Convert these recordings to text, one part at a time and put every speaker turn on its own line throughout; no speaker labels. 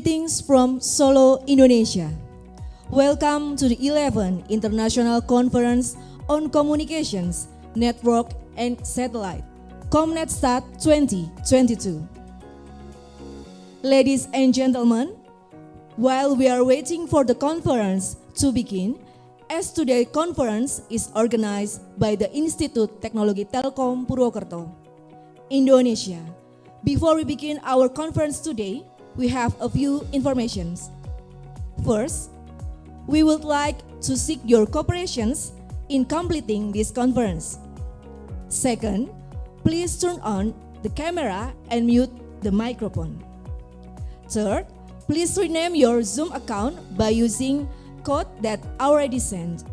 Greetings from Solo, Indonesia. Welcome to the 11th International Conference on Communications, Network and Satellite, ComNetSat 2022. Ladies and gentlemen, while we are waiting for the conference to begin, as today's conference is organized by the Institut Teknologi Telkom Purwokerto, Indonesia. Before we begin our conference today, we have a few informations. First, we would like to seek your cooperation in completing this conference. Second, please turn on the camera and mute the microphone. Third, please rename your Zoom account by using code that already sent.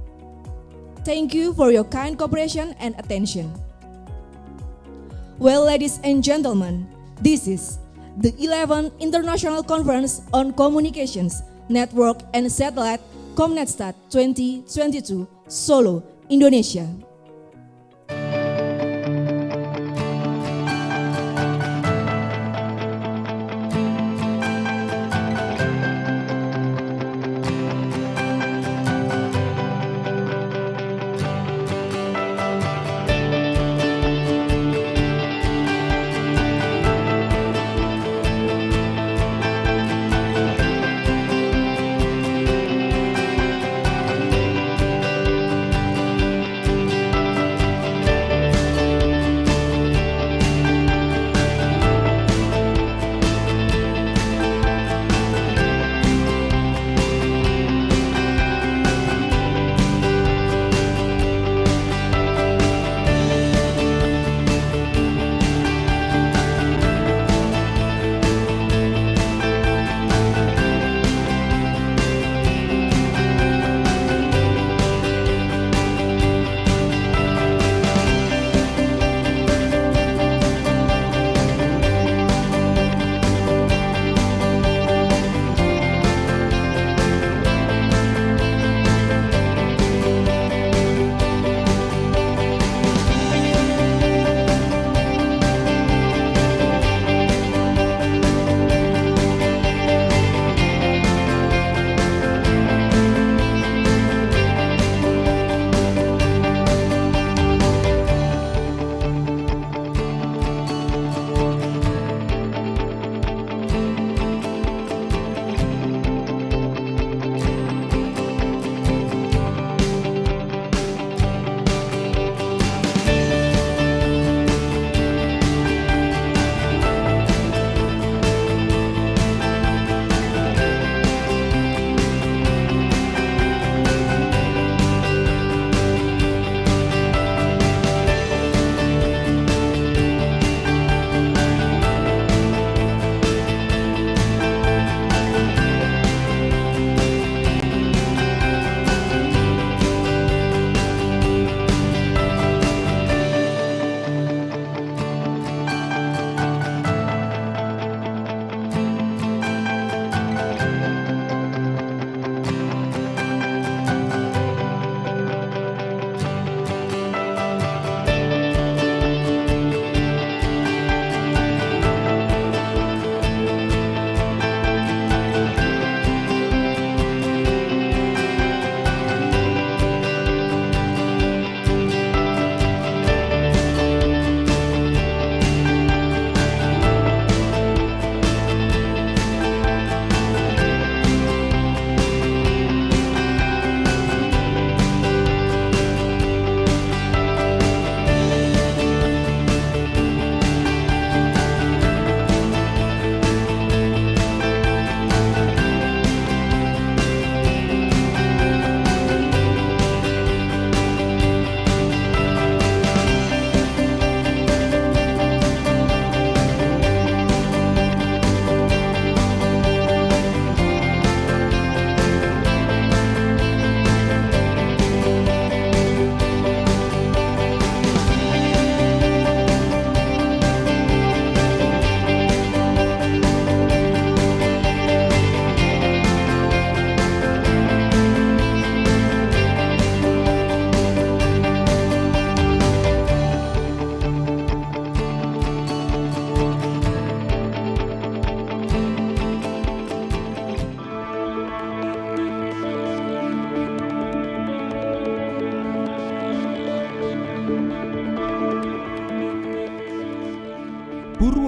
Thank you for your kind cooperation and attention. Well, ladies and gentlemen, this is the 11th International Conference on Communications, Network and Satellite, ComNetSat 2022, Solo, Indonesia.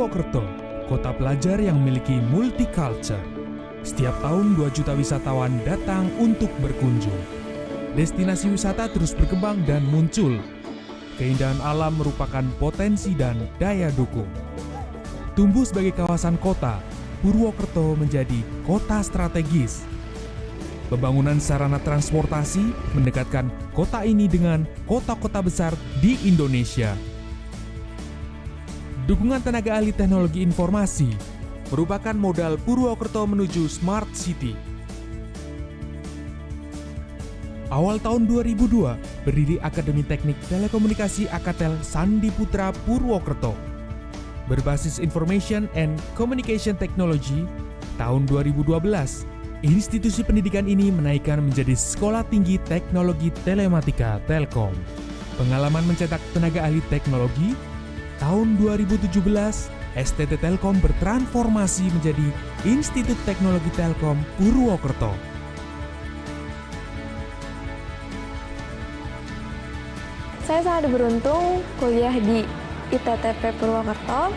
Purwokerto, kota pelajar yang memiliki multicultural. Setiap tahun 2 juta wisatawan datang untuk berkunjung. Destinasi wisata terus berkembang dan muncul. Keindahan alam merupakan potensi dan daya dukung. Tumbuh sebagai kawasan kota, Purwokerto menjadi kota strategis. Pembangunan sarana transportasi mendekatkan kota ini dengan kota-kota besar di Indonesia. Dukungan tenaga ahli teknologi informasi merupakan modal Purwokerto menuju Smart City. Awal tahun 2002, berdiri Akademi Teknik Telekomunikasi Akatel Sandi Putra Purwokerto. Berbasis Information and Communication Technology, tahun 2012, institusi pendidikan ini menaikkan menjadi Sekolah Tinggi Teknologi Telematika Telkom. Pengalaman mencetak tenaga ahli teknologi, tahun 2017, STT Telkom bertransformasi menjadi Institut Teknologi Telkom Purwokerto.
Saya sangat beruntung kuliah di ITTP Purwokerto,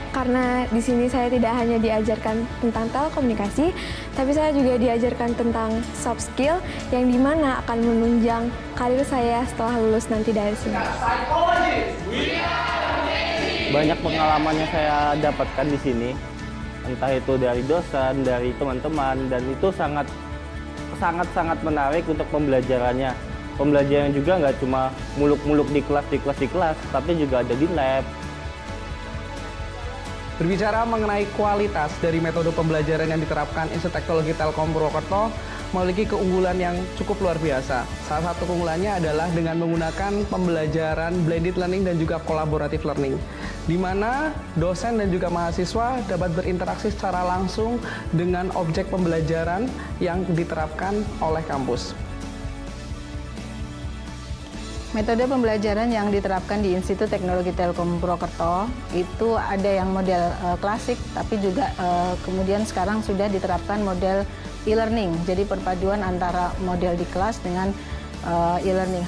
karena di sini saya tidak hanya diajarkan tentang telekomunikasi, tapi saya juga diajarkan tentang soft skill yang dimana akan menunjang karir saya setelah lulus nanti dari sini.
Banyak pengalaman yang saya dapatkan di sini, entah itu dari dosen, dari teman-teman, dan itu sangat menarik untuk pembelajarannya. Pembelajaran juga nggak cuma muluk-muluk di kelas, tapi juga ada di lab.
Berbicara mengenai kualitas dari metode pembelajaran yang diterapkan Institut Teknologi Telkom Purwokerto memiliki keunggulan yang cukup luar biasa. Salah satu keunggulannya adalah dengan menggunakan pembelajaran blended learning dan juga collaborative learning, di mana dosen dan juga mahasiswa dapat berinteraksi secara langsung dengan objek pembelajaran yang diterapkan oleh kampus.
Metode pembelajaran yang diterapkan di Institut Teknologi Telkom Purwokerto itu ada yang model klasik, tapi juga kemudian sekarang sudah diterapkan model e-learning. Jadi perpaduan antara model di kelas dengan e-learning.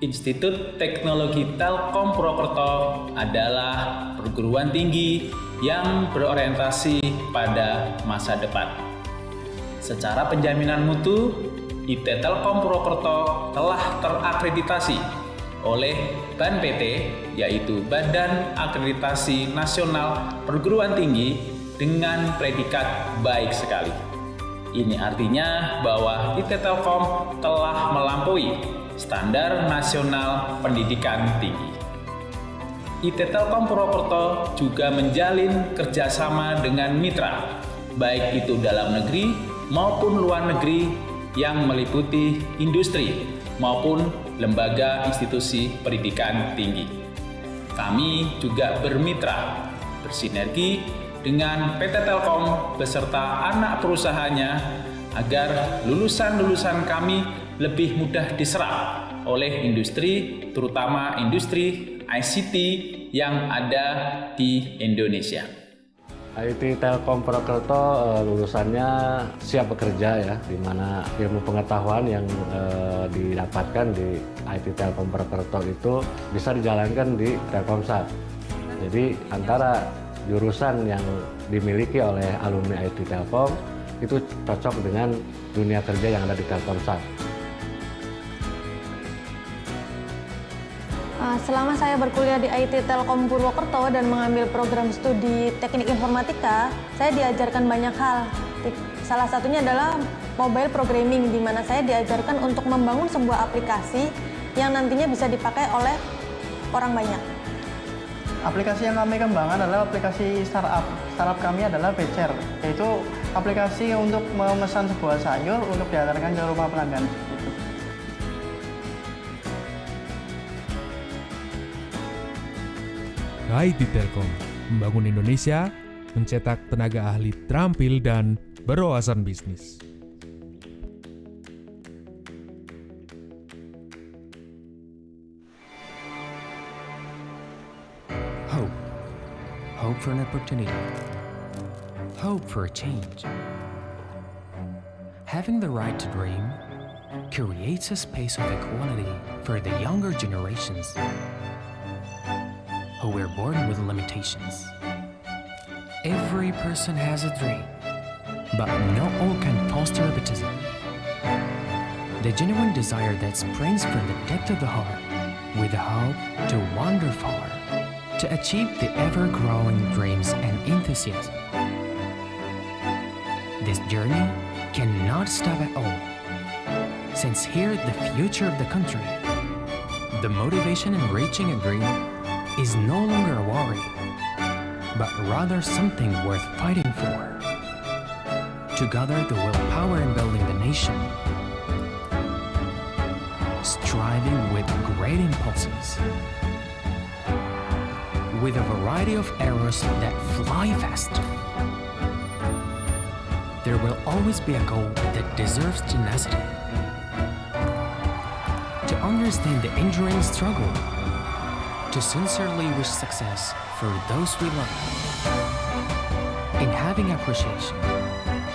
Institut Teknologi Telkom Purwokerto adalah perguruan tinggi yang berorientasi pada masa depan. Secara penjaminan mutu, IT Telkom Purwokerto telah terakreditasi oleh BAN-PT, yaitu Badan Akreditasi Nasional Perguruan Tinggi, dengan predikat baik sekali. Ini artinya bahwa IT Telkom telah melampaui standar nasional pendidikan tinggi. IT Telkom Purwokerto juga menjalin kerjasama dengan mitra, baik itu dalam negeri maupun luar negeri, yang meliputi industri maupun lembaga institusi pendidikan tinggi. Kami juga bermitra, bersinergi dengan PT Telkom beserta anak perusahaannya agar lulusan-lulusan kami lebih mudah diserap oleh industri, terutama industri ICT yang ada di Indonesia.
IT Telkom Purwokerto lulusannya siap bekerja ya, di mana ilmu pengetahuan yang didapatkan di IT Telkom Purwokerto itu bisa dijalankan di Telkomsat. Jadi antara jurusan yang dimiliki oleh alumni IT Telkom itu cocok dengan dunia kerja yang ada di Telkomsat.
Selama saya berkuliah di IT Telkom Purwokerto dan mengambil program studi teknik informatika, saya diajarkan banyak hal. Salah satunya adalah mobile programming, di mana saya diajarkan untuk membangun sebuah aplikasi yang nantinya bisa dipakai oleh orang banyak.
Aplikasi yang kami kembangkan adalah aplikasi startup. Startup kami adalah Becer, yaitu aplikasi untuk memesan sebuah sayur untuk diantarkan ke rumah pelanggan.
IT Telkom membangun Indonesia, mencetak tenaga ahli terampil dan berwawasan bisnis.
Hope. Hope for an opportunity. Hope for a change. Having the right to dream creates a space of equality for the younger generations. who were born with limitations. Every person has a dream, but not all can foster optimism. The genuine desire that springs from the depth of the heart, with a hope to wander far, to achieve the ever-growing dreams and enthusiasm. This journey cannot stop at all, since here the future of the country, the motivation in reaching a dream is no longer a worry, but rather something worth fighting for. To gather the willpower in building the nation, striving with great impulses, with a variety of arrows that fly fast. There will always be a goal that deserves tenacity. To understand the enduring struggle, to sincerely wish success for those we love, in having appreciation,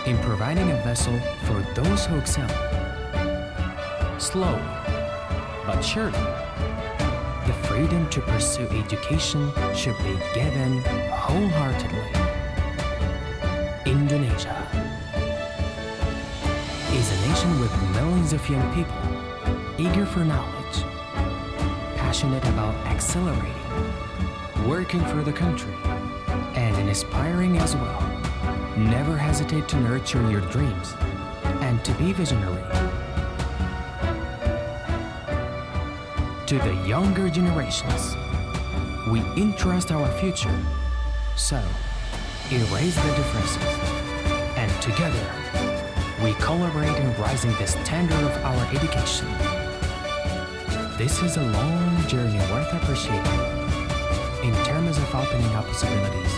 in providing a vessel for those who excel. Slowly, but surely, the freedom to pursue education should be given wholeheartedly. Indonesia is a nation with millions of young people, eager for knowledge, passionate about accelerating, working for the country, and inspiring as well. Never hesitate to nurture your dreams and to be visionary. To the younger generations, we entrust our future. So, erase the differences, and together, we collaborate in raising the standard of our education. This is a long journey worth appreciating in terms of opening up possibilities,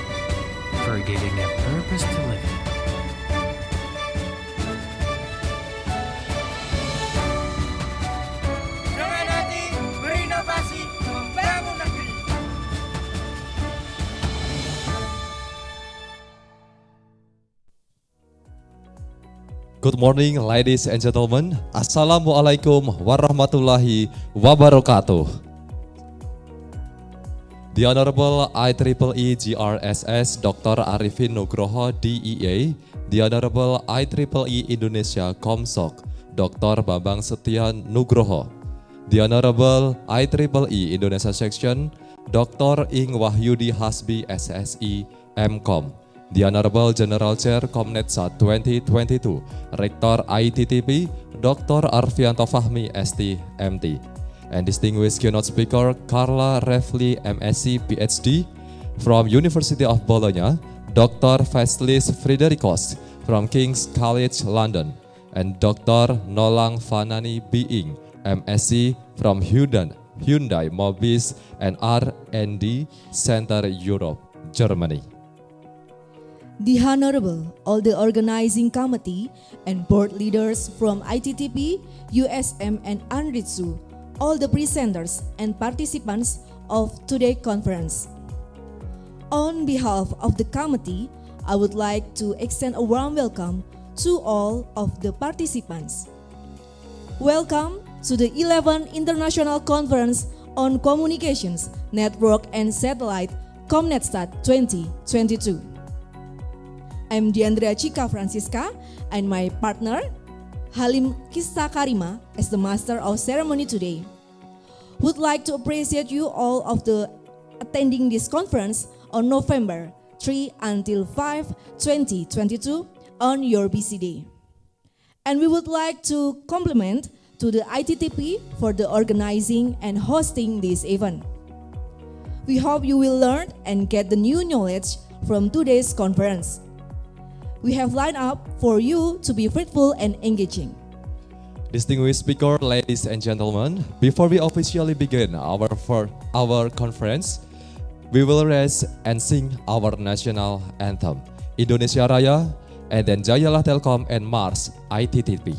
for giving a purpose to live in.
Dengan hati berinovasi membangun negeri.
Good morning, ladies and gentlemen. Assalamualaikum warahmatullahi wabarakatuh. The Honorable IEEE GRSS Dr. Arifin Nugroho DEA, the Honorable IEEE Indonesia ComSoc Dr. Bambang Setia Nugroho, the Honorable IEEE Indonesia Section Dr. Ing Wahyudi Hasbi SSI MCom, the Honorable General Chair ComNetSat 2022, Rektor ITTP Dr. Arfianto Fahmi ST MT, and distinguished keynote speaker Carla Refli MSc PhD from University of Bologna, Dr. Vasilis Friderikos from King's College London, and Dr. Nolang Fanani Being MSc from Hyundai Mobis and R&D Center Europe, Germany.
The Honorable, all the organizing committee and board leaders from ITTP, USM and ANRITSU, all the presenters and participants of today's conference. On behalf of the committee, I would like to extend a warm welcome to all of the participants. Welcome to the 11th International Conference on Communications, Network and Satellite ComNetSat 2022. I'm Diandrea Chica Francisca and my partner Halim Kista Karima as the Master of Ceremony today. Would like to appreciate you all of the attending this conference on November 3 until 5, 2022 on your busy day. And we would like to compliment to the ITTP for the organizing and hosting this event. We hope you will learn and get the new knowledge from today's conference. We have lined up for you to be fruitful and engaging.
Distinguished speaker, ladies and gentlemen, before we officially begin our conference, we will raise and sing our national anthem, Indonesia Raya, and then Jayalah Telkom and Mars ITTP.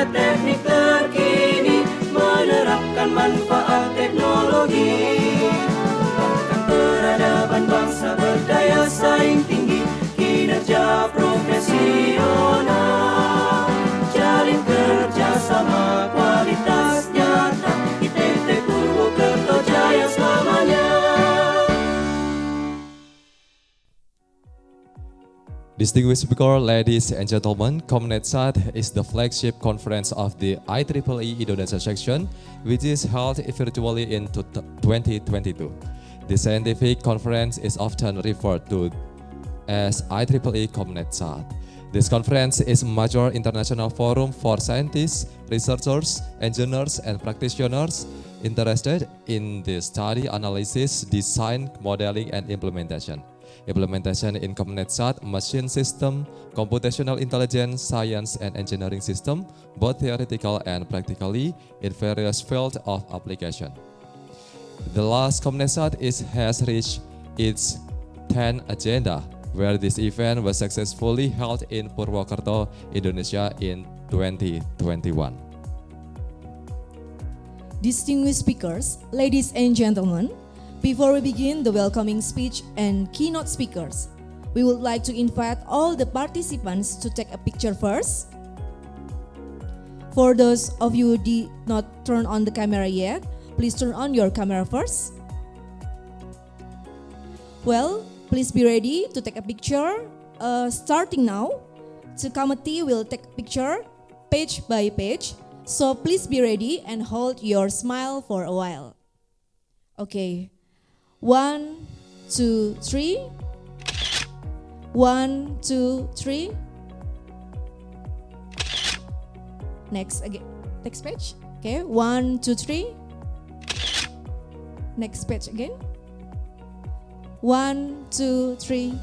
teknik terkini, menerapkan manfaat teknologi. Kembangkan peradaban bangsa berdaya saing tinggi, kinerja profesional, jalin kerjasama kualitas nyata, ITT Purwokerto jaya selamanya.
Distinguished speaker, ladies and gentlemen, ComNetSat is the flagship conference of the IEEE Indonesia section, which is held virtually in 2022. The scientific conference is often referred to as IEEE ComNetSat. This conference is a major international forum for scientists, researchers, engineers, and practitioners interested in the study, analysis, design, modeling, and implementation. Implementation in ComNetSat, machine system, computational intelligence, science and engineering system, both theoretical and practically in various fields of application. The last ComNetSat has reached its 10th agenda, where this event was successfully held in Purwokerto, Indonesia in 2021.
Distinguished speakers, ladies and gentlemen, before we begin the welcoming speech and keynote speakers, we would like to invite all the participants to take a picture first. For those of you who did not turn on the camera yet, please turn on your camera first. Well, please be ready to take a picture. Starting now, the committee will take a picture page by page. So please be ready and hold your smile for a while. Okay. 1, 2, 3. 1, 2, 3. Next again. Next page. Okay. 1, 2, 3. Next page again. 1, 2, 3.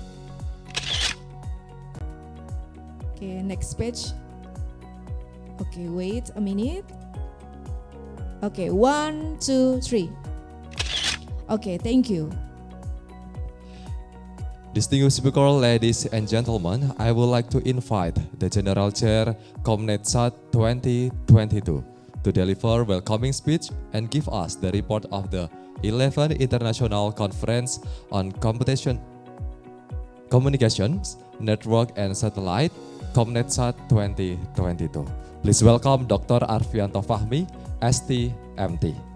Okay. Next page. Okay. Wait a minute. Okay. 1, 2, 3. Okay, thank you.
Distinguished speaker, ladies and gentlemen, I would like to invite the General Chair ComNetSat 2022 to deliver welcoming speech and give us the report of the 11th International Conference on Communications, Network and Satellite, ComNetSat 2022. Please welcome Dr. Arfianto Fahmi, ST.MT.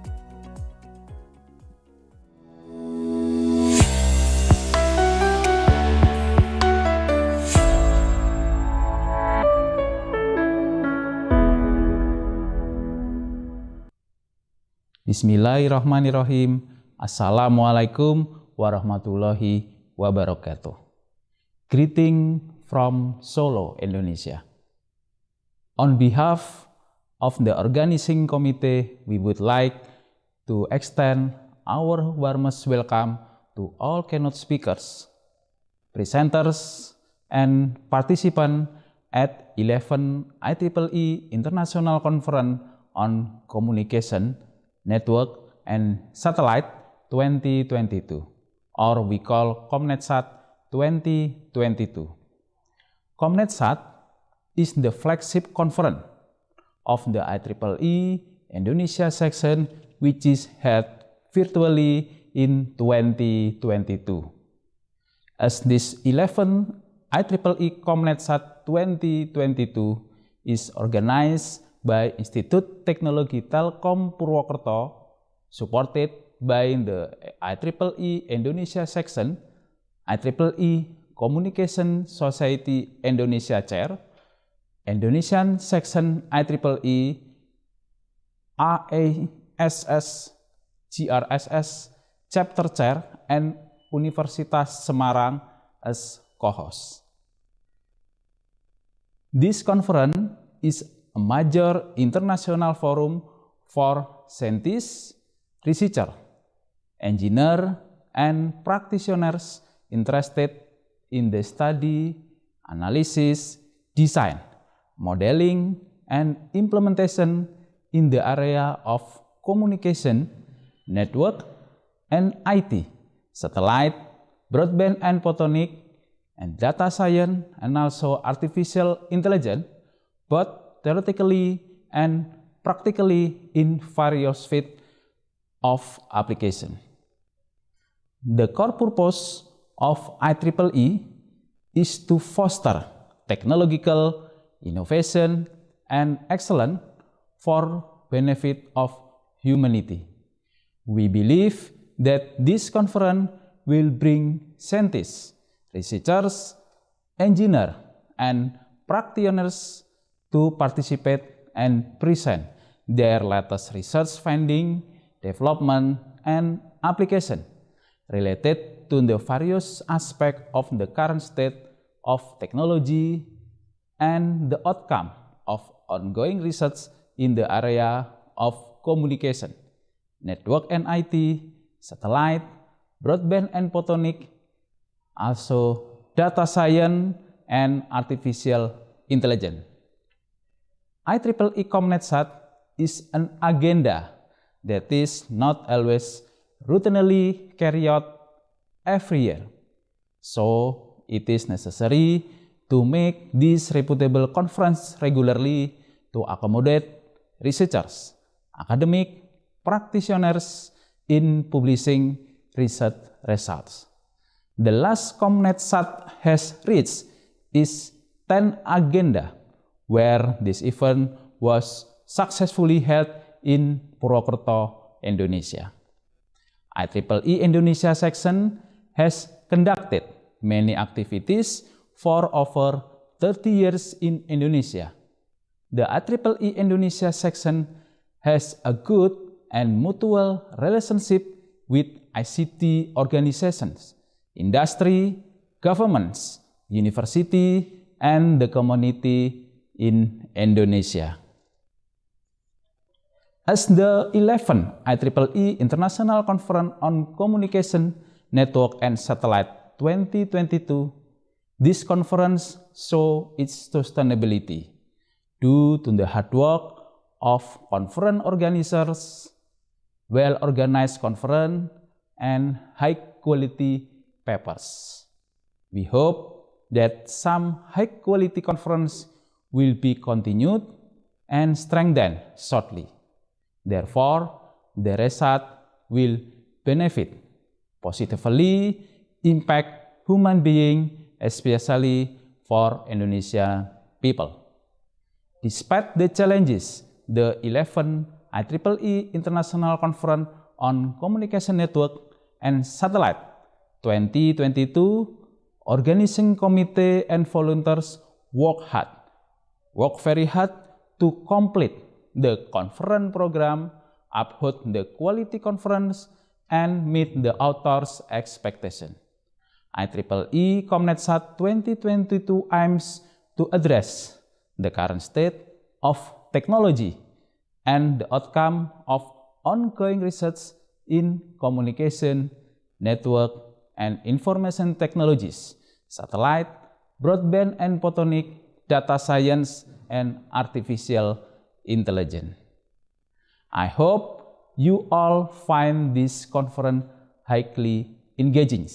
Bismillahirrahmanirrahim. Assalamualaikum warahmatullahi wabarakatuh. Greeting from Solo, Indonesia. On behalf of the organizing committee, we would like to extend our warmest welcome to all keynote speakers, presenters, and participants at 11 IEEE International Conference on Communication, Network and Satellite 2022, or we call ComNetSat 2022. ComNetSat is the flagship conference of the IEEE Indonesia section, which is held virtually in 2022. As this 11th IEEE ComNetSat 2022 is organized by Institut Teknologi Telkom Purwokerto, supported by the IEEE Indonesia section, IEEE Communication Society Indonesia Chair, Indonesian section IEEE, AESS, GRSS Chapter Chair, and Universitas Semarang as co-host. This conference is a major international forum for scientists, researchers, engineers, and practitioners interested in the study, analysis, design, modeling, and implementation in the area of communication, network, and IT, satellite, broadband and photonics, and data science, and also artificial intelligence, both theoretically and practically in various fields of application. The core purpose of IEEE is to foster technological innovation and excellence for benefit of humanity. We believe that this conference will bring scientists, researchers, engineers, and practitioners to participate and present their latest research finding, development, and application related to the various aspects of the current state of technology and the outcome of ongoing research in the area of communication, network and IT, satellite, broadband and photonics, also data science and artificial intelligence. IEEE ComNetSat is an agenda that is not always routinely carried out every year. So it is necessary to make this reputable conference regularly to accommodate researchers, academic, practitioners in publishing research results. The last ComNetSat has reached is 10th agenda, where this event was successfully held in Purwokerto, Indonesia. IEEE Indonesia section has conducted many activities for over 30 years in Indonesia. The IEEE Indonesia section has a good and mutual relationship with ICT organizations, industry, governments, university, and the community in Indonesia. As the 11th IEEE International Conference on Communication, Network and Satellite 2022, this conference shows its sustainability due to the hard work of conference organizers, well-organized conference, and high-quality papers. We hope that some high-quality conference will be continued and strengthened shortly. Therefore, the result will benefit positively, impact human beings, especially for Indonesian people. Despite the challenges, the 11th IEEE International Conference on Communication Network and Satellite 2022 organizing committee and volunteers work very hard to complete the conference program, uphold the quality conference, and meet the author's expectation. IEEE ComNetSat 2022 aims to address the current state of technology and the outcome of ongoing research in communication, network, and information technologies, satellite, broadband and photonics, data science, and artificial intelligence. I hope you all find this conference highly engaging,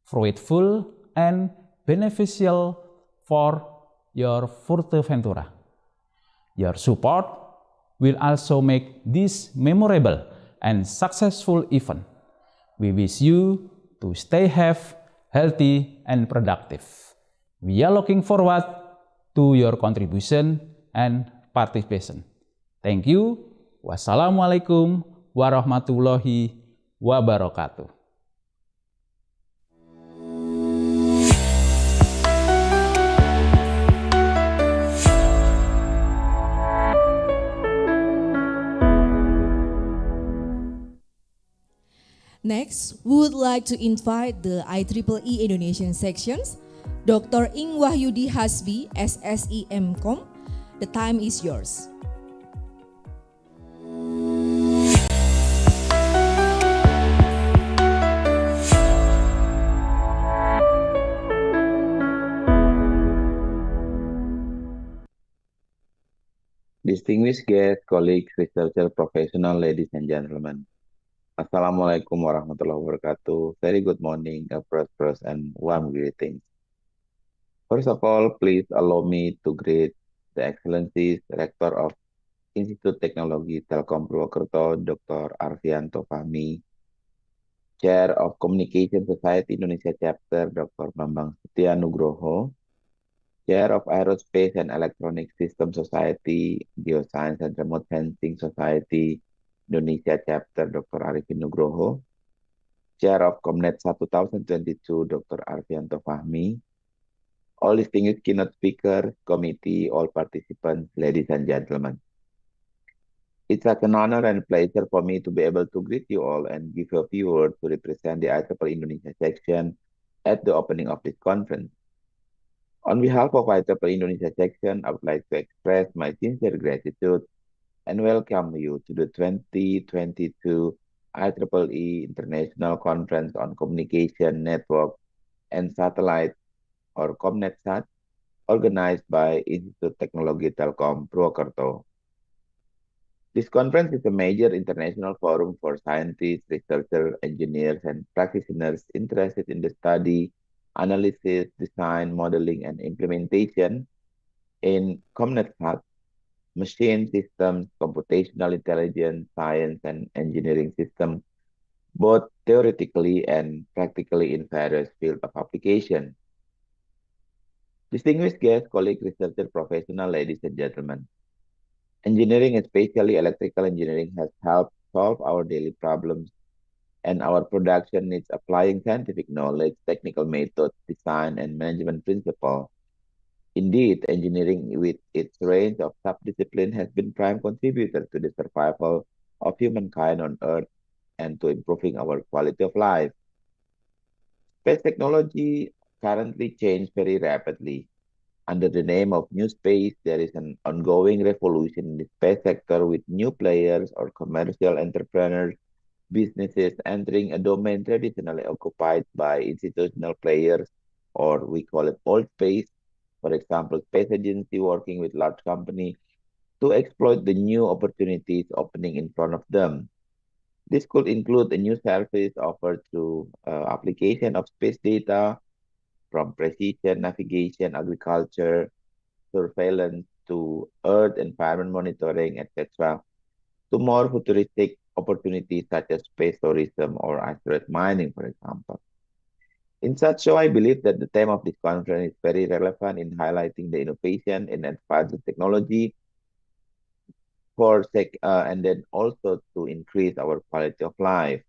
fruitful, and beneficial for your Fuerteventura. Your support will also make this memorable and successful event. We wish you to stay healthy, and productive. We are looking forward to your contribution and participation. Thank you. Wassalamualaikum warahmatullahi wabarakatuh.
Next, we would like to invite the IEEE Indonesian sections, Dr. Ing Wahyudi Hasbi, SSI MCom. The time is yours.
Distinguished guests, colleagues, researcher, professional, ladies and gentlemen. Assalamualaikum warahmatullahi wabarakatuh. Very good morning, a prosperous and warm greetings. First of all, please allow me to greet the Excellencies, Rector of Institut Teknologi Telkom Purwokerto, Dr. Arfianto Fahmi, Chair of Communication Society Indonesia Chapter, Dr. Bambang Setia Nugroho, Chair of Aerospace and Electronic System Society, Geoscience and Remote Sensing Society Indonesia Chapter, Dr. Arifin Nugroho, Chair of ComNetSat 2022, Dr. Arfianto Fahmi, all distinguished keynote speakers, committee, all participants, ladies and gentlemen. It's such an honor and pleasure for me to be able to greet you all and give a few words to represent the IEEE Indonesia section at the opening of this conference. On behalf of IEEE Indonesia section, I would like to express my sincere gratitude and welcome you to the 2022 IEEE International Conference on Communication, Network, and Satellite, or ComNetSat, organized by Institut Teknologi Telkom Purwokerto. This conference is a major international forum for scientists, researchers, engineers, and practitioners interested in the study, analysis, design, modeling, and implementation in ComNetSat, machine systems, computational intelligence, science, and engineering systems, both theoretically and practically in various fields of application. Distinguished guests, colleagues, researchers, professionals, ladies and gentlemen, engineering, especially electrical engineering, has helped solve our daily problems, and our production needs applying scientific knowledge, technical methods, design, and management principles. Indeed, engineering with its range of subdisciplines has been prime contributor to the survival of humankind on Earth and to improving our quality of life. Space technology currently changes very rapidly. Under the name of new space, there is an ongoing revolution in the space sector with new players or commercial entrepreneurs, businesses entering a domain traditionally occupied by institutional players, or we call it old space. For example, space agency working with large company to exploit the new opportunities opening in front of them. This could include a new service offered through application of space data, from precision navigation, agriculture, surveillance to Earth environment monitoring, etc., to more futuristic opportunities such as space tourism or asteroid mining, for example. In such way, I believe that the theme of this conference is very relevant in highlighting the innovation in advanced technology and then also to increase our quality of life.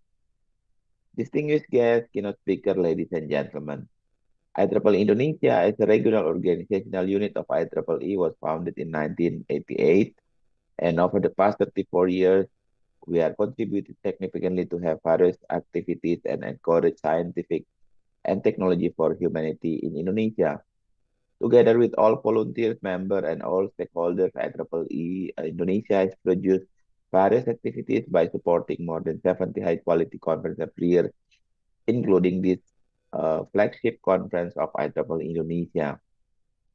Distinguished guests, keynote speaker, ladies and gentlemen, IEEE Indonesia as a regional organizational unit of IEEE was founded in 1988, and over the past 34 years, we are contributing significantly to have various activities and encourage scientific and technology for humanity in Indonesia. Together with all volunteers, members, and all stakeholders, IEEE Indonesia has produced various activities by supporting more than 70 high-quality conferences every year, including this flagship conference of IEEE Indonesia.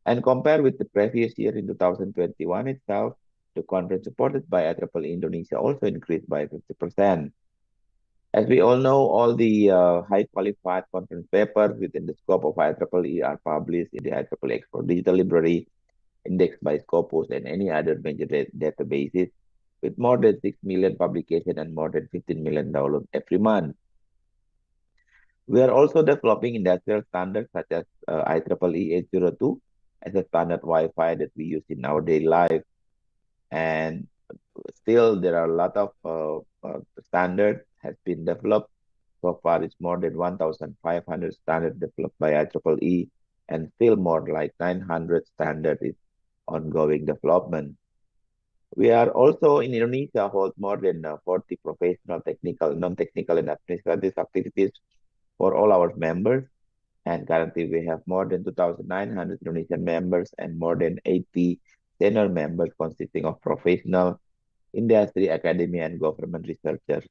And compared with the previous year in 2021 itself, the conference supported by IEEE Indonesia also increased by 50%. As we all know, all the high qualified conference papers within the scope of IEEE are published in the IEEE Export Digital Library, indexed by Scopus and any other major databases, with more than 6 million publications and more than 15 million downloads every month. We are also developing industrial standards such as IEEE 802 as a standard Wi-Fi that we use in our daily life. And still, there are a lot of standards has been developed. So far, it's more than 1,500 standards developed by IEEE, and still more like 900 standards is ongoing development. We are also in Indonesia hold more than 40 professional, technical, non-technical, and administrative activities for all our members. And currently, we have more than 2,900 Indonesian members and more than 80 senior members consisting of professional, industry, academia, and government researchers.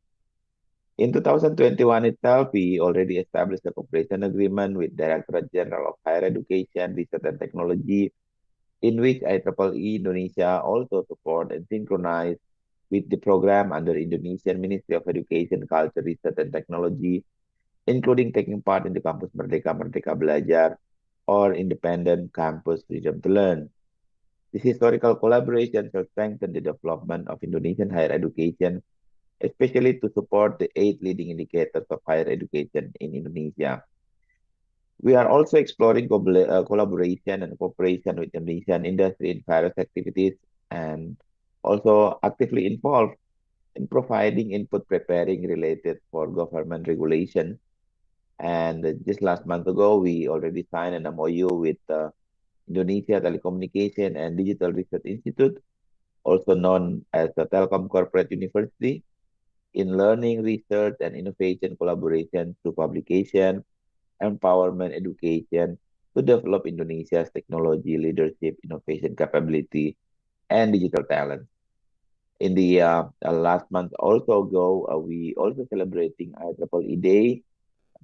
In 2021 itself, we already established a cooperation agreement with Directorate General of Higher Education, Research and Technology, in which IEEE Indonesia also support and synchronize with the program under Indonesian Ministry of Education, Culture, Research and Technology, including taking part in the Campus Merdeka, Merdeka Belajar, or Independent Campus Freedom to Learn. This historical collaboration shall strengthen the development of Indonesian higher education, especially to support the 8 leading indicators of higher education in Indonesia. We are also exploring collaboration and cooperation with Indonesian industry in various activities and also actively involved in providing input preparing related for government regulation. And just last month ago, we already signed an MOU with Indonesia Telecommunication and Digital Research Institute, also known as the Telkom Corporate University, in learning, research, and innovation collaboration through publication, empowerment, education to develop Indonesia's technology leadership, innovation capability, and digital talent. In the last month also ago, we also celebrating IEEE Day,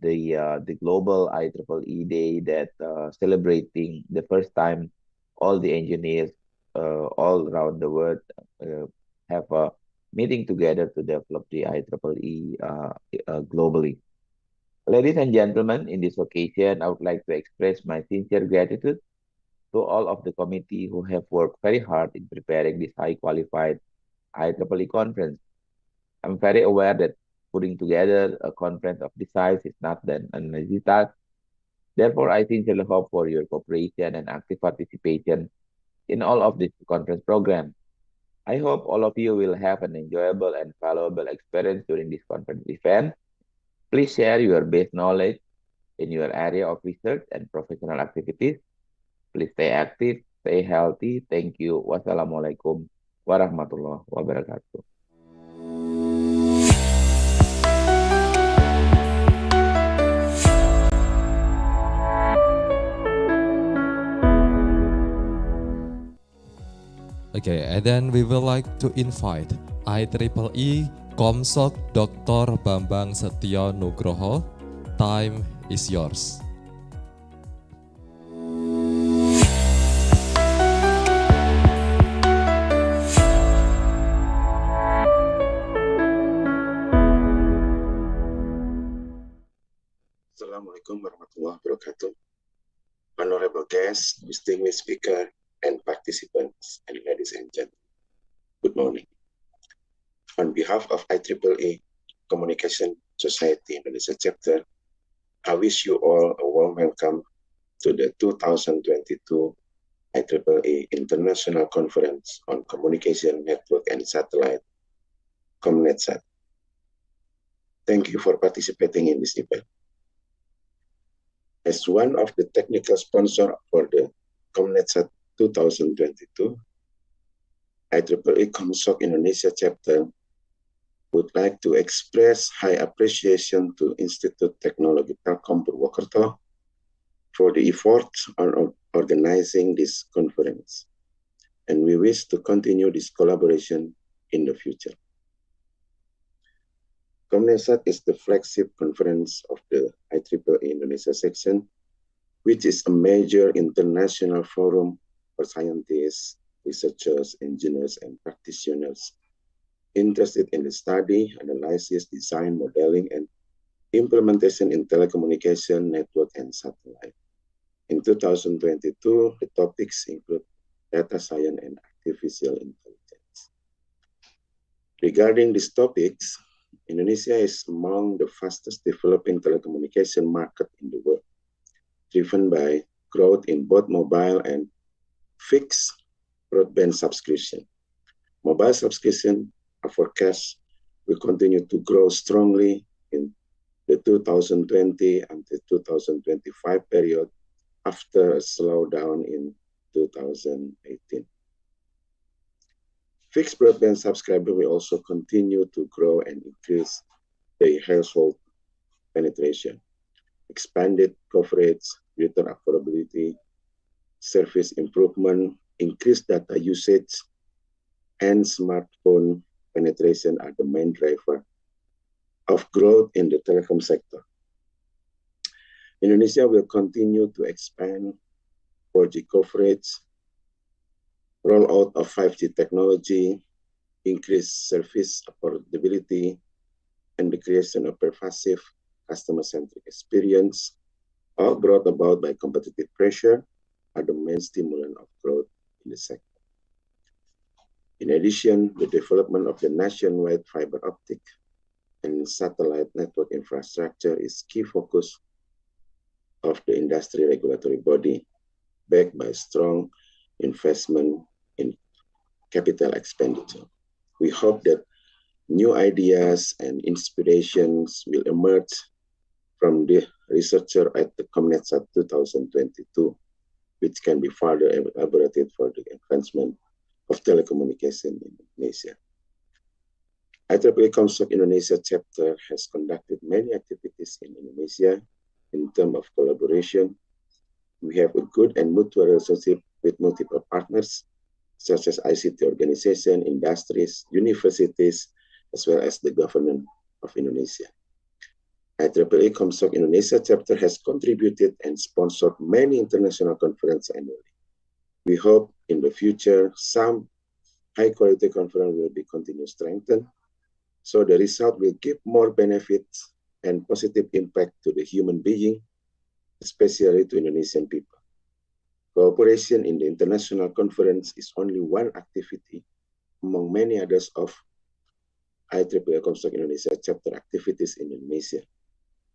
the global IEEE Day that celebrating the first time all the engineers all around the world have a meeting together to develop the IEEE globally. Ladies and gentlemen, in this occasion, I would like to express my sincere gratitude to all of the committee who have worked very hard in preparing this high qualified IEEE conference. I'm very aware that putting together a conference of this size is not an easy task. Therefore, I sincerely hope for your cooperation and active participation in all of this conference program. I hope all of you will have an enjoyable and valuable experience during this conference event. Please share your best knowledge in your area of research and professional activities. Please stay active, stay healthy. Thank you. Wassalamualaikum warahmatullahi wabarakatuh.
Okay, and then we would like to invite IEEE ComSoc Dr. Bambang Setio Nugroho. Time is yours.
Assalamualaikum warahmatullahi wabarakatuh. Honorable guests, distinguished speaker, and participants, and ladies and gentlemen, good morning. On behalf of IEEE Communication Society Indonesia Chapter, I wish you all a warm welcome to the 2022 IEEE International Conference on Communication Network and Satellite, ComNetSat. Thank you for participating in this event. As one of the technical sponsors for the ComNetSat 2022, IEEE ComSoc Indonesia Chapter would like to express high appreciation to Institut Teknologi Telkom Purwokerto for the efforts on organizing this conference, and we wish to continue this collaboration in the future. ComNetSat is the flagship conference of the IEEE Indonesia section, which is a major international forum for scientists, researchers, engineers, and practitioners interested in the study, analysis, design, modeling, and implementation in telecommunication, network, and satellite. In 2022, the topics include data science and artificial intelligence. Regarding these topics, Indonesia is among the fastest developing telecommunication market in the world, driven by growth in both mobile and fixed broadband subscription. Mobile subscription are forecast will continue to grow strongly in the 2020 and the 2025 period after a slowdown in 2018. Fixed broadband subscribers will also continue to grow and increase their household penetration, expanded coverage, greater affordability, service improvement, increased data usage, and smartphone penetration are the main driver of growth in the telecom sector. Indonesia will continue to expand 4G coverage, rollout of 5G technology, increase service affordability, and the creation of pervasive customer-centric experience, all brought about by competitive pressure, are the main stimulant of growth in the sector. In addition, the development of the nationwide fiber optic and satellite network infrastructure is key focus of the industry regulatory body, backed by strong investment in capital expenditure. We hope that new ideas and inspirations will emerge from the researcher at the ComNetSat 2022, which can be further elaborated for the advancement of telecommunication in Indonesia. IEEE ComSoc Indonesia chapter has conducted many activities in Indonesia in terms of collaboration. We have a good and mutual relationship with multiple partners, such as ICT organization, industries, universities, as well as the government of Indonesia. IEEE ComSoc Indonesia chapter has contributed and sponsored many international conferences annually. We hope in the future some high-quality conference will be continued strengthened, so the result will give more benefits and positive impact to the human being, especially to Indonesian people. Cooperation in the international conference is only one activity among many others of IEEE ComSoc Indonesia chapter activities in Indonesia.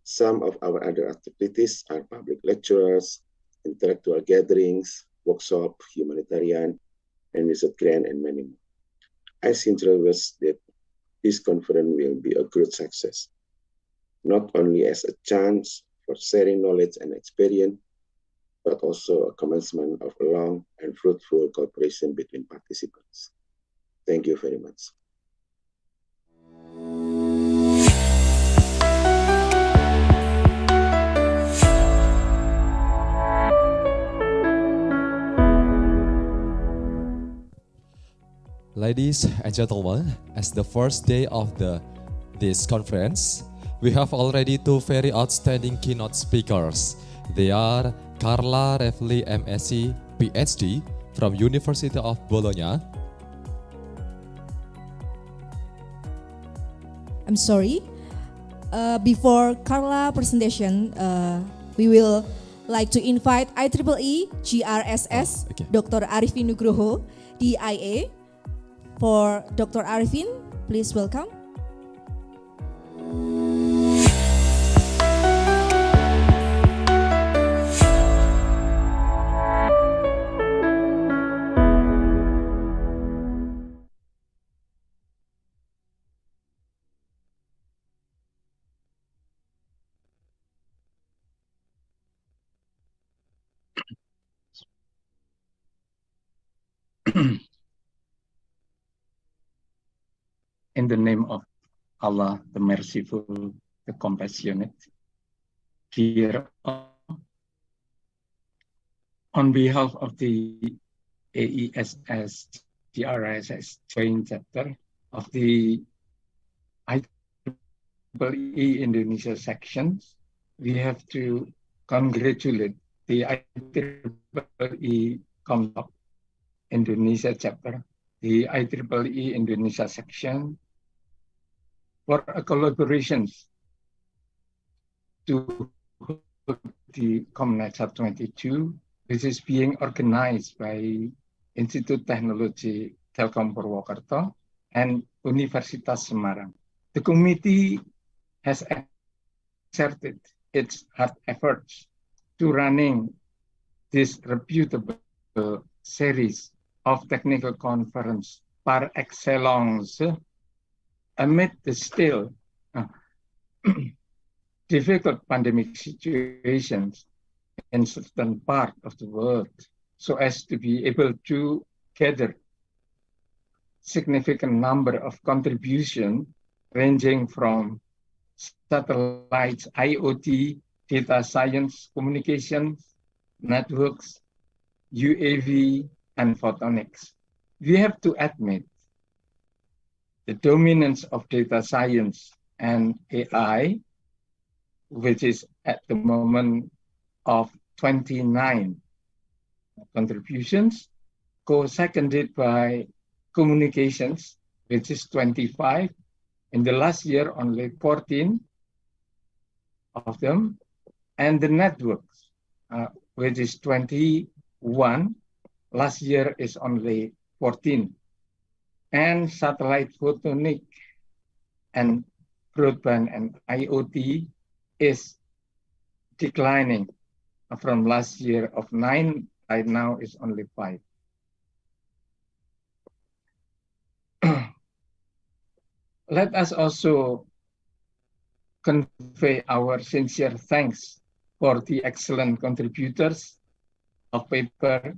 Some of our other activities are public lectures, intellectual gatherings, workshop, humanitarian, and research grant, and many more. I sincerely wish that this conference will be a great success, not only as a chance for sharing knowledge and experience, but also a commencement of a long and fruitful cooperation between participants. Thank you very much.
Ladies and gentlemen, as the first day of this conference, we have already two very outstanding keynote speakers. They are Carla Refli, MSc, PhD from University of Bologna.
I'm sorry. Before Carla presentation, we will like to invite IEEE GRSS Dr. Arifin Nugroho, DIA. For Dr. Arifin, please welcome.
In the name of Allah, the Merciful, the Compassionate, dear Allah, on behalf of the AESS, GRSS Joint Chapter of the IEEE Indonesia section, we have to congratulate the IEEE ComSoc Indonesia chapter, the IEEE Indonesia section, for a collaboration to the ComNetSat 22, which is being organized by Institut Teknologi Telkom Purwokerto and Universitas Semarang. The committee has exerted its hard efforts to running this reputable series of technical conference par excellence amid the still difficult pandemic situations in certain part of the world, so as to be able to gather significant number of contributions ranging from satellites, IoT, data science, communications, networks, UAV, and photonics. We have to admit the dominance of data science and AI, which is at the moment of 29 contributions, co-seconded by communications, which is 25. In the last year, only 14 of them, and the networks, which is 21. Last year is only 14. and satellite photonic and broadband and IoT is declining from last year of 9, right now is only 5. Let us also convey our sincere thanks for the excellent contributors of paper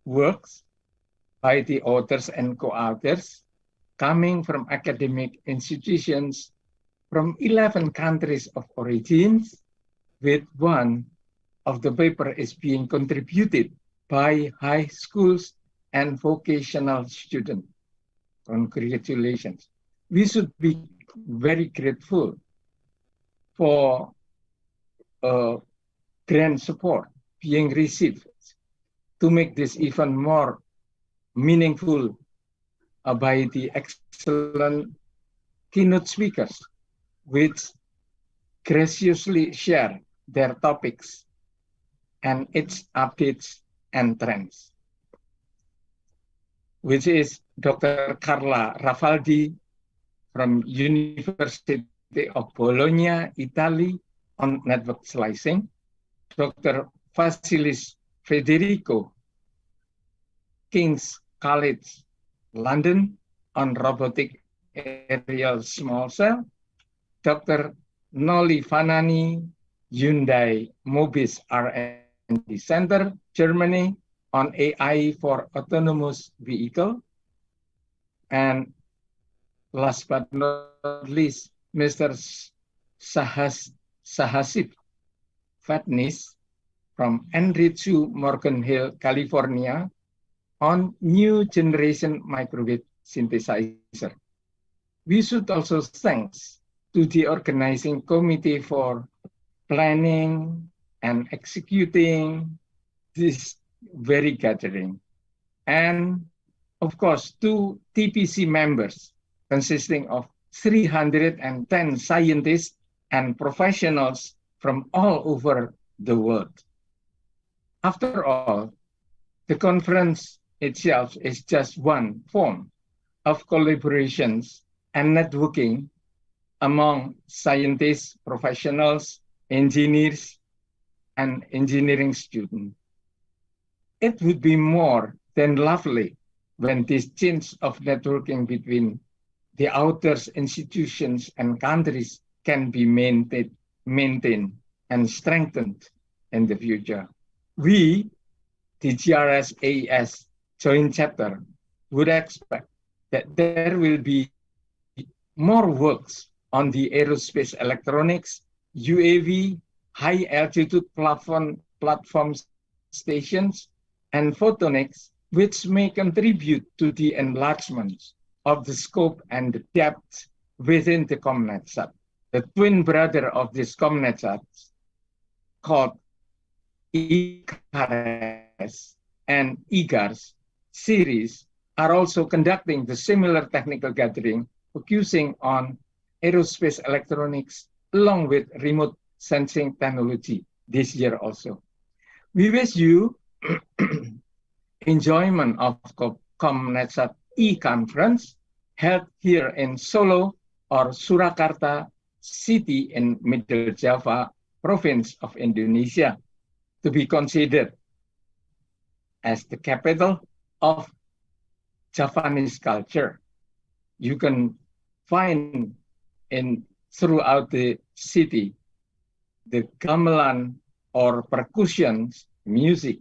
works by the authors and co-authors coming from academic institutions from 11 countries of origins, with one of the paper is being contributed by high schools and vocational students. Congratulations. We should be very grateful for grant support being received to make this even more meaningful by the excellent keynote speakers, which graciously share their topics and its updates and trends, which is Dr. Carla Rafaldi from University of Bologna, Italy, on network slicing, Dr. Vasilis Federico, King's College, London, on robotic aerial small cell, Dr. Noli Fanani, Hyundai Mobis R&D Center, Germany, on AI for autonomous vehicle. And last but not least, Mr. Sahasib Fatnis from ANRITSU, Morgan Hill, California, on new generation microwave synthesizer. We should also thanks to the organizing committee for planning and executing this very gathering. And of course, 2 TPC members consisting of 310 scientists and professionals from all over the world. After all, the conference itself is just one form of collaborations and networking among scientists, professionals, engineers, and engineering students. It would be more than lovely when this chain of networking between the authors, institutions, and countries can be maintained and strengthened in the future. We, the GRSS AESS joint chapter, would expect that there will be more works on the aerospace electronics, UAV, high-altitude platform stations, and photonics, which may contribute to the enlargement of the scope and the depth within the ComNetSat. The twin brother of this ComNetSat, called ICARS and IGARS series, are also conducting the similar technical gathering, focusing on aerospace electronics along with remote sensing technology this year also. We wish you enjoyment of ComNetSat e-conference held here in Solo or Surakarta city in Middle Java province of Indonesia, to be considered as the capital of Javanese culture. You can find throughout the city the gamelan or percussions, music,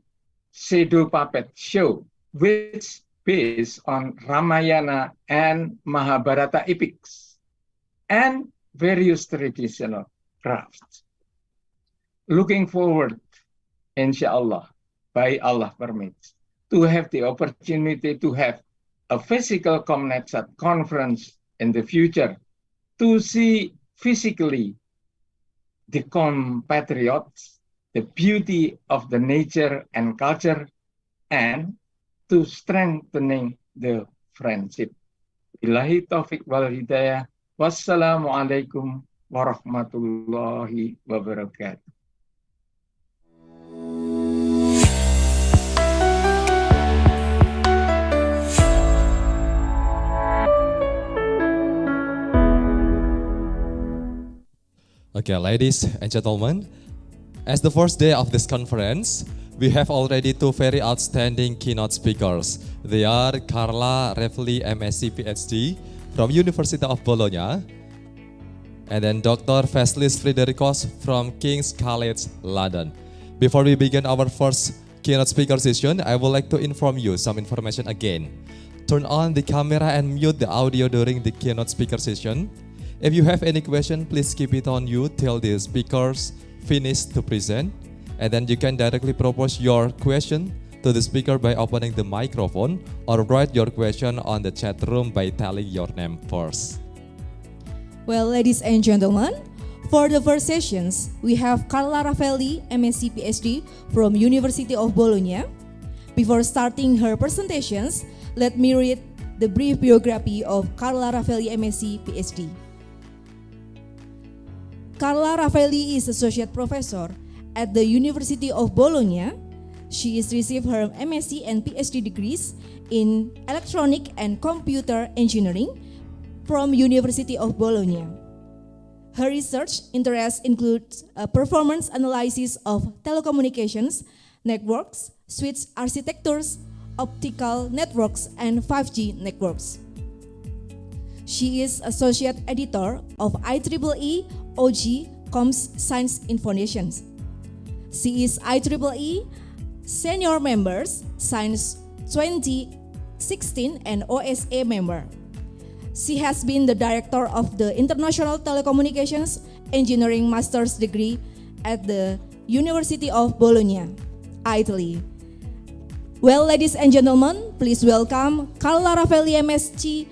shadow puppet show, which based on Ramayana and Mahabharata epics, and various traditional crafts. Looking forward, inshallah, by Allah permits, to have the opportunity to have a physical ComNetSat conference in the future, to see physically the compatriots, the beauty of the nature and culture, and to strengthening the friendship. Billahi taufiq wal hidayah. Wassalamualaikum warahmatullahi wabarakatuh.
Okay, ladies and gentlemen, as the first day of this conference, we have already two very outstanding keynote speakers. They are Carla Reveli, MSc PhD from University of Bologna, and then Dr. Veslis Frederikos from King's College London. Before we begin our first keynote speaker session, I would like to inform you some information again. Turn on the camera and mute the audio during the keynote speaker session. If you have any question, please keep it on you till the speakers finish to present. And then you can directly propose your question to the speaker by opening the microphone or write your question on the chat room by telling your name first.
Well, ladies and gentlemen, for the first sessions, we have Carla Reveli, MSc PhD from University of Bologna. Before starting her presentations, let me read the brief biography of Carla Reveli, MSc PhD. Carla Reveli is Associate Professor at the University of Bologna. She has received her MSc and PhD degrees in Electronic and Computer Engineering from University of Bologna. Her research interests include performance analysis of telecommunications, networks, switch architectures, optical networks, and 5G networks. She is Associate Editor of IEEE ComSoc Information. She is IEEE Senior Members Science 2016 and OSA member. She has been the Director of the International Telecommunications Engineering Master's degree at the University of Bologna, Italy. Well, ladies and gentlemen, please welcome Carla Reveli, MSc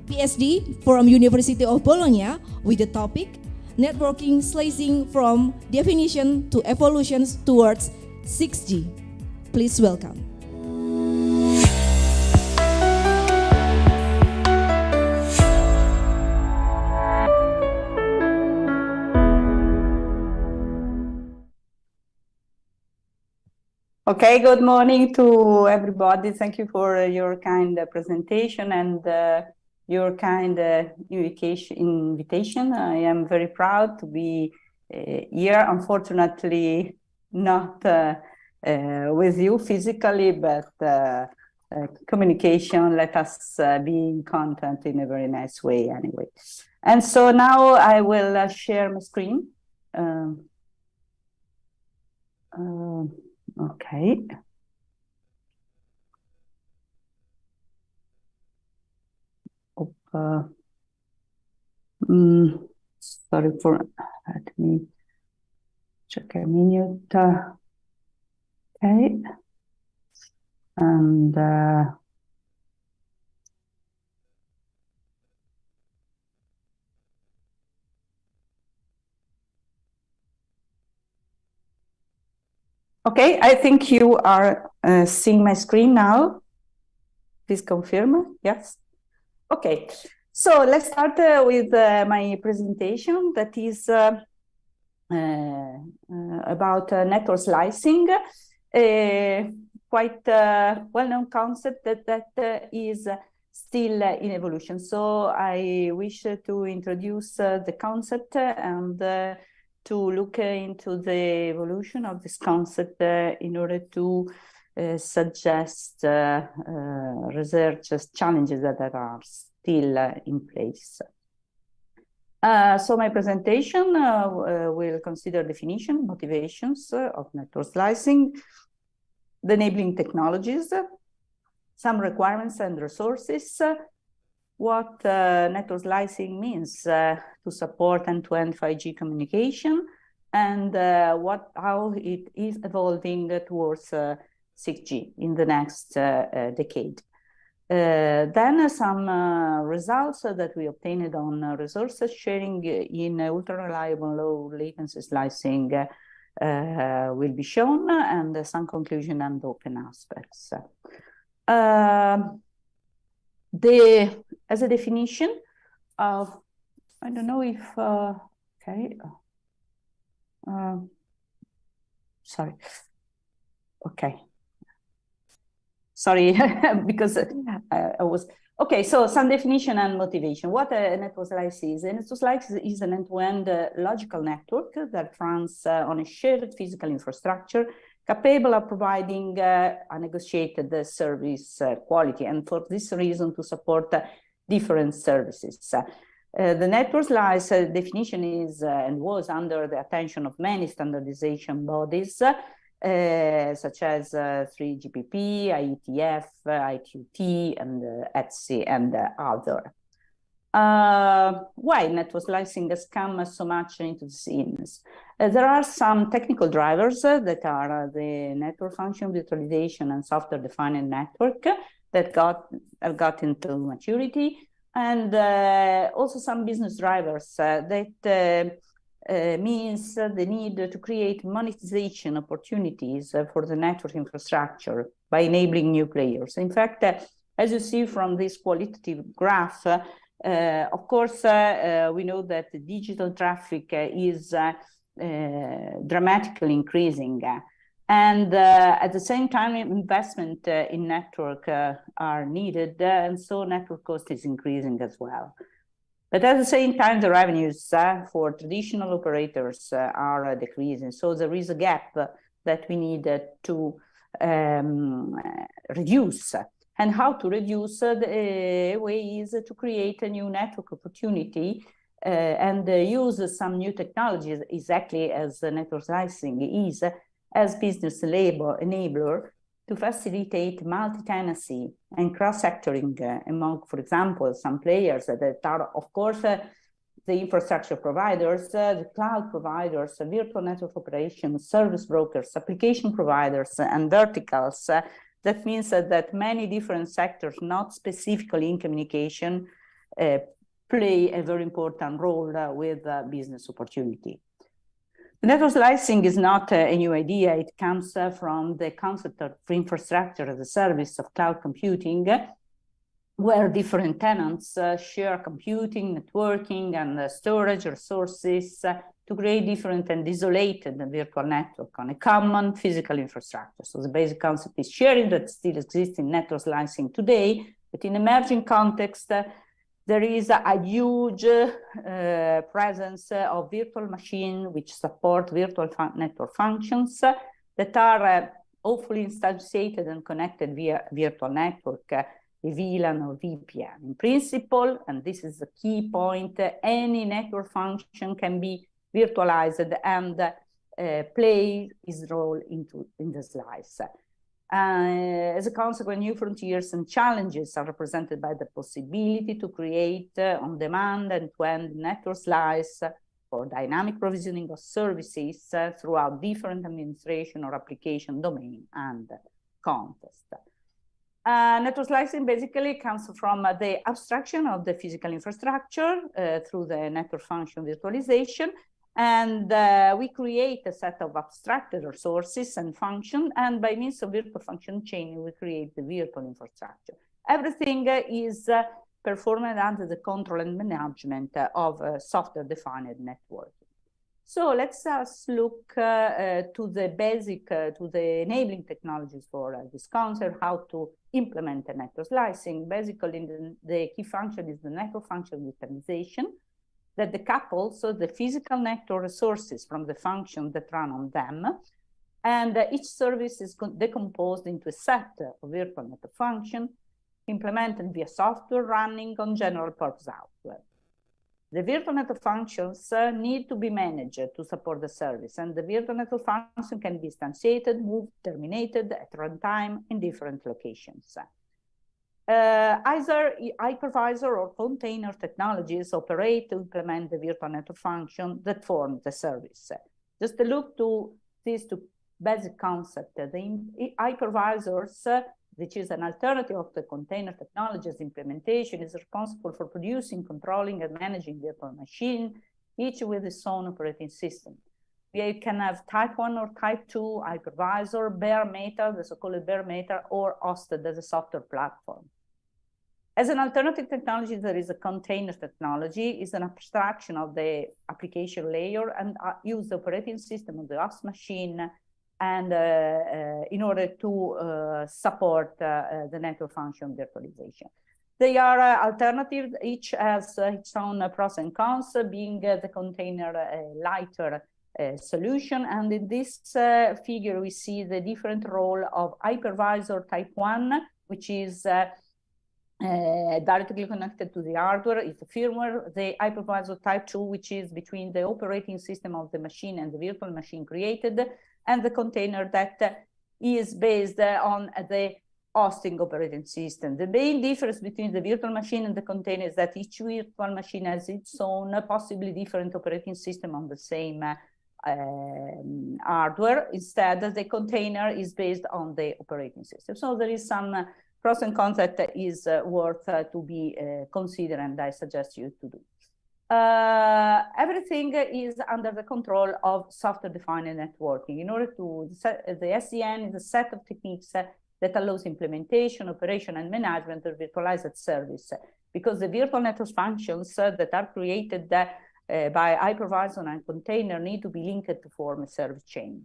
PhD from University of Bologna with the topic Networking Slicing from Definition to Evolutions Towards 6G. Please welcome.
Okay, good morning to everybody. Thank you for your kind presentation and your kind invitation. I am very proud to be here. Unfortunately, not with you physically, but communication. Let us be in contact in a very nice way anyway. And so now I will share my screen. Okay. Sorry for, let me check a minute. Okay. And okay, I think you are seeing my screen now. Please confirm. Yes. Okay. So let's start with my presentation that is about network slicing, quite well-known concept that is still in evolution. So I wish to introduce the concept and to look into the evolution of this concept in order to suggest research challenges that are still in place. So my presentation will consider definition, motivations of network slicing, the enabling technologies, some requirements and resources, what network slicing means to support end-to-end 5G communication, and how it is evolving towards 6G in the next decade. Then some results that we obtained on resources sharing in ultra-reliable low latency slicing will be shown, and some conclusion and open aspects. As a definition of, I don't know if, okay, sorry, okay. sorry, because I was, okay, so some definition and motivation. What a network slice is? A network slice is an end-to-end logical network that runs on a shared physical infrastructure capable of providing a negotiated service quality, and for this reason to support different services. The network slice definition is and was under the attention of many standardization bodies, such as 3GPP, IETF, ITUT, and ETSI, and other. Why network slicing has come so much into the scenes? There are some technical drivers that are the network function virtualization and software-defined network that have got into maturity, and also some business drivers that means the need to create monetization opportunities for the network infrastructure by enabling new players. In fact, as you see from this qualitative graph, of course, we know that the digital traffic is dramatically increasing. And at the same time, investment in network are needed, and so network cost is increasing as well. But at the same time, the revenues for traditional operators are decreasing. So there is a gap that we need to reduce. And how to reduce? The way is to create a new network opportunity and use some new technologies, exactly as network slicing is, as business enabler to facilitate multi-tenancy and cross-sectoring among, for example, some players that are, of course, the infrastructure providers, the cloud providers, virtual network operations, service brokers, application providers, and verticals. That means that many different sectors, not specifically in communication, play a very important role with business opportunity. Network slicing is not a new idea. It comes from the concept of infrastructure as a service of cloud computing, where different tenants share computing, networking, and storage resources to create different and isolated virtual network on a common physical infrastructure. So the basic concept is sharing that still exists in network slicing today, but in emerging context, there is a huge presence of virtual machines which support virtual network functions that are hopefully instantiated and connected via virtual network, VLAN or VPN. In principle, and this is the key point, any network function can be virtualized and play its role in the slice. As a consequence, new frontiers and challenges are represented by the possibility to create on-demand end-to-end network slice for dynamic provisioning of services throughout different administration or application domain and context. Network slicing basically comes from the abstraction of the physical infrastructure through the network function virtualization. And we create a set of abstracted resources and functions, and by means of virtual function chain, we create the virtual infrastructure. Everything is performed under the control and management of software-defined network. So let's look to the basic, to the enabling technologies for this concept, how to implement a network slicing. Basically, the key function is the network function virtualization, that decouples the physical network resources from the function that run on them, and each service is decomposed into a set of virtual network functions implemented via software running on general purpose hardware. The virtual network functions need to be managed to support the service, and the virtual network function can be instantiated, moved, terminated at runtime in different locations. Either hypervisor or container technologies operate to implement the virtual network function that form the service. Just to look to these two basic concepts, the hypervisors, which is an alternative of the container technologies implementation, is responsible for producing, controlling, and managing virtual machines, each with its own operating system. We can have type 1 or type 2 hypervisor, bare metal, the so-called bare metal, or hosted as a software platform. As an alternative technology, there is a container technology. It's an abstraction of the application layer and use the operating system of the host machine and in order to support the network function virtualization. They are alternative, each has its own pros and cons, being the container lighter solution. And in this figure, we see the different role of hypervisor type 1, which is directly connected to the hardware, is the firmware, the hypervisor type 2, which is between the operating system of the machine and the virtual machine created, and the container that is based on the hosting operating system. The main difference between the virtual machine and the container is that each virtual machine has its own, possibly different operating system on the same hardware. Instead, the container is based on the operating system. So there is some pros and cons that is worth to be considered, and I suggest you to do. Everything is under the control of software-defined networking. In order to, the SDN is a set of techniques that allows implementation, operation, and management of virtualized service, because the virtual network functions that are created by hypervisor and container need to be linked to form a service chain.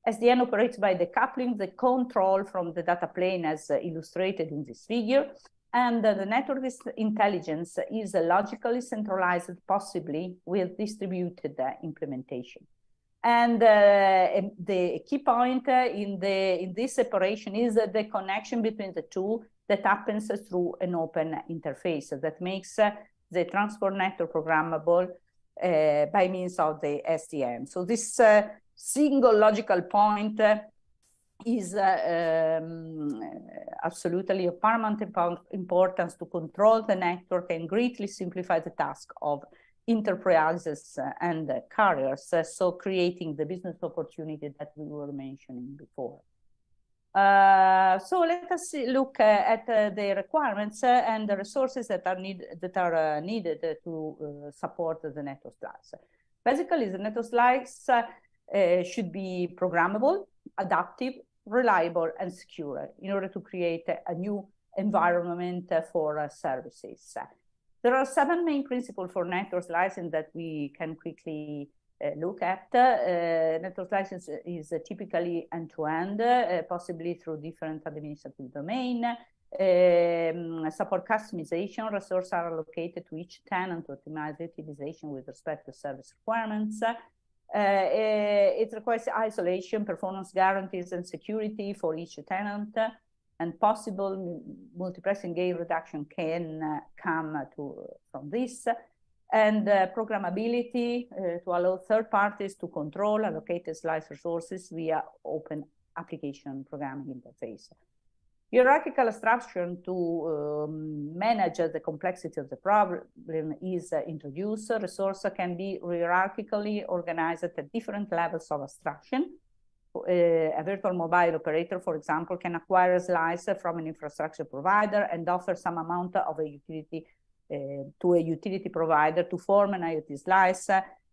SDN operates by decoupling the control from the data plane as illustrated in this figure, and the network intelligence is logically centralized, possibly with distributed implementation. And the key point in this separation is the connection between the two that happens through an open interface that makes the transport network programmable by means of the SDN. So this single logical point is absolutely of paramount importance to control the network and greatly simplify the task of enterprises and carriers, so creating the business opportunity that we were mentioning before. So let us look at the requirements and the resources that are needed to support the network slice. Basically, the network slice should be programmable, adaptive, reliable, and secure in order to create a new environment for services. There are 7 main principles for network slicing that we can quickly look at. Network slicing is typically end-to-end, possibly through different administrative domain. Support customization, resources are allocated to each tenant to optimize utilization with respect to service requirements. It requires isolation, performance guarantees, and security for each tenant, and possible multiplexing gain reduction can come from this. And programmability to allow third parties to control allocated slice resources via open application programming interface. Hierarchical abstraction to manage the complexity of the problem is introduced. Resources can be hierarchically organized at different levels of abstraction. A virtual mobile operator, for example, can acquire a slice from an infrastructure provider and offer some amount of a utility to a utility provider to form an IoT slice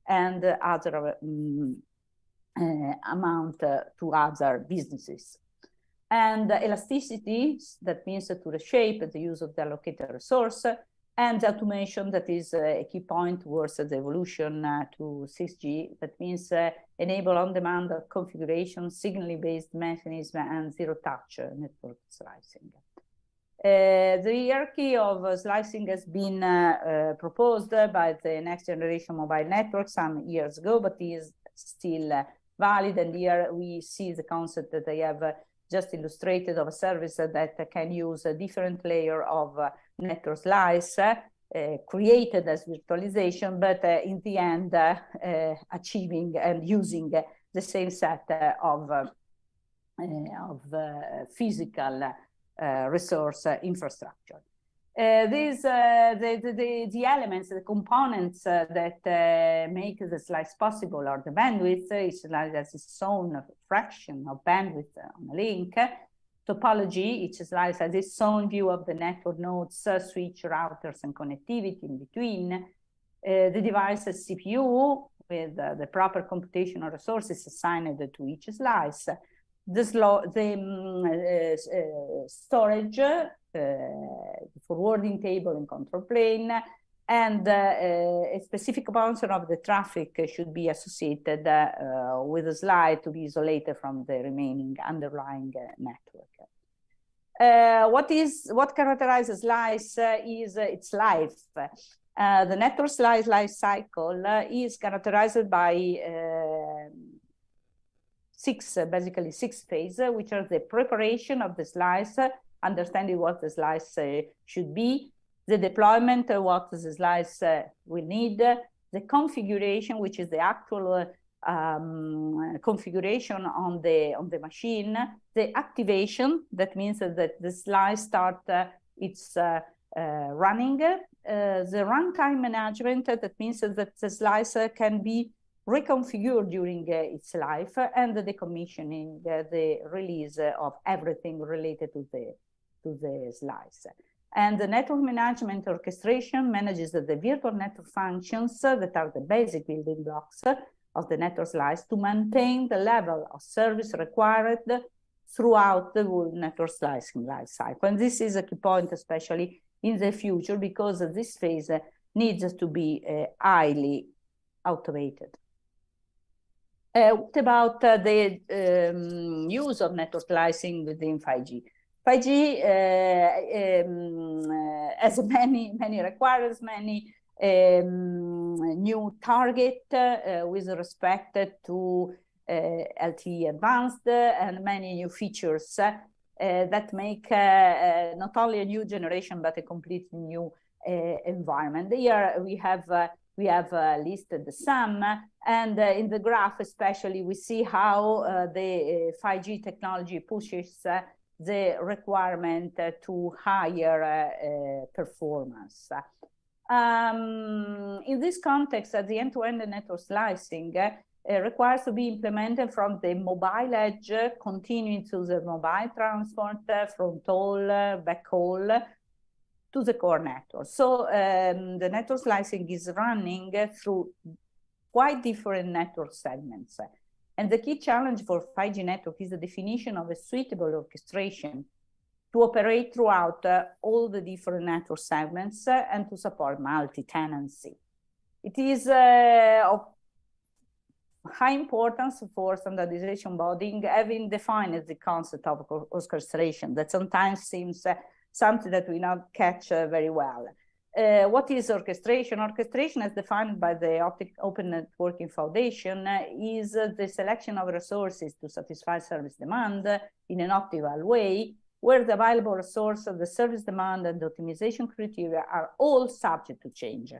and other amount to other businesses. And elasticity, that means to reshape the use of the allocated resource, and automation, that is a key point towards the evolution to 6G, that means enable on-demand configuration, signaling-based mechanism, and zero-touch network slicing. The hierarchy of slicing has been proposed by the next generation mobile network some years ago, but is still valid. And here we see the concept that I have just illustrated of a service that can use a different layer of network slice created as virtualization, but in the end achieving and using the same set of physical resource infrastructure. The elements, the components that make the slice possible are the bandwidth. Each slice has its own fraction of bandwidth on a link. Topology, each slice has its own view of the network nodes, switch, routers, and connectivity in between. The device's CPU with the proper computational resources assigned to each slice. The storage, the forwarding table and control plane, and a specific portion of the traffic should be associated with a slice to be isolated from the remaining underlying network. What characterizes slice is its life. The network slice life cycle is characterized by basically six phases, which are the preparation of the slice, understanding what the slice should be, the deployment, what the slice will need, the configuration, which is the actual configuration on the machine, the activation, that means that the slice start its running, the runtime management, that means that the slice can be reconfigured during its life, and the decommissioning, the release of everything related to the slice. And the network management orchestration manages the virtual network functions that are the basic building blocks of the network slice to maintain the level of service required throughout the whole network slicing life cycle. And this is a key point, especially in the future, because this phase needs to be highly automated. What about the use of network slicing within 5G? 5G has many requires many new target with respect to LTE advanced and many new features that make not only a new generation but a completely new environment. Here we have listed some, and in the graph especially we see how the 5G technology pushes the requirement to higher performance. In this context, the end-to-end network slicing requires to be implemented from the mobile edge, continuing to the mobile transport, fronthaul, backhaul, to the core network. So the network slicing is running through quite different network segments. And the key challenge for 5G network is the definition of a suitable orchestration to operate throughout all the different network segments and to support multi-tenancy. It is of high importance for standardization body having defined the concept of orchestration that sometimes seems something that we not catch very well. What is orchestration? Orchestration, as defined by the Open Networking Foundation, is the selection of resources to satisfy service demand in an optimal way, where the available resource of the service demand and the optimization criteria are all subject to change.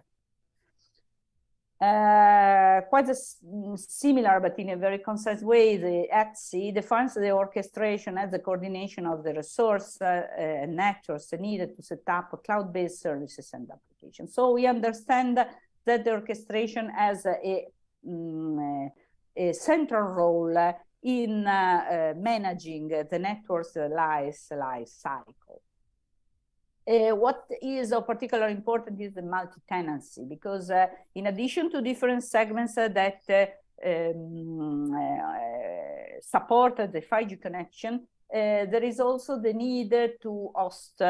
Quite similar, but in a very concise way, the AESS defines the orchestration as the coordination of the resource networks needed to set up cloud-based services and applications. So we understand that the orchestration has a central role in managing the network's life cycle. What is of particular importance is the multi-tenancy, because in addition to different segments that support the 5G connection, there is also the need to host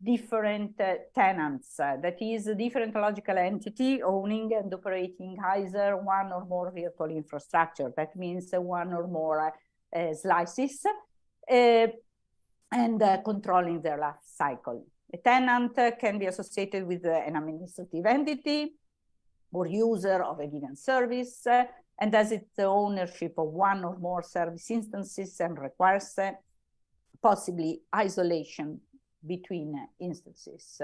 different tenants, that is a different logical entity owning and operating either one or more virtual infrastructure. That means one or more slices and controlling their life cycle. A tenant can be associated with an administrative entity or user of a given service and has its ownership of one or more service instances and requires possibly isolation between instances.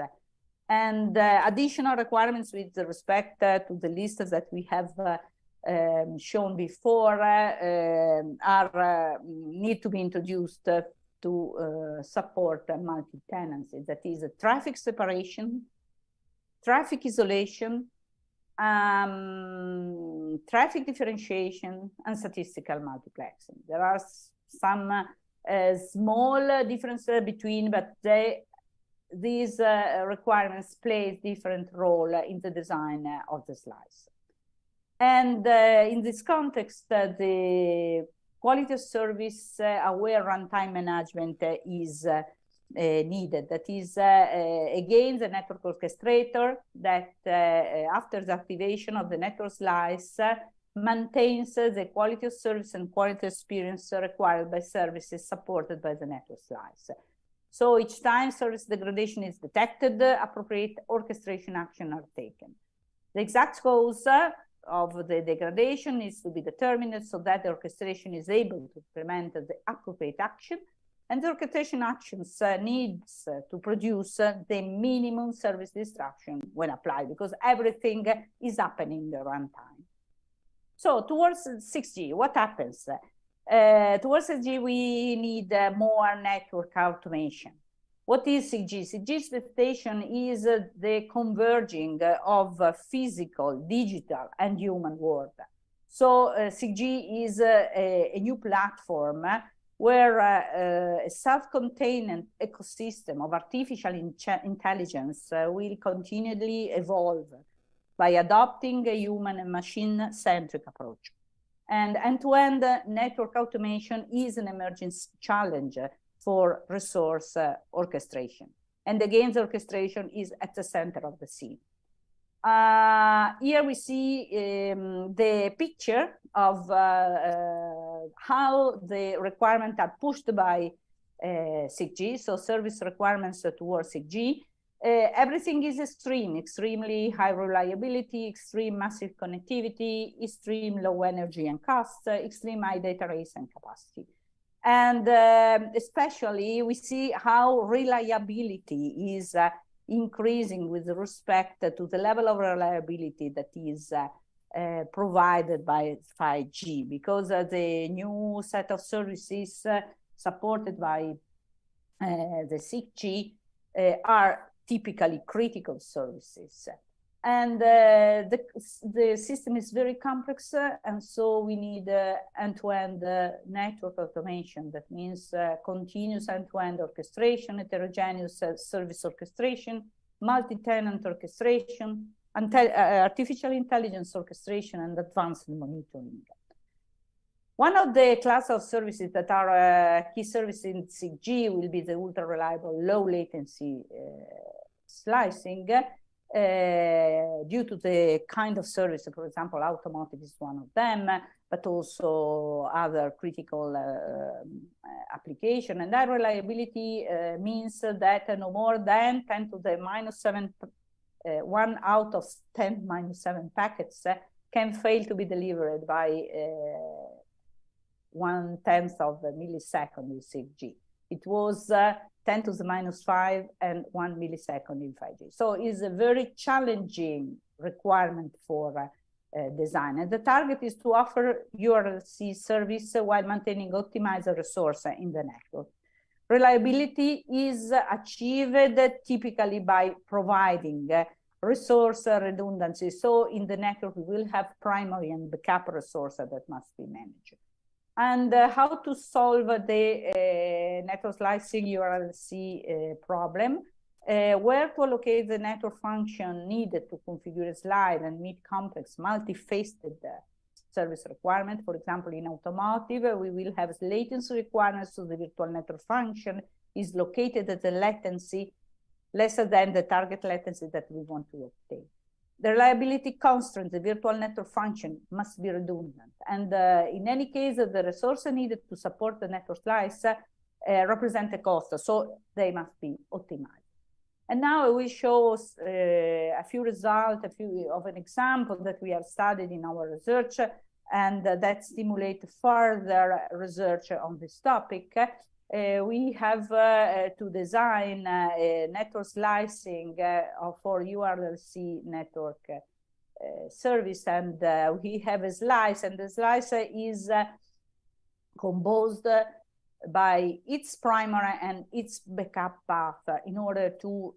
And additional requirements with respect to the list that we have shown before need to be introduced to support multi-tenancy. That is traffic separation, traffic isolation, traffic differentiation, and statistical multiplexing. There are some small differences between, but these requirements play a different role in the design of the slice. And in this context, the quality of service aware runtime management is needed. That is, again, the network orchestrator that after the activation of the network slice maintains the quality of service and quality experience required by services supported by the network slice. So each time service degradation is detected, appropriate orchestration action are taken. The exact cause of the degradation is to be determined so that the orchestration is able to implement the appropriate action, and the orchestration actions needs to produce the minimum service disruption when applied, because everything is happening in the runtime. So towards 6G, what happens? Towards 6G, we need more network automation. What is 6G? 6G expectation is the converging of physical, digital, and human world. So 6G is a new platform where a self-contained ecosystem of artificial intelligence will continually evolve by adopting a human and machine-centric approach. And end-to-end network automation is an emerging challenge for resource orchestration. And again, the orchestration is at the center of the scene. Here we see the picture of how the requirements are pushed by 6G, so service requirements towards 6G. Everything is extremely high reliability, extreme massive connectivity, extreme low energy and cost, extreme high data rates and capacity. And especially we see how reliability is increasing with respect to the level of reliability that is provided by 5G, because the new set of services supported by the 6G are typically critical services. And the system is very complex, and so we need end-to-end network automation. That means continuous end-to-end orchestration, heterogeneous service orchestration, multi-tenant orchestration, artificial intelligence orchestration, and advanced monitoring. One of the class of services that are key services in 6G will be the ultra-reliable low latency slicing, due to the kind of service. For example, automotive is one of them, but also other critical application. And that reliability means that no more than 10 to the minus 7, 1 out of 10 minus 7 packets can fail to be delivered by 1/10 of a millisecond in 6G. It was 10 to the minus 5 and 1 millisecond in 5G. So it's a very challenging requirement for design. And the target is to offer URLC service while maintaining optimized resource in the network. Reliability is achieved typically by providing resource redundancy. So in the network, we will have primary and backup resources that must be managed. And how to solve the network slicing URLC problem, where to allocate the network function needed to configure a slide and meet complex multi-faceted service requirement. For example, in automotive, we will have latency requirements, so the virtual network function is located at the latency lesser than the target latency that we want to obtain. The reliability constraint, the virtual network function, must be redundant. And in any case, the resources needed to support the network slice represent a cost, so they must be optimized. And now I will show a few results, of an example that we have studied in our research, and that stimulate further research on this topic. We have to design a network slicing for URLC network service, and we have a slice, and the slice is composed by its primary and its backup path in order to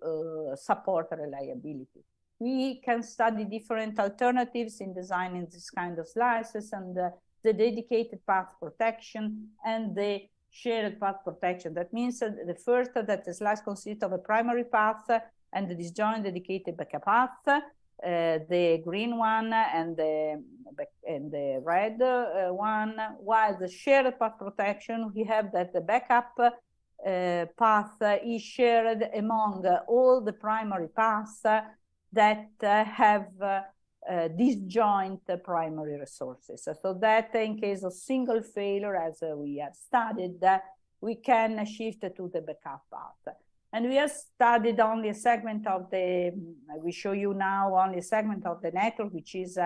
support reliability. We can study different alternatives in designing this kind of slices, and the dedicated path protection and the shared path protection. That means the first that the slice consists of a primary path and the disjoint dedicated backup path, the green one and the red one, while the shared path protection, we have that the backup path is shared among all the primary paths that have disjoint primary resources. So that in case of single failure, as we have studied, we can shift to the backup path. And we have studied only a segment of the, we show you now only a segment of the network, which is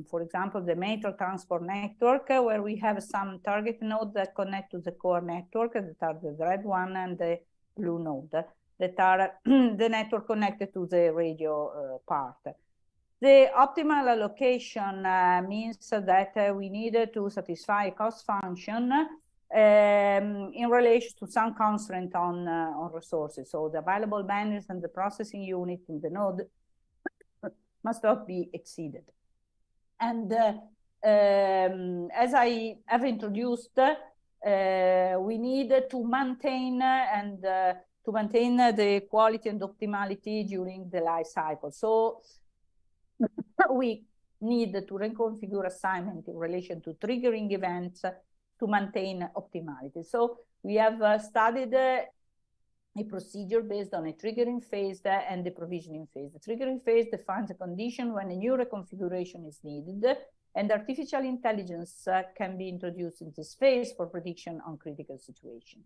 for example, the metro transport network, where we have some target nodes that connect to the core network, that are the red one and the blue node, that are the network connected to the radio part. The optimal allocation means that we need to satisfy a cost function in relation to some constraint on resources. So the available bandwidth and the processing unit in the node must not be exceeded. And as I have introduced, we need to maintain the quality and optimality during the life cycle. So we need to reconfigure assignment in relation to triggering events to maintain optimality. So we have studied a procedure based on a triggering phase and the provisioning phase. The triggering phase defines a condition when a new reconfiguration is needed, and artificial intelligence can be introduced in this phase for prediction on critical situations.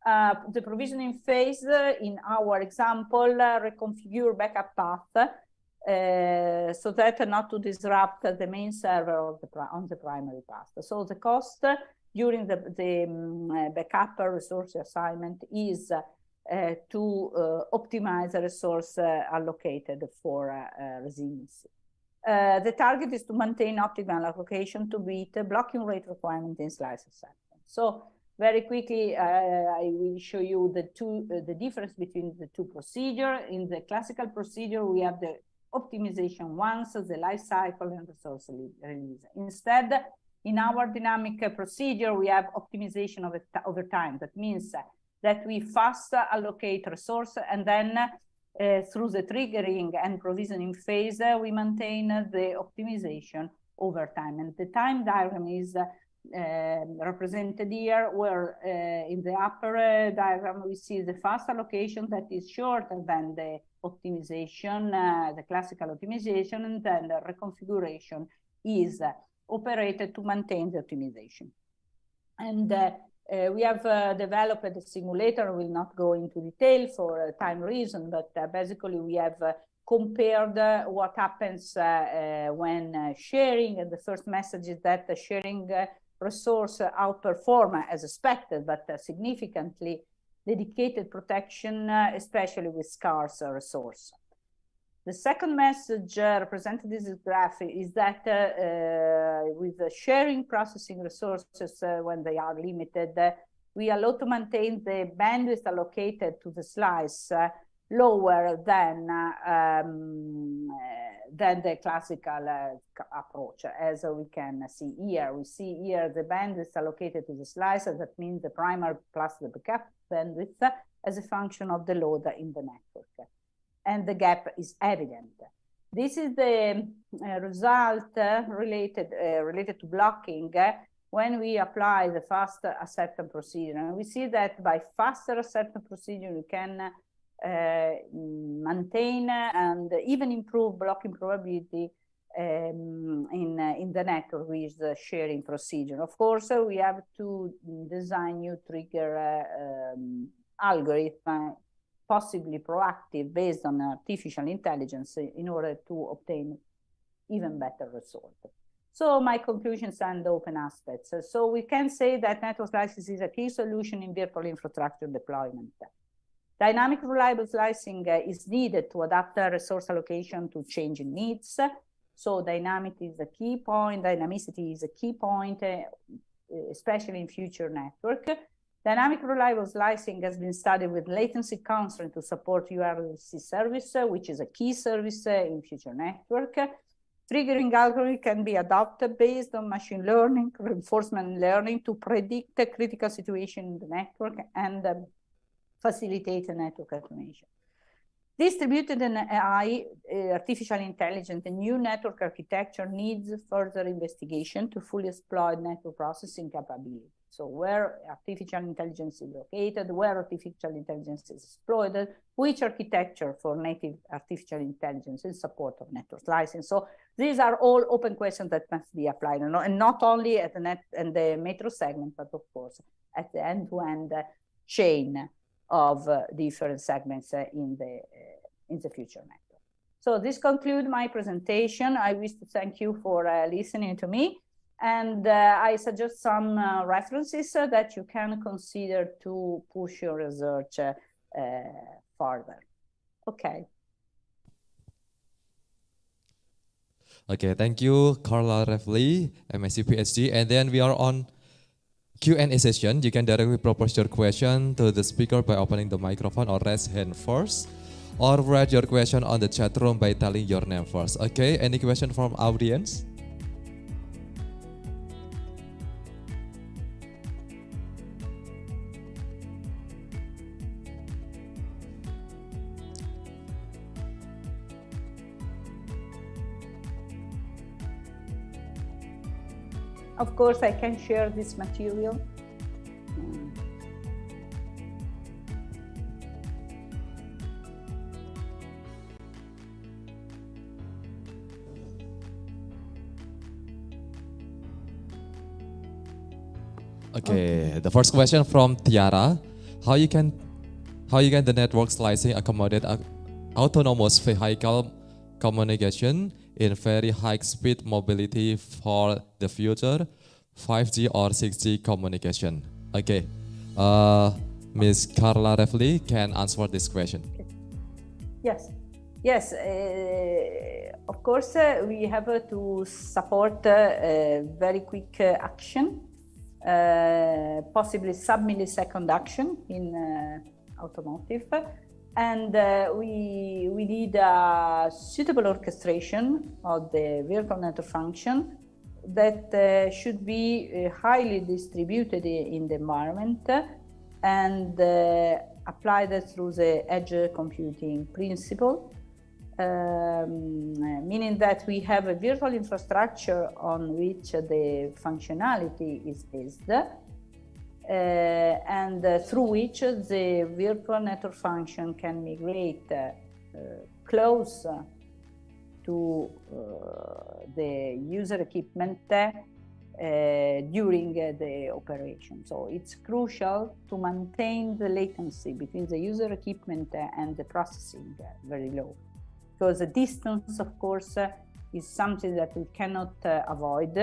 The provisioning phase, in our example, reconfigure backup path so that not to disrupt the main server on the primary path. So the cost during the backup resource assignment is to optimize the resource allocated for resiliency. The target is to maintain optimal allocation to meet blocking rate requirement in slice assignment. So very quickly, I will show you the difference between the two procedures. In the classical procedure, we have the optimization once, the life cycle, and resource release. Instead, in our dynamic procedure, we have optimization over time. That means that we first allocate resource, and then through the triggering and provisioning phase, we maintain the optimization over time. And the time diagram is represented here, where in the upper diagram we see the fast allocation that is shorter than the optimization, the classical optimization, and then the reconfiguration is operated to maintain the optimization. And we have developed a simulator. I will not go into detail for time reason, but basically we have compared what happens when sharing, and the first message is that the sharing resource outperform as expected, but significantly dedicated protection, especially with scarce resource. The second message represented in this graph is that with the sharing processing resources, when they are limited, we allow to maintain the bandwidth allocated to the slice lower than the classical approach, as we can see here. We see here the bandwidth allocated to the slice, that means the primary plus the backup bandwidth as a function of the load in the network. And the gap is evident. This is the result related to blocking when we apply the fast acceptance procedure. And we see that by faster acceptance procedure, we can maintain and even improve blocking probability in the network with the sharing procedure. Of course, we have to design new trigger algorithm, possibly proactive, based on artificial intelligence, in order to obtain even better results. So my conclusions and open aspects. So we can say that network slices is a key solution in virtual infrastructure deployment. Dynamic reliable slicing is needed to adapt resource allocation to changing needs. So dynamicity is a key point, dynamicity is a key point, especially in future network. Dynamic reliable slicing has been studied with latency constraint to support URLC service, which is a key service in future network. Triggering algorithm can be adopted based on machine learning, reinforcement learning to predict a critical situation in the network and facilitate network automation. Distributed and AI, artificial intelligence, and new network architecture needs further investigation to fully exploit network processing capability. So where artificial intelligence is located, where artificial intelligence is exploited, which architecture for native artificial intelligence in support of network slicing. So these are all open questions that must be applied, and not only at the net and the metro segment, but of course at the end-to-end chain of different segments in the future network. So this concludes my presentation. I wish to thank you for listening to me. And I suggest some references that you can consider to push your research further. Okay.
Okay, thank you, Carla Refley, MSc PhD. And then we are on Q&A session. You can directly propose your question to the speaker by opening the microphone or raise hand first, or write your question on the chat room by telling your name first. Okay, any question from audience?
Of course, I can share this material.
Okay, the first question from Tiara: How you can the network slicing accommodate autonomous vehicle communication in very high speed mobility for the future 5G or 6G communication? Okay, Ms. Carla Refley can answer this question.
Yes, yes. Of course, we have to support very quick action, possibly sub-millisecond action in automotive. And we need a suitable orchestration of the virtual network function that should be highly distributed in the environment and applied through the edge computing principle, meaning that we have a virtual infrastructure on which the functionality is based, and through which the virtual network function can migrate close to the user equipment during the operation. So it's crucial to maintain the latency between the user equipment and the processing very low, because the distance, of course, is something that we cannot avoid.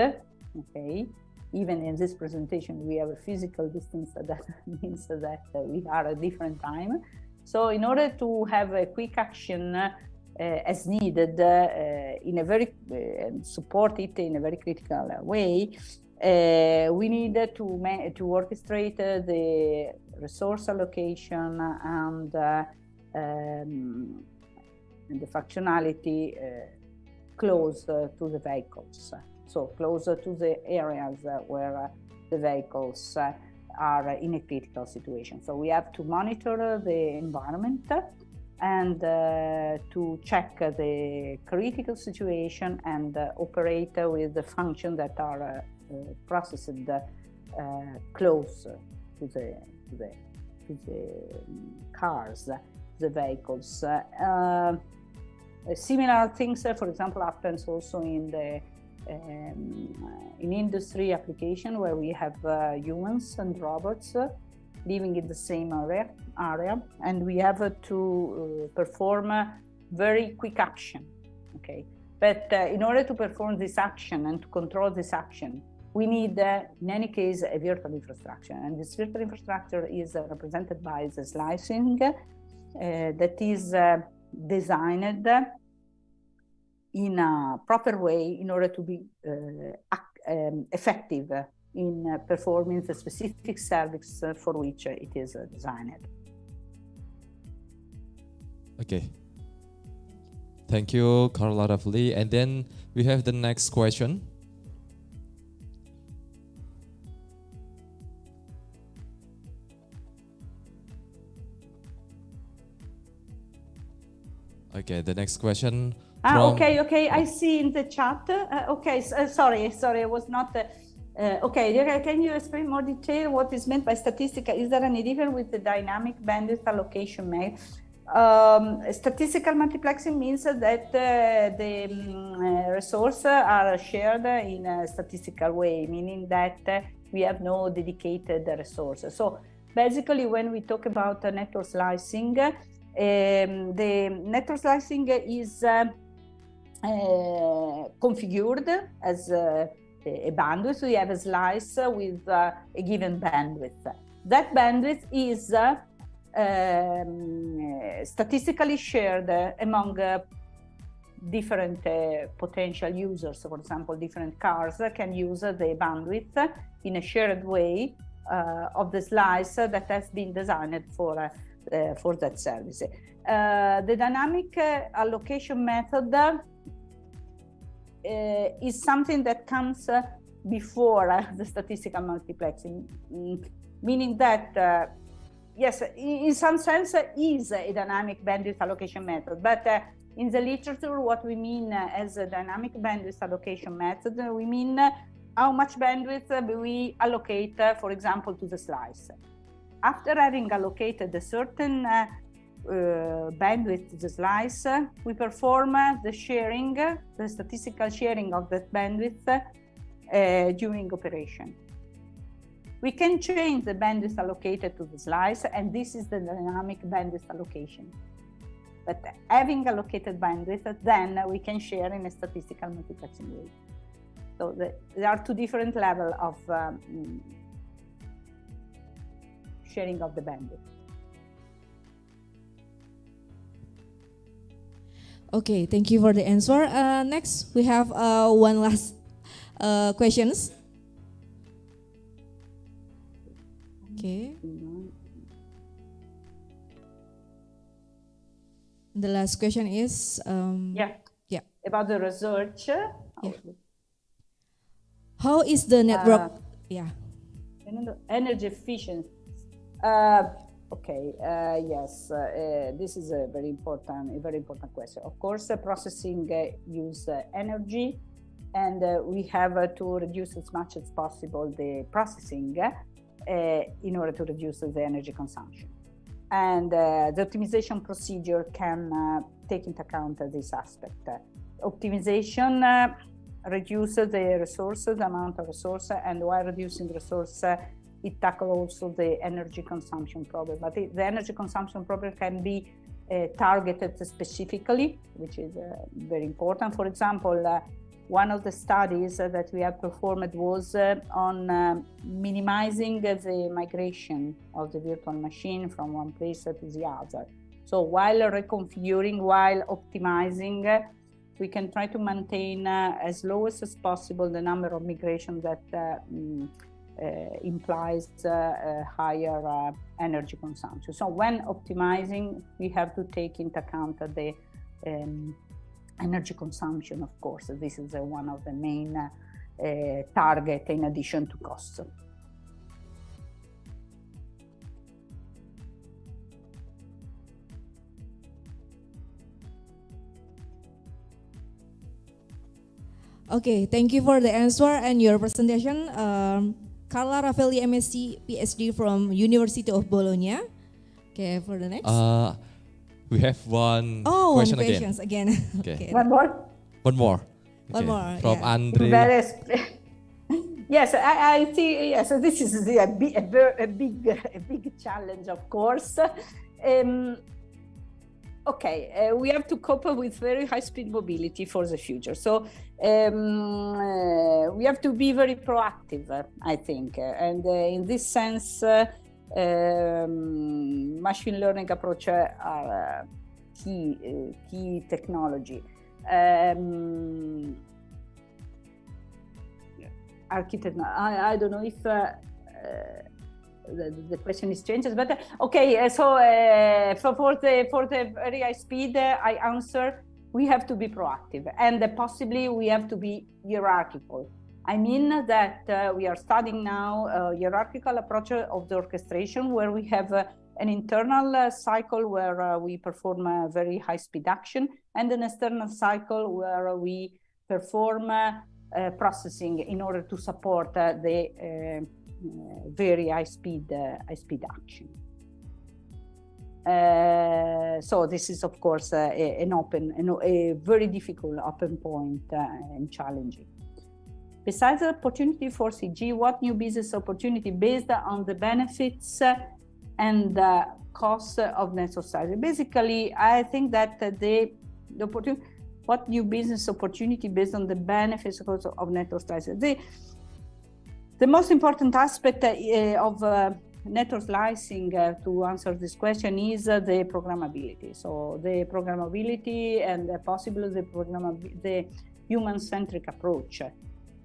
Okay. Even in this presentation, we have a physical distance that means that we are at a different time. So in order to have a quick action as needed in a very, support it in a very critical way, we need to orchestrate the resource allocation and the functionality close to the vehicles. So closer to the areas where the vehicles are in a critical situation. So we have to monitor the environment and to check the critical situation and operate with the functions that are processed close to the cars, the vehicles. Similar things, for example, happens also in industry application where we have humans and robots living in the same area, and we have to perform very quick action. Okay, but in order to perform this action and to control this action, we need, in any case, a virtual infrastructure, and this virtual infrastructure is represented by the slicing that is designed in a proper way in order to be effective in performing the specific service for which it is designed.
Okay. Thank you, Carla Refley. And then we have the next question. Okay, the next question.
Okay, I see in the chat. Okay, sorry, I was not. Okay, can you explain more detail what is meant by statistical? Is there any difference with the dynamic bandwidth allocation method? Statistical multiplexing means that the resources are shared in a statistical way, meaning that we have no dedicated resources. So basically, when we talk about network slicing, the network slicing is configured as a bandwidth. We have a slice with a given bandwidth. That bandwidth is statistically shared among different potential users. For example, different cars can use the bandwidth in a shared way of the slice that has been designed for that service. The dynamic allocation method is something that comes before the statistical multiplexing, meaning that yes, in some sense is a dynamic bandwidth allocation method, but in the literature, what we mean as a dynamic bandwidth allocation method, we mean how much bandwidth we allocate, for example, to the slice. After having allocated a certain bandwidth to the slice, we perform the sharing, the statistical sharing of that bandwidth during operation. We can change the bandwidth allocated to the slice, and this is the dynamic bandwidth allocation. But having allocated bandwidth, then we can share in a statistical multiplexing way. So there are two different levels of sharing of the bandwidth.
Okay, thank you for the answer. Next, we have one last questions. Okay. The last question is
about the research.
How is the network?
Energy efficiency. Yes, this is a very important question. Of course, processing use energy, and we have to reduce as much as possible the processing in order to reduce the energy consumption. And the optimization procedure can take into account this aspect. Optimization reduces the resources, the amount of resources, and while reducing the resource, it tackles also the energy consumption problem. But the energy consumption problem can be targeted specifically, which is very important. For example, one of the studies that we have performed was on minimizing the migration of the virtual machine from one place to the other. So while reconfiguring, while optimizing, we can try to maintain as low as possible the number of migrations that implies higher energy consumption. So when optimizing, we have to take into account the energy consumption, of course. This is one of the main target in addition to costs.
Okay, thank you for the answer and your presentation. Carla Raffaelli, MSc, PhD from University of Bologna. Okay, for the next.
We have one
one
question
again.
Okay.
One more?
One more.
One more,
From
yeah.
Andre.
Yes, I see. Yes, so this is a big challenge, of course. We have to cope with very high-speed mobility for the future. So we have to be very proactive, I think. And in this sense, machine learning approach are key technology. I don't know if the question is changes, but for the very high speed, I answer we have to be proactive, and possibly we have to be hierarchical. I mean that we are studying now a hierarchical approach of the orchestration, where we have an internal cycle where we perform a very high speed action, and an external cycle where we perform processing in order to support the very high speed action. So this is of course a very difficult open point and challenging. Besides the opportunity for CG, what new business opportunity based on the benefits and the cost of network strategy? Basically, I think that the opportunity, what new business opportunity based on the benefits of network strategy? The most important aspect of network slicing to answer this question is the programmability. So the programmability and possibly the human-centric approach.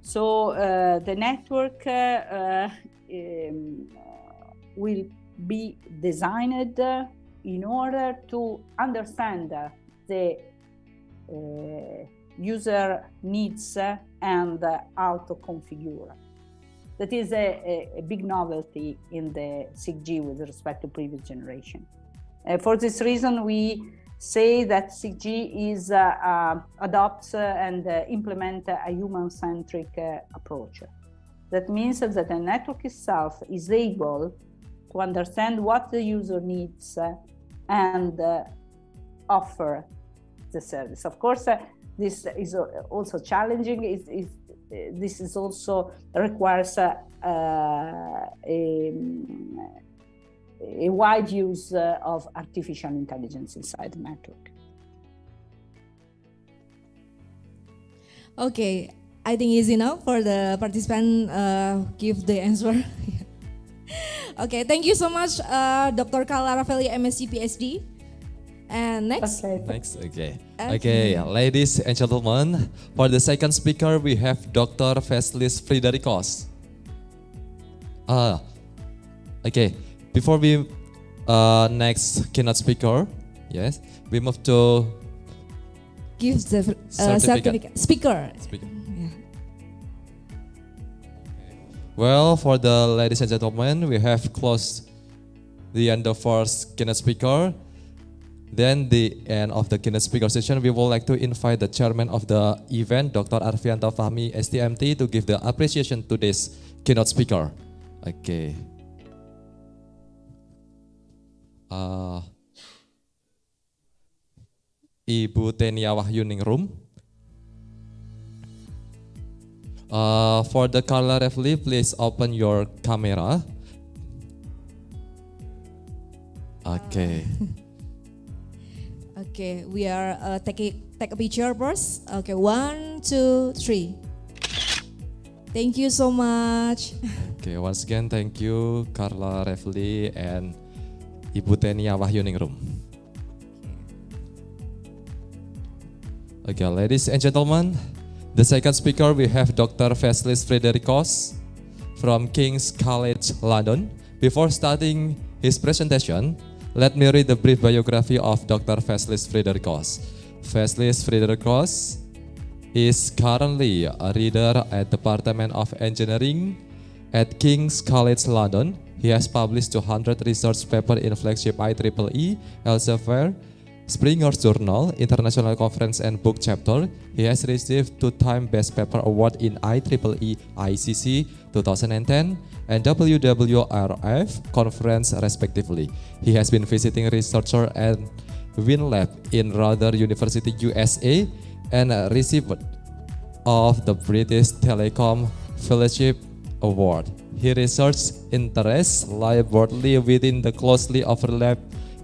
So the network will be designed in order to understand the user needs and auto-configure. That is a big novelty in the 6G with respect to previous generation. For this reason, we say that 6G is adopts and implement a human-centric approach. That means that the network itself is able to understand what the user needs and offer the service. Of course, this is also challenging. This is also requires a wide use of artificial intelligence inside the network.
Okay, I think it's enough for the participant give the answer. Okay, thank you so much, Dr. Carla Raffeli, MSc PhD. And next.
Okay, ladies and gentlemen, for the second speaker we have Dr. Veslis Friderikos. Okay, before we next keynote speaker, yes, we move to
give the certificate. Speaker. Yeah.
Well, for the ladies and gentlemen, we have closed the end of first keynote speaker. Then the end of the keynote speaker session, we would like to invite the chairman of the event, Dr. Arfianto Fahmi, STMT, to give the appreciation to this keynote speaker. Okay. Ibu Tenia Wahyuningrum. For the Carla Refli, please open your camera. Okay.
Okay, we are take a picture first. Okay, 1, 2, 3. Thank you so much.
Okay, once again, thank you Carla Refli and Ibu Tenia Wahyuningrum. Okay, ladies and gentlemen, the second speaker we have Dr. Veslis Friderikos from King's College London. Before starting his presentation, let me read the brief biography of Dr. Veslis Friderikos. Veslis Friderikos is currently a reader at Department of Engineering at King's College London. He has published 200 research papers in flagship IEEE, Elsevier, Springer's Journal, International Conference and Book Chapter. He has received 2-time Best Paper Award in IEEE ICC 2010 and WWRF conference respectively. He has been visiting researcher at WinLab in Ruther University, USA, and received of the British Telecom Fellowship Award. His research interests lie broadly within the closely overlapped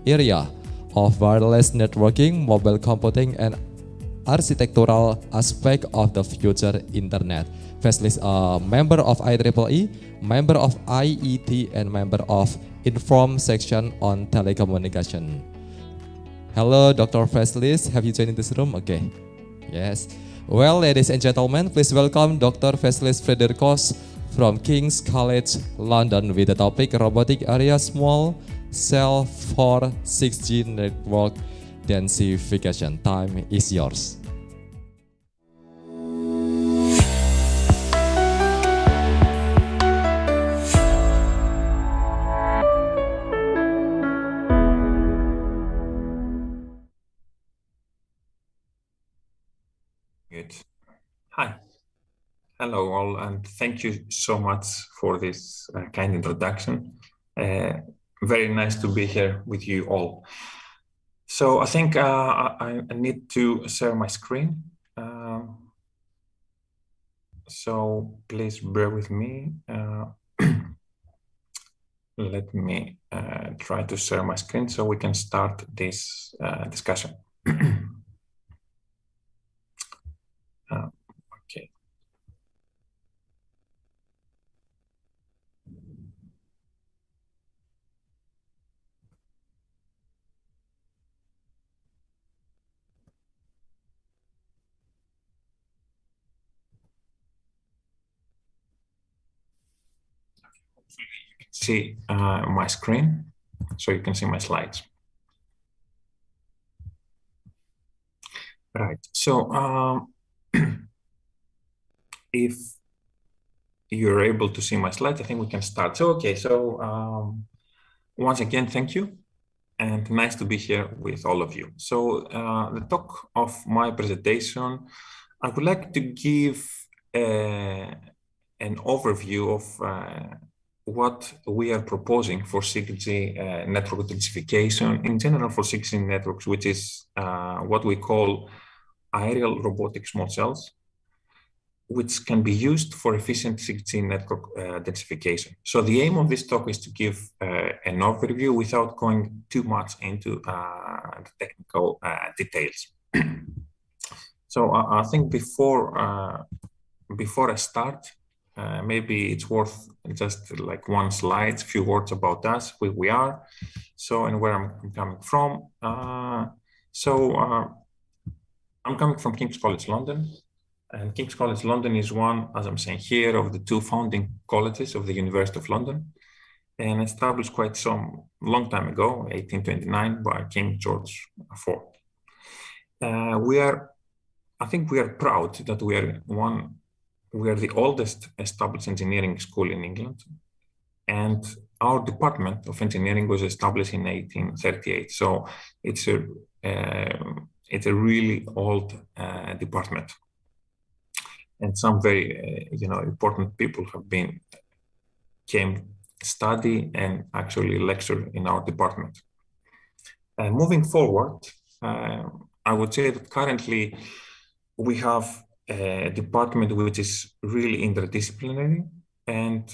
area of wireless networking, mobile computing, and architectural aspect of the future internet. Veslis a member of IEEE, member of IET, and member of Inform section on telecommunication. Hello, Dr. Veslis. Have you joined this room? Okay. Yes. Well, ladies and gentlemen, please welcome Dr. Veslis Friderikos from King's College London with the topic Robotic Area Small Cell for 6G Network Densification. Time is yours.
Good. Hi. Hello all, and thank you so much for this kind introduction. Very nice to be here with you all. So I think I need to share my screen. So please bear with me. Let me try to share my screen so we can start this discussion. Okay. See my screen, so you can see my slides. Right, so if you're able to see my slides, I think we can start. So, okay, so once again, thank you, and nice to be here with all of you. So the talk of my presentation, I would like to give an overview of what we are proposing for 6G network densification in general for 6G networks, which is what we call aerial robotic small cells, which can be used for efficient 6G network densification. So the aim of this talk is to give an overview without going too much into the technical details. So I think before I start, maybe it's worth just like one slide, a few words about us, who we are, so and where I'm coming from. I'm coming from King's College London, and King's College London is one, as I'm saying here, of the two founding colleges of the University of London, and established quite some long time ago, 1829, by King George IV. I think we are proud that we are the oldest established engineering school in England, and our department of engineering was established in 1838. So it's a really old department, and some very important people came study and actually lecture in our department. Moving forward, I would say that currently we have a department which is really interdisciplinary, and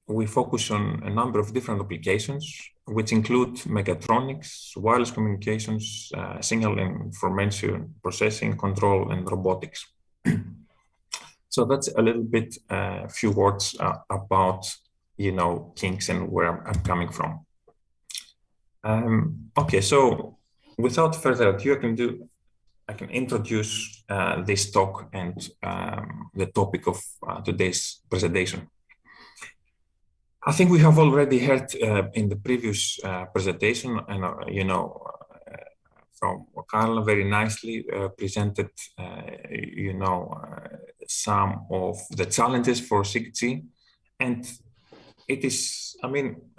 we focus on a number of different applications, which include mechatronics, wireless communications, signal and information processing, control, and robotics. So that's a little bit, a few words about, King's and where I'm coming from. Okay, so without further ado, I can introduce this talk and the topic of today's presentation. I think we have already heard in the previous presentation, and from Carla very nicely presented, some of the challenges for 6G, and it is,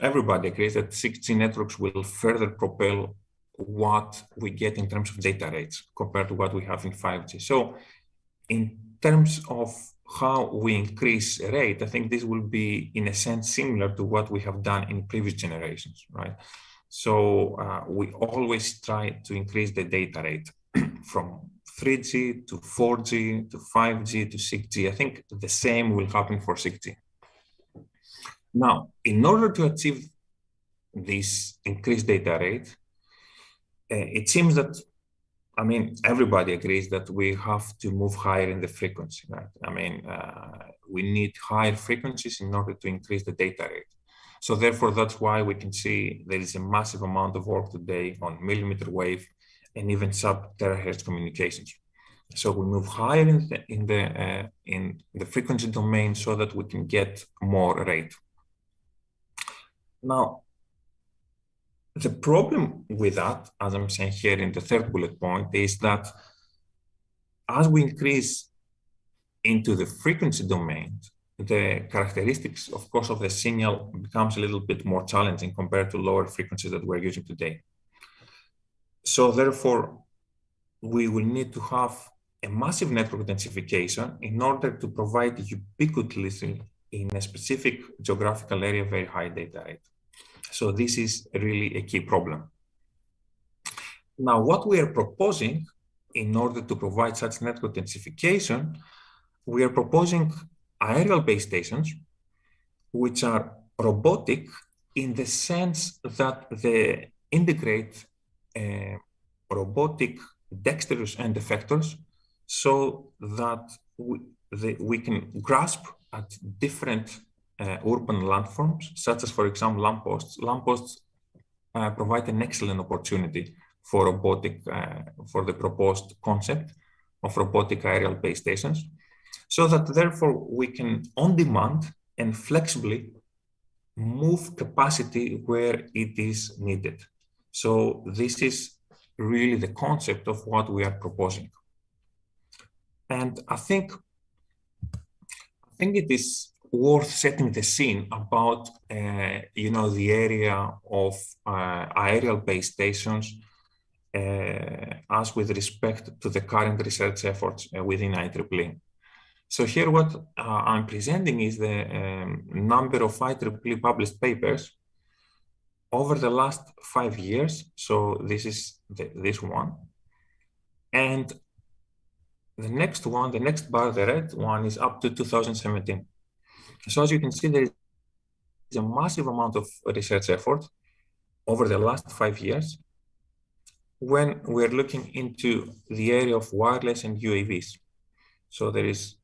everybody agrees that 6G networks will further propel what we get in terms of data rates compared to what we have in 5G. So in terms of how we increase rate, I think this will be in a sense similar to what we have done in previous generations, right? So we always try to increase the data rate from 3G to 4G to 5G to 6G. I think the same will happen for 6G. Now, in order to achieve this increased data rate, it seems that, everybody agrees that we have to move higher in the frequency, right? We need higher frequencies in order to increase the data rate. So therefore, that's why we can see there is a massive amount of work today on millimeter wave and even sub-terahertz communications. So we move higher in the frequency domain so that we can get more rate. Now, the problem with that, as I'm saying here in the third bullet point, is that as we increase into the frequency domain, the characteristics, of course, of the signal becomes a little bit more challenging compared to lower frequencies that we're using today. So therefore, we will need to have a massive network densification in order to provide ubiquitously in a specific geographical area very high data rate. So this is really a key problem. Now, what we are proposing in order to provide such network densification, we are proposing aerial base stations, which are robotic in the sense that they integrate robotic dexterous end effectors so that we can grasp at different urban landforms, such as, for example, lampposts. Lampposts provide an excellent opportunity for robotic, for the proposed concept of robotic aerial base stations, so that therefore we can on demand and flexibly move capacity where it is needed. So this is really the concept of what we are proposing. And I think it is worth setting the scene about the area of aerial base stations as with respect to the current research efforts within IEEE. So here what I'm presenting is the number of IEEE published papers over the last 5 years. So this is this one. And the next one, the next bar, the red one, is up to 2017. So as you can see, there is a massive amount of research effort over the last 5 years when we're looking into the area of wireless and UAVs. So there is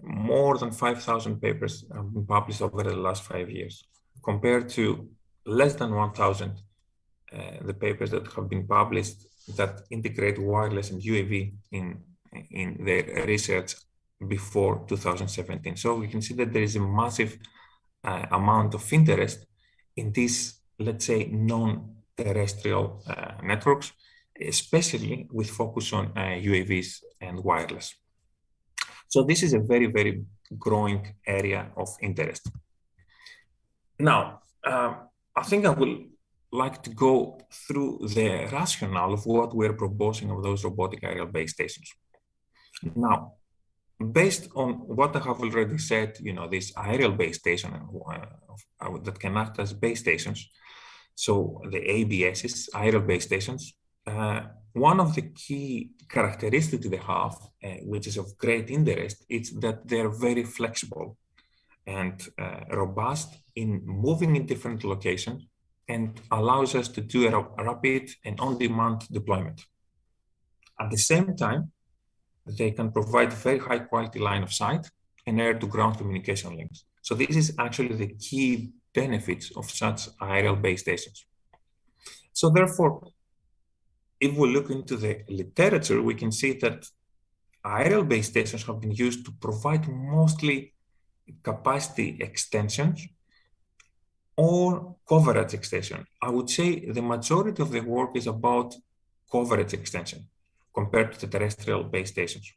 more than 5,000 papers have been published over the last 5 years, compared to less than 1,000 the papers that have been published that integrate wireless and UAV in the research before 2017. So we can see that there is a massive amount of interest in these, let's say, non-terrestrial networks, especially with focus on UAVs and wireless. So this is a very, very growing area of interest. Now, I think I will like to go through the rationale of what we're proposing of those robotic aerial base stations. Now, based on what I have already said, this aerial base station that can act as base stations, so the ABSs, aerial base stations, one of the key characteristics they have, which is of great interest, is that they're very flexible and robust in moving in different locations and allows us to do a rapid and on-demand deployment. At the same time, they can provide very high quality line of sight and air-to-ground communication links. So this is actually the key benefits of such aerial base stations. So therefore, if we look into the literature, we can see that aerial base stations have been used to provide mostly capacity extensions or coverage extension. I would say the majority of the work is about coverage extension compared to the terrestrial base stations.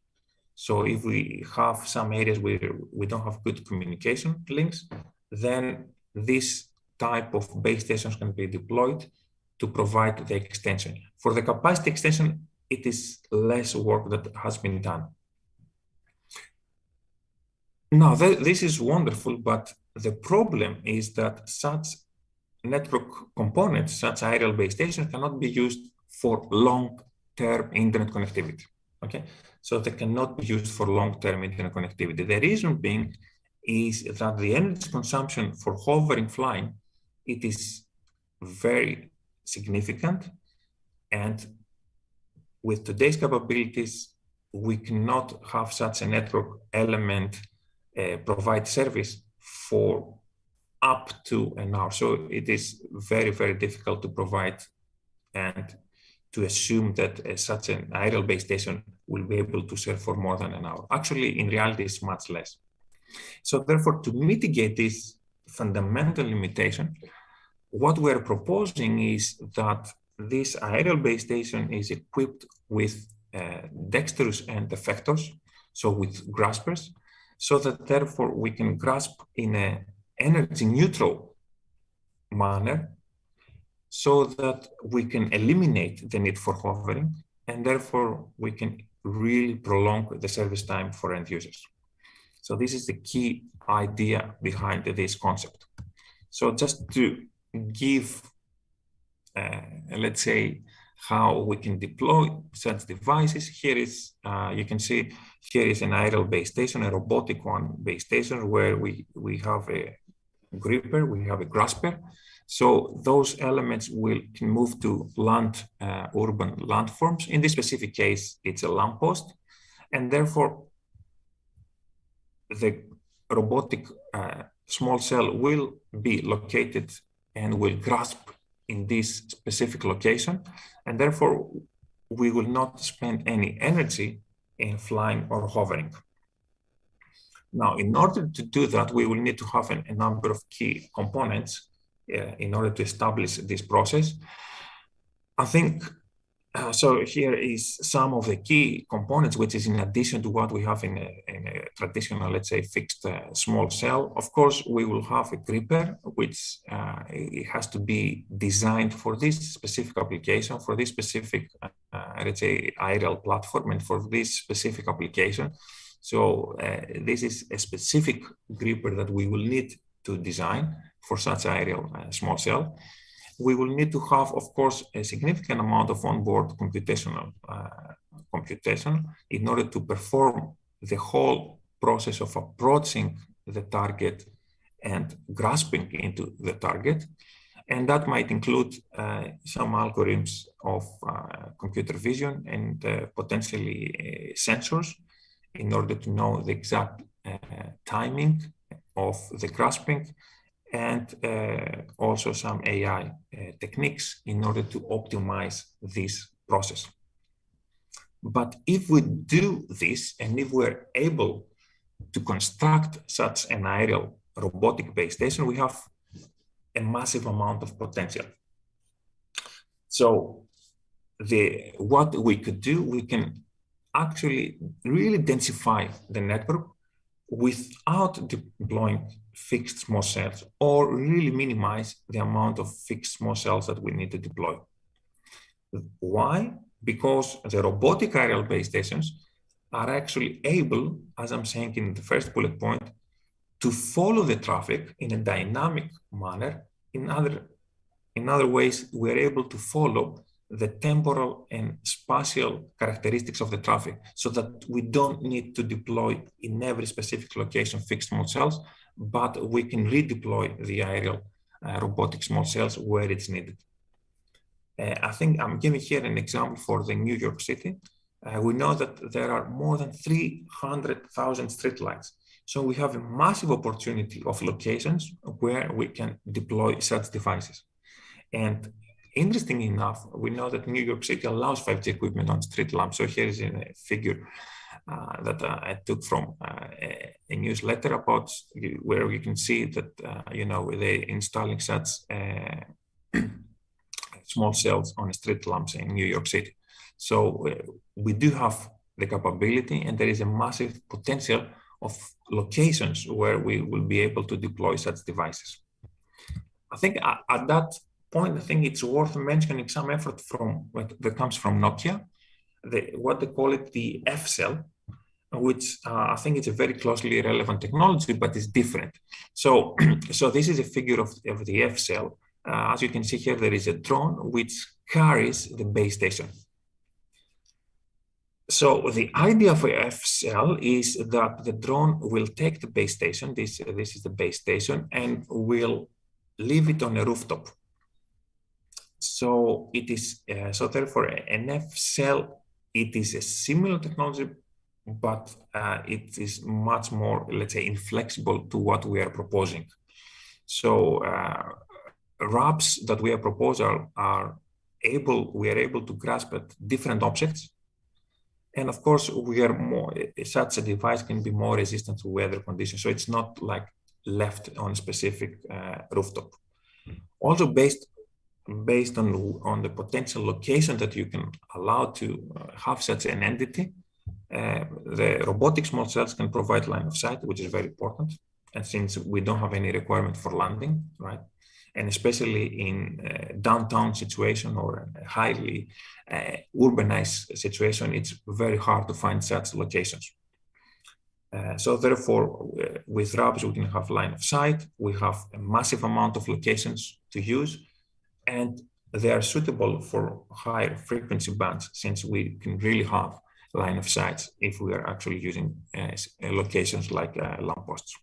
So if we have some areas where we don't have good communication links, then this type of base stations can be deployed to provide the extension. For the capacity extension, it is less work that has been done. Now, this is wonderful, but the problem is that such network components, such aerial base stations, cannot be used for long-term internet connectivity, okay? So they cannot be used for long-term internet connectivity. The reason being is that the energy consumption for hovering flying, it is very significant, and with today's capabilities, we cannot have such a network element provide service for up to an hour. So it is very, very difficult to provide and to assume that such an aerial base station will be able to serve for more than an hour. Actually, in reality, it's much less. So therefore, to mitigate this fundamental limitation, what we're proposing is that this aerial base station is equipped with dexterous end effectors, so with graspers, so that therefore we can grasp in an energy neutral manner, so that we can eliminate the need for hovering, and therefore we can really prolong the service time for end users. So this is the key idea behind this concept. So just to give, let's say, how we can deploy such devices, here is, you can see, here is an aerial base station, a robotic one base station, where we have a gripper, we have a grasper. So those elements can move to land, urban landforms. In this specific case, it's a lamppost, and therefore the robotic small cell will be located and will grasp in this specific location, and therefore we will not spend any energy in flying or hovering. Now, in order to do that, we will need to have a number of key components in order to establish this process. I think, so here is some of the key components, which is in addition to what we have in a traditional, let's say, fixed small cell. Of course, we will have a gripper, which it has to be designed for this specific application, for this specific, let's say, aerial platform, and for this specific application. So this is a specific gripper that we will need to design for such aerial small cell. We will need to have, of course, a significant amount of onboard computation in order to perform the whole process of approaching the target and grasping into the target. And that might include some algorithms of computer vision and potentially sensors in order to know the exact timing of the grasping, and also some AI techniques in order to optimize this process. But if we do this, and if we're able to construct such an aerial robotic base station, we have a massive amount of potential. So what we could do, we can actually really densify the network without deploying fixed small cells, or really minimize the amount of fixed small cells that we need to deploy. Why? Because the robotic aerial base stations are actually able, as I'm saying in the first bullet point, to follow the traffic in a dynamic manner. In other ways, we're able to follow the temporal and spatial characteristics of the traffic, so that we don't need to deploy in every specific location fixed small cells, but we can redeploy the aerial robotic small cells where it's needed. I think I'm giving here an example for the New York City. We know that there are more than 300,000 streetlights. So we have a massive opportunity of locations where we can deploy such devices. And interestingly enough, we know that New York City allows 5G equipment on street lamps. So here is a figure that I took from a newsletter about where we can see that, they're installing such small cells on street lamps in New York City. So we do have the capability, and there is a massive potential of locations where we will be able to deploy such devices. I think at that point, I think it's worth mentioning some effort that comes from Nokia, what they call it the F cell, which I think it's a very closely relevant technology, but it's different. So this is a figure of the F cell. As you can see here, there is a drone which carries the base station. So the idea for F cell is that the drone will take the base station, this is the base station, and will leave it on a rooftop. So it is, so therefore an F cell, it is a similar technology, but it is much more, let's say, inflexible to what we are proposing. So RABs that we are proposing we are able to grasp at different objects. And of course, such a device can be more resistant to weather conditions. So it's not like left on a specific rooftop. Also based on the potential location that you can allow to have such an entity, the robotic small cells can provide line of sight, which is very important. And since we don't have any requirement for landing, right? And especially in downtown situation or a highly urbanized situation, it's very hard to find such locations. So therefore, with RABs, we can have line of sight. We have a massive amount of locations to use, and they are suitable for higher frequency bands, since we can really have line of sight if we are actually using locations like lampposts.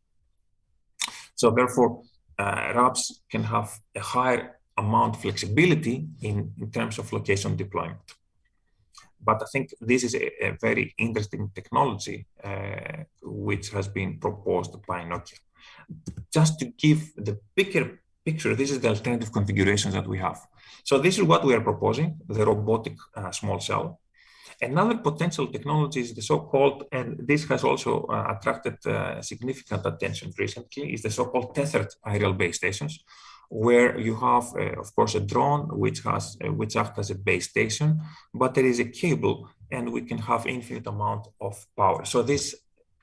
So therefore, RABs can have a higher amount of flexibility in terms of location deployment. But I think this is a very interesting technology which has been proposed by Nokia. Just to give the bigger picture, this is the alternative configurations that we have. So this is what we are proposing, the robotic small cell. Another potential technology is the so-called, and this has also attracted significant attention recently, is the so-called tethered aerial base stations, where you have, of course, a drone which acts as a base station, but there is a cable, and we can have infinite amount of power. So this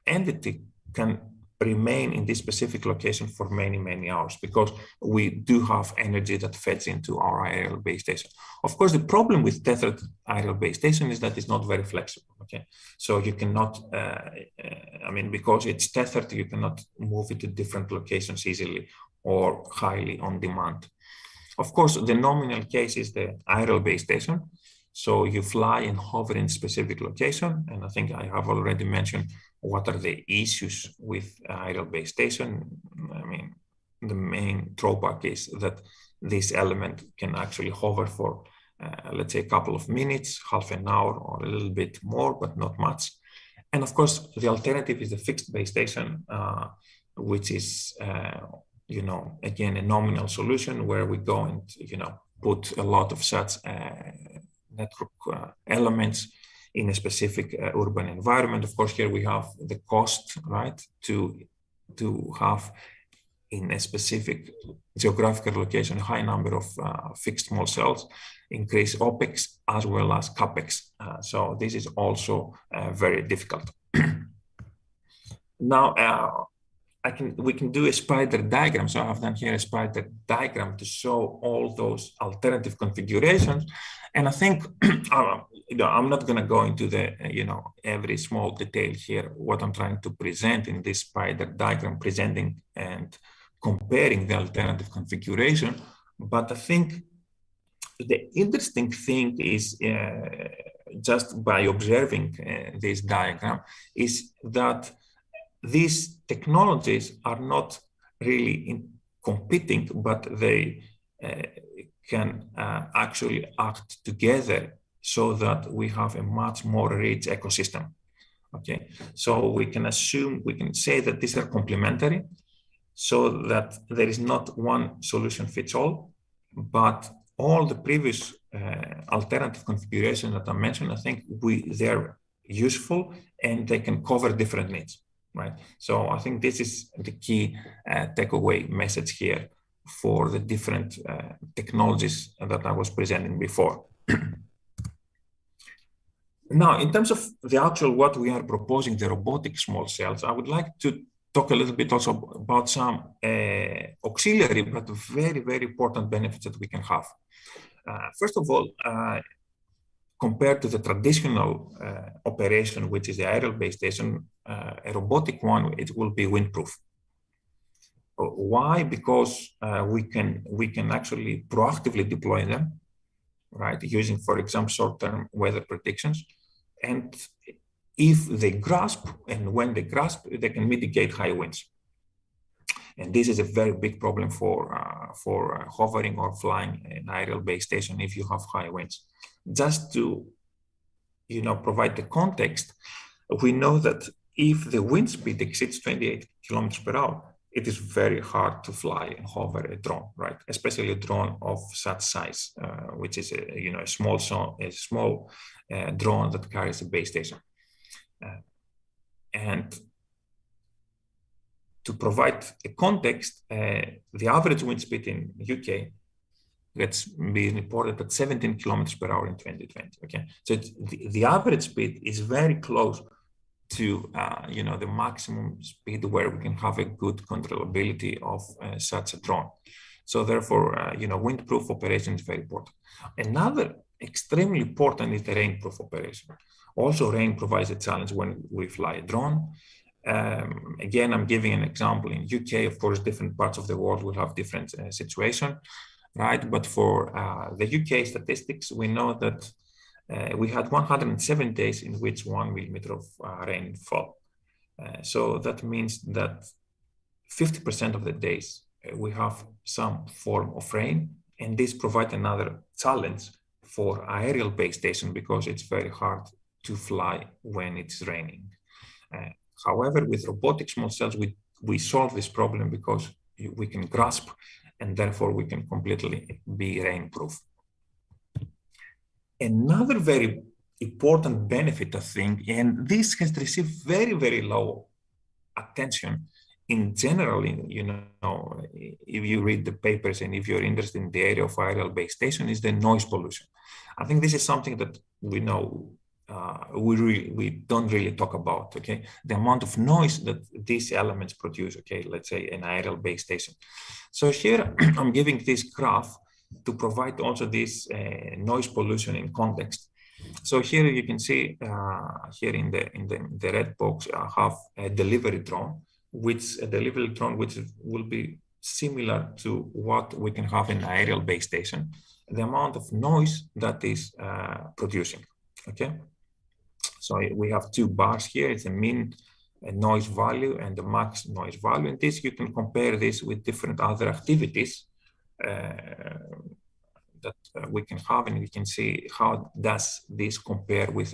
entity can remain in this specific location for many, many hours, because we do have energy that feeds into our aerial base station. Of course, the problem with tethered aerial base station is that it's not very flexible. Okay, so you cannot, because it's tethered, you cannot move it to different locations easily or highly on demand. Of course, the nominal case is the aerial base station. So you fly and hover in specific location, and I think I have already mentioned what are the issues with aerial base station. The main drawback is that this element can actually hover for, let's say, a couple of minutes, half an hour, or a little bit more, but not much. And of course, the alternative is the fixed base station, which is, again, a nominal solution where we go and, put a lot of such network elements in a specific urban environment. Of course, here we have the cost, right, to have in a specific geographical location a high number of fixed small cells, increase OPEX as well as CAPEX. So this is also very difficult. Now, we can do a spider diagram. So I have done here a spider diagram to show all those alternative configurations. And I think I'm not going to go into the every small detail here. What I'm trying to present in this spider diagram, presenting and comparing the alternative configuration. But I think the interesting thing is, just by observing this diagram, is that these technologies are not really competing, but they can actually act together so that we have a much more rich ecosystem. Okay, so we can say that these are complementary, so that there is not one solution fits all, but all the previous alternative configurations that I mentioned, I think they're useful and they can cover different needs. Right. So I think this is the key takeaway message here for the different technologies that I was presenting before. Now, in terms of the actual what we are proposing, the robotic small cells, I would like to talk a little bit also about some auxiliary but very, very important benefits that we can have. First of all, compared to the traditional operation, which is the aerial base station, a robotic one, it will be windproof. Why? Because we can actually proactively deploy them, right? Using, for example, short-term weather predictions. And if they grasp, and when they grasp, they can mitigate high winds. And this is a very big problem for hovering or flying an aerial base station if you have high winds. Just to provide the context, we know that if the wind speed exceeds 28 kilometers per hour, it is very hard to fly and hover a drone, right? Especially a drone of such size, which is a small drone that carries a base station. And to provide a context, the average wind speed in UK gets being reported at 17 kilometers per hour in 2020. Okay, so the average speed is very close to the maximum speed where we can have a good controllability of such a drone. So therefore, windproof operation is very important. Another extremely important is the rainproof operation. Also, rain provides a challenge when we fly a drone. Again, I'm giving an example in UK. Of course, different parts of the world will have different situation, right? But for the UK statistics, we know that we had 107 days in which 1 millimeter of rain fell. So that means that 50% of the days we have some form of rain, and this provides another challenge for aerial base station because it's very hard to fly when it's raining. However, with robotic small cells, we solve this problem because we can grasp, and therefore we can completely be rainproof. Another very important benefit, I think, and this has received very, very low attention in general, if you read the papers and if you're interested in the area of aerial base station, is the noise pollution. I think this is something that we know we don't really talk about, okay? The amount of noise that these elements produce, okay? Let's say an aerial base station. So here I'm giving this graph to provide also this noise pollution in context. So here you can see here in the red box, I have a delivery drone, which will be similar to what we can have in an aerial base station, the amount of noise that is producing, okay? So we have two bars here, it's a mean noise value and the max noise value, and this you can compare this with different other activities that we can have, and we can see how does this compare with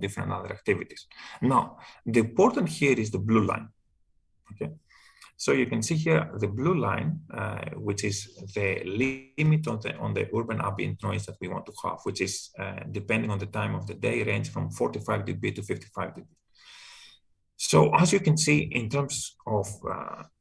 different other activities. Now, the important here is the blue line. Okay, so you can see here the blue line, which is the limit on the urban ambient noise that we want to have, which is depending on the time of the day, range from 45 dB to 55 dB. So as you can see, in terms of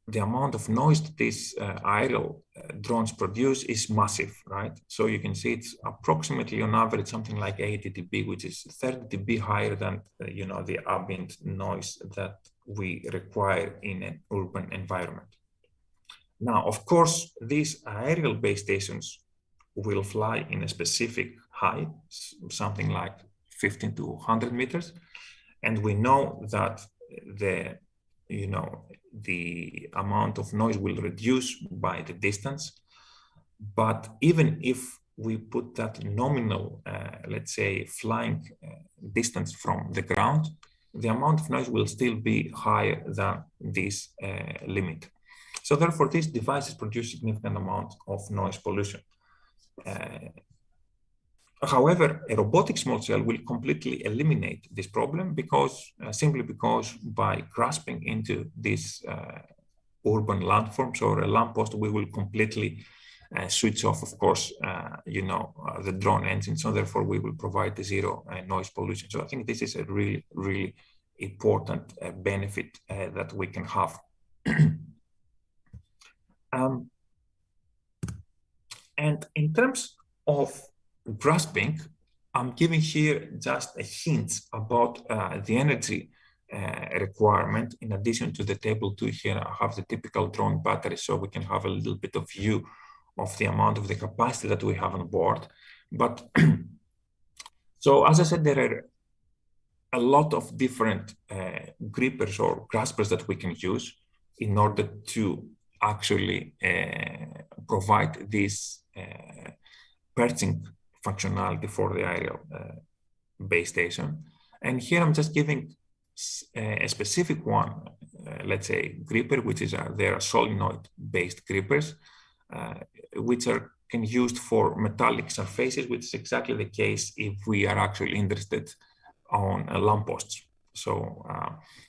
the amount of noise that these aerial drones produce is massive, right? So you can see it's approximately on average something like 80 dB, which is 30 dB higher than the ambient noise that we require in an urban environment. Now, of course, these aerial base stations will fly in a specific height, something like 15 to 100 meters. And we know that the amount of noise will reduce by the distance. But even if we put that nominal, let's say, flying distance from the ground, the amount of noise will still be higher than this limit. So therefore, these devices produce significant amount of noise pollution. However, a robotic small cell will completely eliminate this problem because simply because by grasping into these urban landforms or a lamppost, we will completely switch off, of course, the drone engine. So therefore, we will provide the zero noise pollution. So I think this is a really, really important benefit that we can have. And in terms of grasping, I'm giving here just a hint about the energy requirement. In addition to the table 2 here, I have the typical drone battery, so we can have a little bit of view of the amount of the capacity that we have on board. But so as I said, there are a lot of different grippers or graspers that we can use in order to actually provide this perching functionality for the aerial base station. And here I'm just giving a specific one, let's say gripper, which is there are solenoid-based grippers, which can used for metallic surfaces, which is exactly the case if we are actually interested on lampposts. So,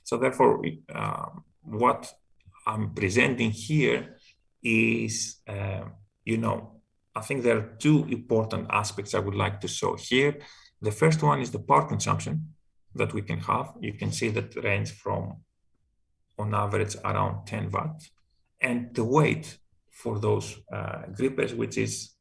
so therefore, what I'm presenting here is, I think there are two important aspects I would like to show here. The first one is the power consumption that we can have. You can see that range from, on average, around 10 watts. And the weight for those grippers, which is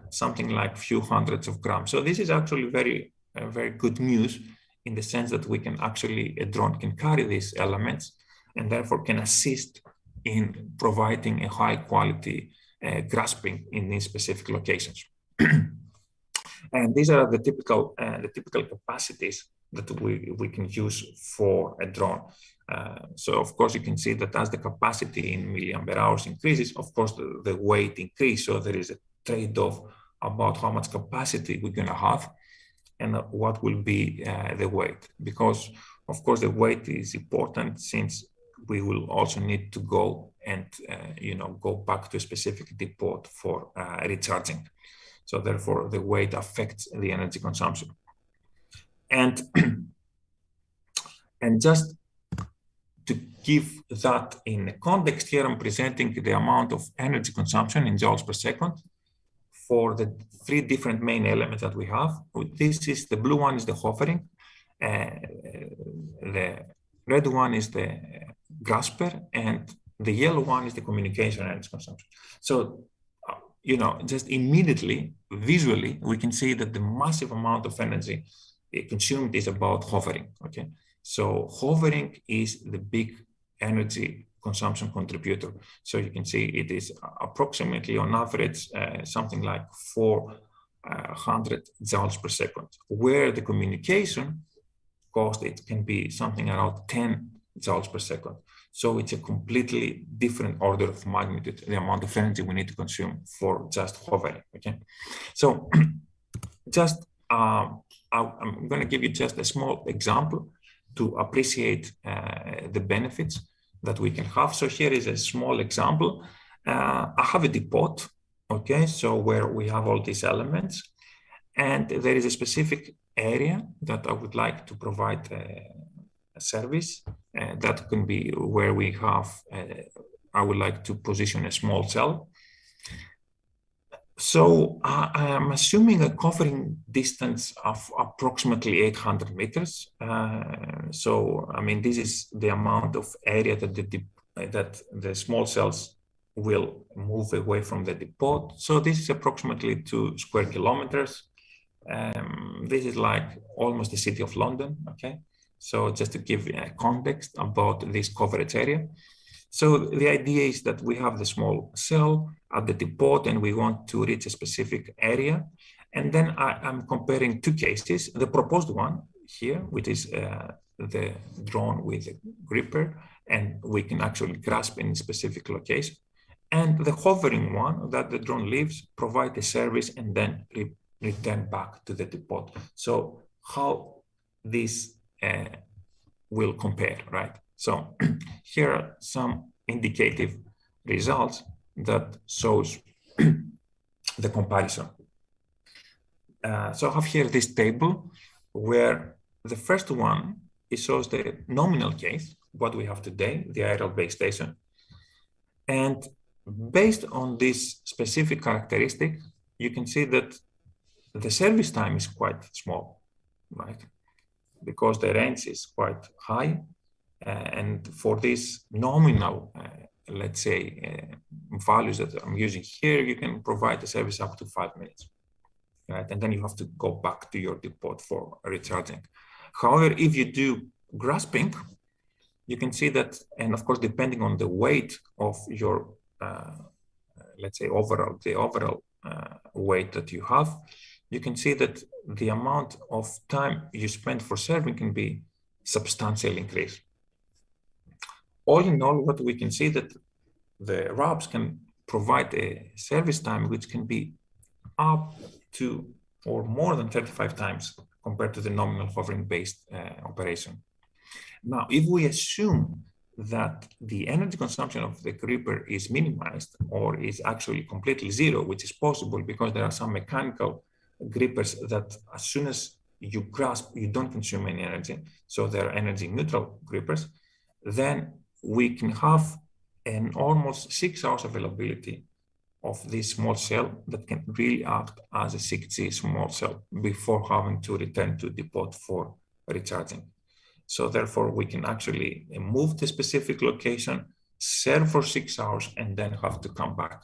something like a few hundreds of grams. So this is actually very good news in the sense that we can actually, a drone can carry these elements and therefore can assist in providing a high quality grasping in these specific locations. And these are the typical capacities that we can use for a drone. So of course you can see that as the capacity in milliampere hours increases, of course the weight increases. So there is a trade-off about how much capacity we're going to have and what will be the weight. Because of course the weight is important, since we will also need to go and go back to a specific depot for recharging. So therefore the weight affects the energy consumption. And just to give that in context, here I'm presenting the amount of energy consumption in joules per second for the three different main elements that we have. This is the blue one is the hovering, the red one is the grasper, and the yellow one is the communication energy consumption. So, just immediately, visually, we can see that the massive amount of energy consumed is about hovering, okay? So hovering is the big energy consumption contributor. So you can see it is approximately on average something like 400 joules per second, where the communication cost, it can be something around 10 joules per second. So it's a completely different order of magnitude, the amount of energy we need to consume for just hovering, okay? So just, I'm going to give you just a small example to appreciate the benefits that we can have. So here is a small example. I have a depot, okay? So where we have all these elements, and there is a specific area that I would like to provide a service that can be where we have, I would like to position a small cell. So I am assuming a covering distance of approximately 800 meters. So, I mean, this is the amount of area that the small cells will move away from the depot. So this is approximately 2 square kilometers. This is like almost the city of London, okay? So just to give a context about this coverage area. So the idea is that we have the small cell at the depot and we want to reach a specific area. And then I'm comparing two cases. The proposed one here, which is the drone with a gripper, and we can actually grasp in a specific location. And the hovering one that the drone leaves, provide a service and then return back to the depot. So how this will compare, right? So here are some indicative results that shows the comparison. So I have here this table where the first one, it shows the nominal case, what we have today, the aerial base station. And based on this specific characteristic, you can see that the service time is quite small, right? Because the range is quite high. And for this nominal, let's say, values that I'm using here, you can provide the service up to 5 minutes, right? And then you have to go back to your depot for recharging. However, if you do grasping, you can see that, and of course, depending on the weight of your, let's say, the overall weight that you have, you can see that the amount of time you spend for serving can be substantially increased. All in all, what we can see that the RABs can provide a service time which can be up to or more than 35 times compared to the nominal hovering-based operation. Now, if we assume that the energy consumption of the gripper is minimized or is actually completely zero, which is possible because there are some mechanical grippers that as soon as you grasp, you don't consume any energy, so they're energy neutral grippers, then we can have an almost 6 hours availability of this small cell that can really act as a 6G small cell before having to return to depot for recharging. So therefore, we can actually move to a specific location, serve for 6 hours, and then have to come back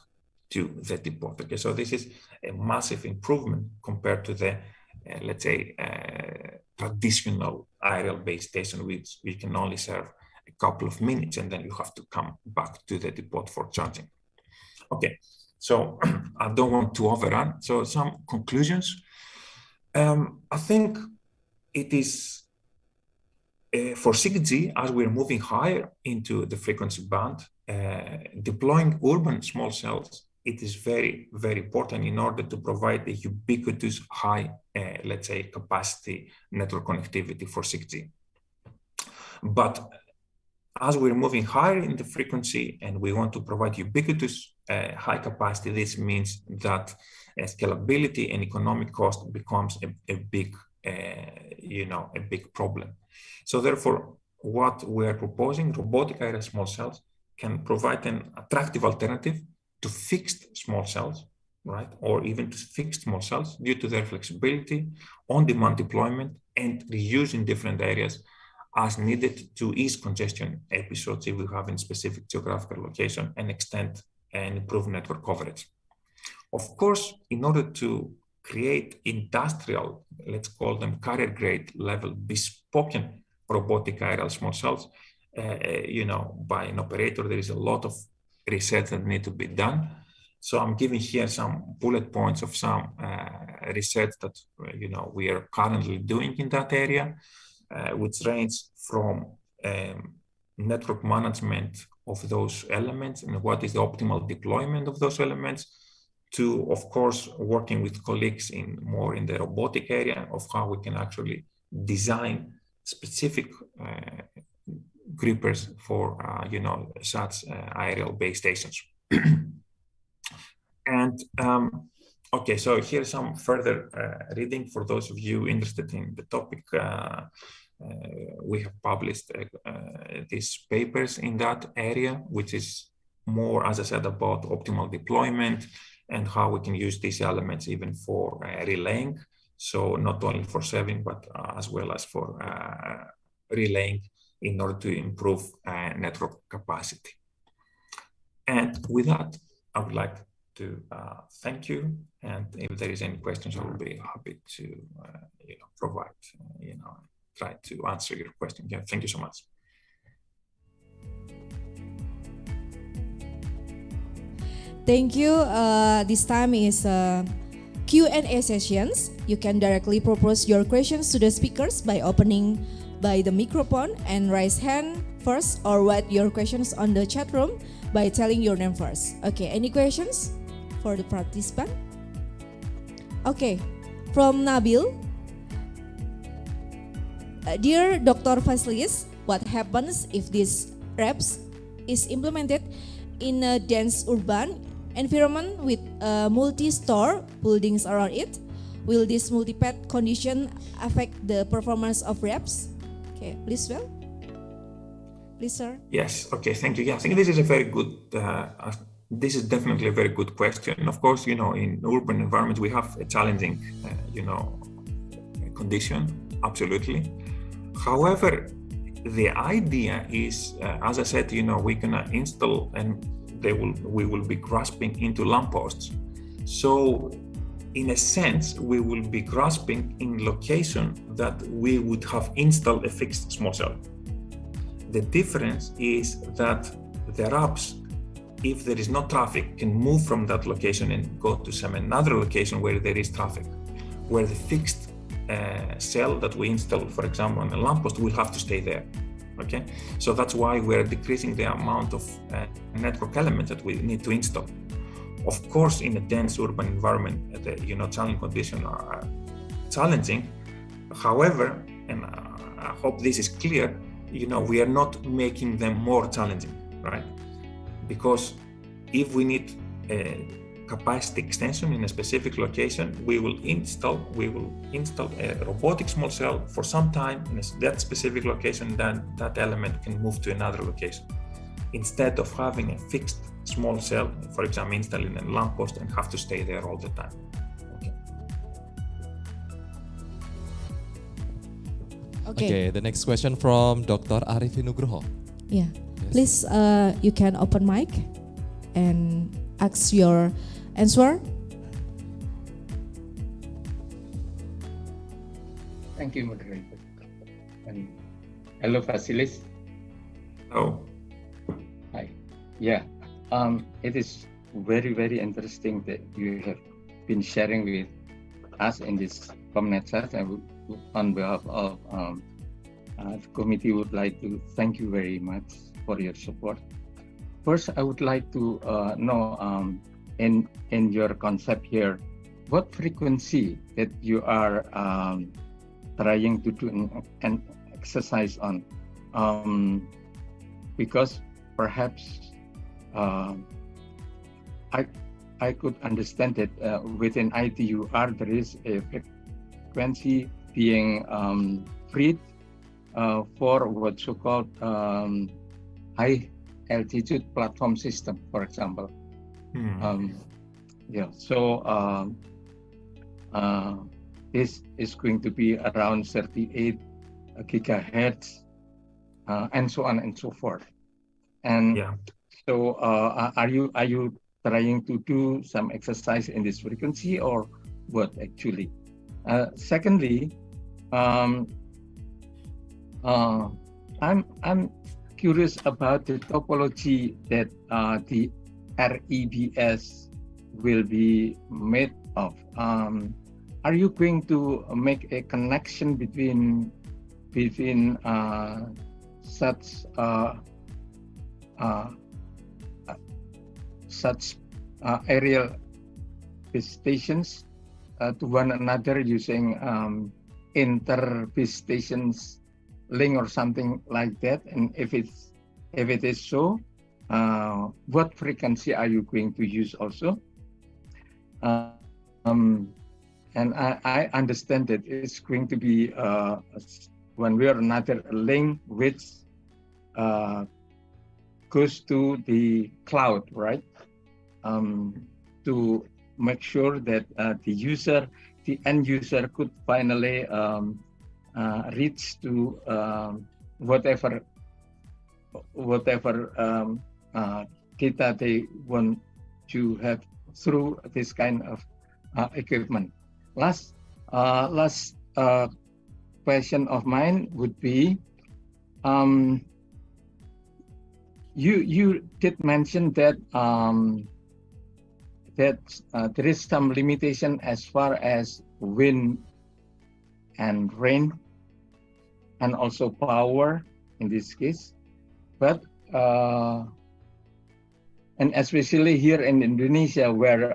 to the depot. Okay, so this is a massive improvement compared to the, let's say, traditional aerial base station, which we can only serve a couple of minutes, and then you have to come back to the depot for charging. Okay, So I don't want to overrun. So some conclusions. I think it is for 6G, as we're moving higher into the frequency band, deploying urban small cells, it is very, very important in order to provide the ubiquitous high, let's say, capacity network connectivity for 6G. But as we're moving higher in the frequency and we want to provide ubiquitous high capacity, this means that scalability and economic cost becomes a big, a big problem. So therefore, what we are proposing, robotic aerial small cells, can provide an attractive alternative to fixed small cells, right? Or even to fixed small cells due to their flexibility, on-demand deployment, and reuse in different areas as needed to ease congestion episodes if we have in specific geographical location and extend and improve network coverage. Of course, in order to create industrial, let's call them carrier grade level bespoke robotic aerial small cells, by an operator, there is a lot of research that need to be done. So I'm giving here some bullet points of some research that we are currently doing in that area, which range from network management of those elements and what is the optimal deployment of those elements, to, of course, working with colleagues more in the robotic area of how we can actually design specific grippers for such aerial base stations. And okay, so here's some further reading for those of you interested in the topic. We have published these papers in that area, which is more, as I said, about optimal deployment and how we can use these elements even for relaying. So not only for serving, but as well as for relaying in order to improve network capacity. And with that, I would like to thank you. And if there is any questions, I will be happy to provide, try to answer your question. Yeah, thank you so much.
Thank you. This time is Q&A sessions. You can directly propose your questions to the speakers by opening by the microphone and raise hand first, or write your questions on the chat room by telling your name first. Okay, any questions for the participant? Okay, from Nabil. Dear Dr. Vasilis, what happens if this REPS is implemented in a dense urban environment with multi-store buildings around it? Will this multipath condition affect the performance of REPS? Okay, please, please, sir.
Yes. Okay. Thank you. Yeah, I think this is a very good. This is definitely a very good question. Of course, in urban environments we have a challenging, condition. Absolutely. However, the idea is, as I said, we're gonna install and we will be grasping into lampposts. So in a sense, we will be grasping in location that we would have installed a fixed small cell. The difference is that the RAPs, if there is no traffic, can move from that location and go to some another location where there is traffic, where the fixed cell that we install, for example, on a lamppost, will have to stay there. Okay, so that's why we're decreasing the amount of network elements that we need to install. Of course, in a dense urban environment, the challenging conditions are challenging. However, and I hope this is clear, we are not making them more challenging, right? Because if we need a capacity extension in a specific location, we will install a robotic small cell for some time in that specific location, then that element can move to another location. Instead of having a fixed small cell, for example, installing a lamppost and have to stay there all the time.
Okay, the next question from Dr. Arifin Nugroho.
Yeah, yes. Please, you can open mic and ask your answer.
Thank you, moderator. And hello, Vasilis.
Hello.
Hi. Yeah, it is very interesting that you have been sharing with us in this ComNetSat. On behalf of the committee, would like to thank you very much for your support. First, I would like to know in your concept here, what frequency that you are trying to do an exercise on, because perhaps I could understand that within ITUR there is a frequency being freed for what's so-called high altitude platform system, for example. Yeah, so this is going to be around 38 gigahertz, and so on and so forth. And so, are you trying to do some exercise in this frequency, or what actually? Secondly, I'm curious about the topology that the REBS will be made of. Are you going to make a connection between such aerial base stations to one another using inter-base stations link or something like that? And if it is so, what frequency are you going to use also? And I understand that it's going to be one way or another a link which goes to the cloud, right? To make sure that the end user could finally reach to whatever data they want to have through this kind of equipment. Last question of mine would be, you did mention that there is some limitation as far as wind and rain, and also power in this case, but and especially here in Indonesia, where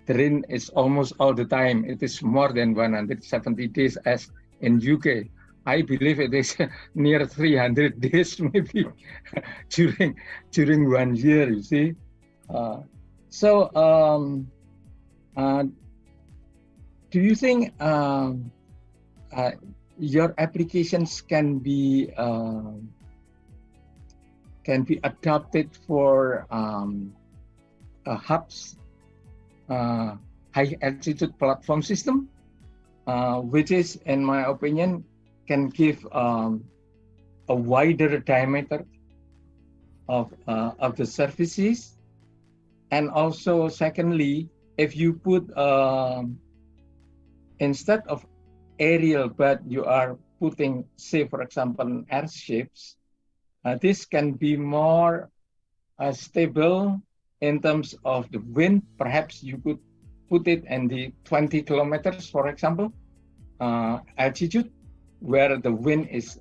the rain is almost all the time. It is more than 170 days, as in UK. I believe it is near 300 days maybe during 1 year, you see. So do you think your applications can be adapted for hubs, high altitude platform system, which is, in my opinion, can give a wider diameter of the surfaces? And also, secondly, if you put instead of aerial, but you are putting, say, for example, airships, this can be more stable in terms of the wind. Perhaps you could put it in the 20 kilometers, for example, altitude, where the wind is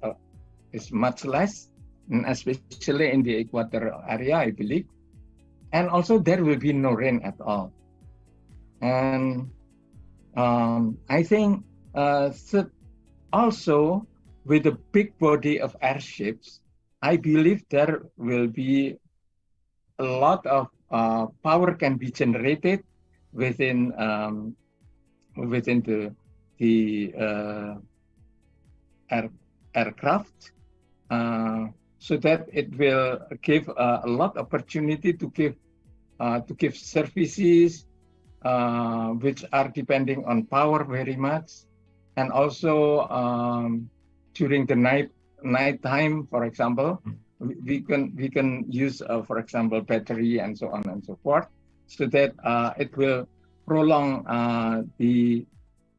much less, and especially in the equator area, I believe. And also there will be no rain at all. And I think also with the big body of airships, I believe there will be a lot of power can be generated within the aircraft, so that it will give a lot of opportunity to give services which are depending on power very much, and also during the night time, for example, we can use, for example, battery and so on and so forth, so that it will prolong the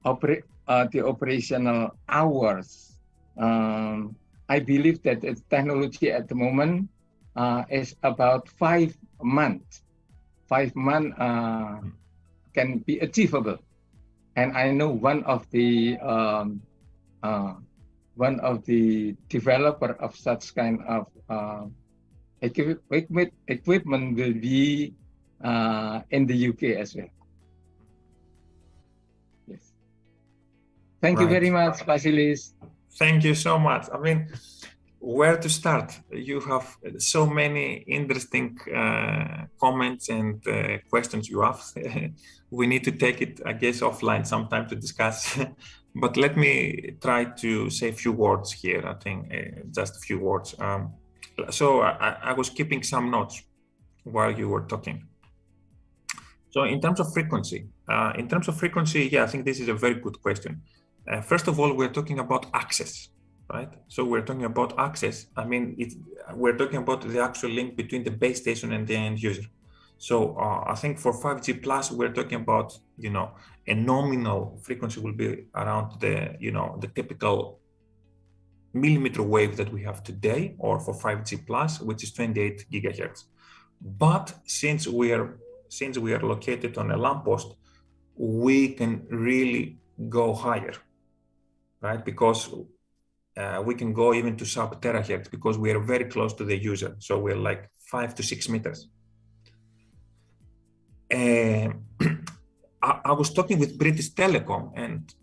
operational hours. I believe that the technology at the moment is about 5 months 5 months can be achievable. And I know one of the developer of such kind of equipment will be in the UK as well. Yes. Thank you very much, Vasilis.
Thank you so much. I mean, where to start? You have so many interesting comments and questions you have. We need to take it, I guess, offline sometime to discuss. But let me try to say a few words here. I think just a few words. So I was keeping some notes while you were talking. So in terms of frequency, yeah, I think this is a very good question. First of all, we're talking about access, right? So we're talking about access. I mean, we're talking about the actual link between the base station and the end user. So I think for 5G plus, we're talking about, you know, a nominal frequency will be around the, you know, the typical millimeter wave that we have today, or for 5G plus, which is 28 gigahertz. But since we are located on a lamppost, we can really go higher, right? Because we can go even to sub terahertz because we are very close to the user. So we're like 5 to 6 meters. I was talking with British Telecom, and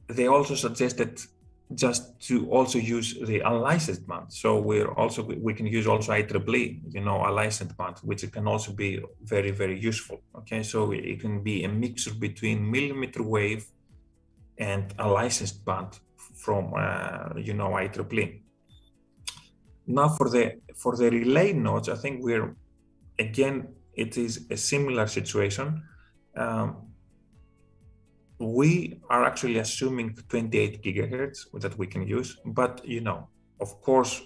they also suggested just to also use the unlicensed band. So we can use also IEEE, you know, a licensed band, which can also be very, very useful. Okay, so it can be a mixture between millimeter wave and a licensed band from you know, IEEE. Now for the relay nodes, I think it is a similar situation. We are actually assuming 28 gigahertz that we can use, but you know, of course,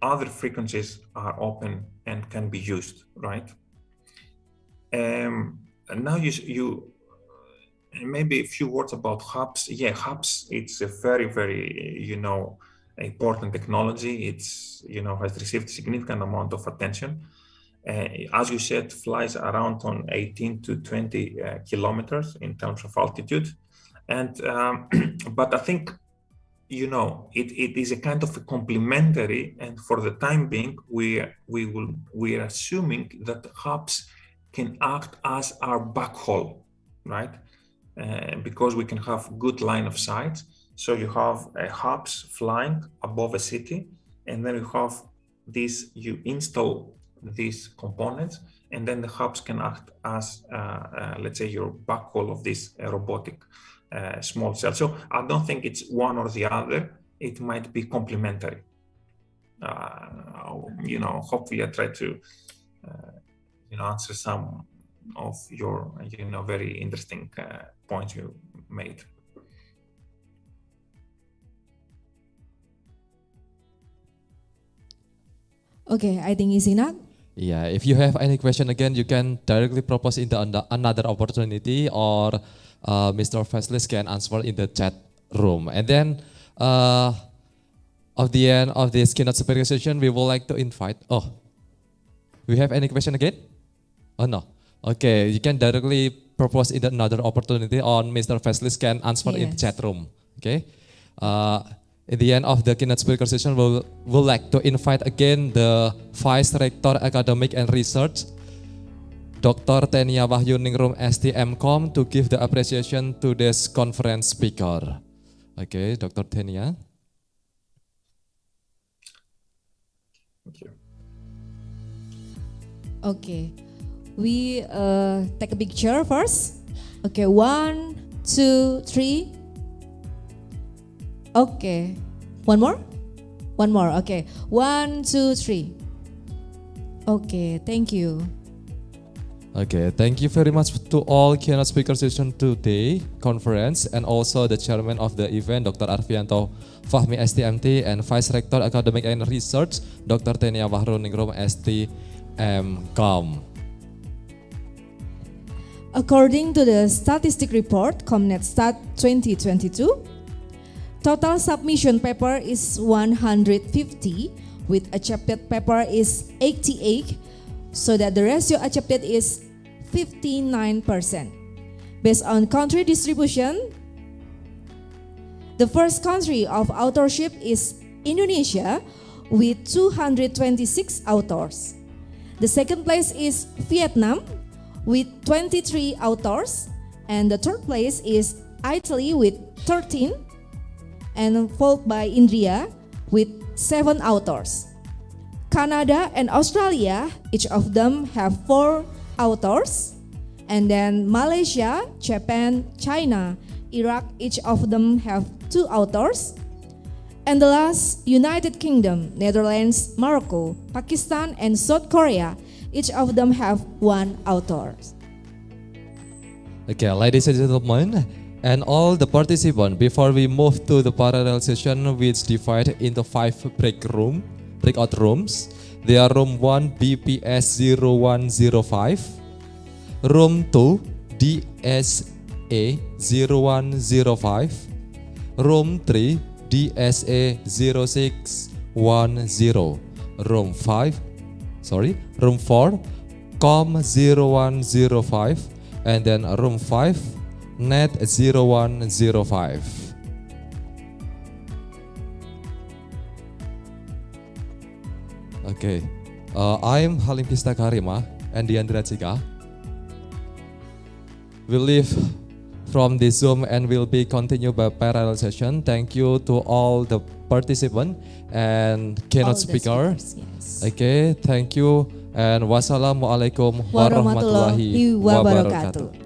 other frequencies are open and can be used, right? And now you maybe a few words about hubs. Yeah, hubs, it's a very, very, you know, important technology. It's, you know, has received significant amount of attention. As you said, flies around on 18 to 20 kilometers in terms of altitude. And, but I think, you know, it is a kind of a complementary, and for the time being, we are assuming that hubs can act as our backhaul, right? Because we can have good line of sight. So you have hubs flying above a city, and then you have this, you install these components, and then the hubs can act as, let's say, your backhaul of this robotic small cell. So I don't think it's one or the other. It might be complementary. You know, hopefully I try to, you know, answer some of your, you know, very interesting points you made.
Okay, I think it's enough.
Yeah, if you have any question again, you can directly propose in the another opportunity, or Mr. Vasilis can answer in the chat room. And then at the end of this keynote speaker session, we would like to invite, we have any question again? Oh no, okay, you can directly propose in another opportunity, or Mr. Vasilis can answer in the chat room, okay? At the end of the keynote speaker session, we would like to invite again the Vice Rector Academic and Research, Dr. Tenia Wahyuningrum STMcom, to give the appreciation to this conference speaker. Okay, Dr. Tenia.
Thank you.
Okay, we take a picture first. Okay, 1, 2, 3. Okay, one more? One more, okay. 1, 2, 3. Okay, thank you.
Okay, thank you very much to all keynote speaker session today conference, and also the chairman of the event, Dr. Arfianto Fahmi STMT, and Vice Rector Academic and Research, Dr. Tenia Wahyuningrum STMcom.
According to the statistic report ComNetSat 2022, total submission paper is 150, with accepted paper is 88, so that the ratio accepted is 59%. Based on country distribution, the first country of authorship is Indonesia with 226 authors. The second place is Vietnam with 23 authors, and the third place is Italy with 13, and followed by India with 7 authors. Canada and Australia, each of them have 4 authors, and then Malaysia, Japan, China, Iraq, each of them have 2 authors. And the last, United Kingdom, Netherlands, Morocco, Pakistan, and South Korea, each of them have 1 author.
Okay, ladies and gentlemen, and all the participants, before we move to the parallel session, which divide into 5 breakout rooms. They are room 1 BPS 0105, room 2 DSA 0105, room 3 DSA 0610, room 4 COM 0105, and then room 5 NET 0105. Okay, I'm Halim Pista Karima and Diandra. We'll leave from this Zoom and will be continued by parallel session. Thank you to all the participants and keynote speaker.
Yes.
Okay, thank you and wassalamualaikum warahmatullahi wabarakatuh.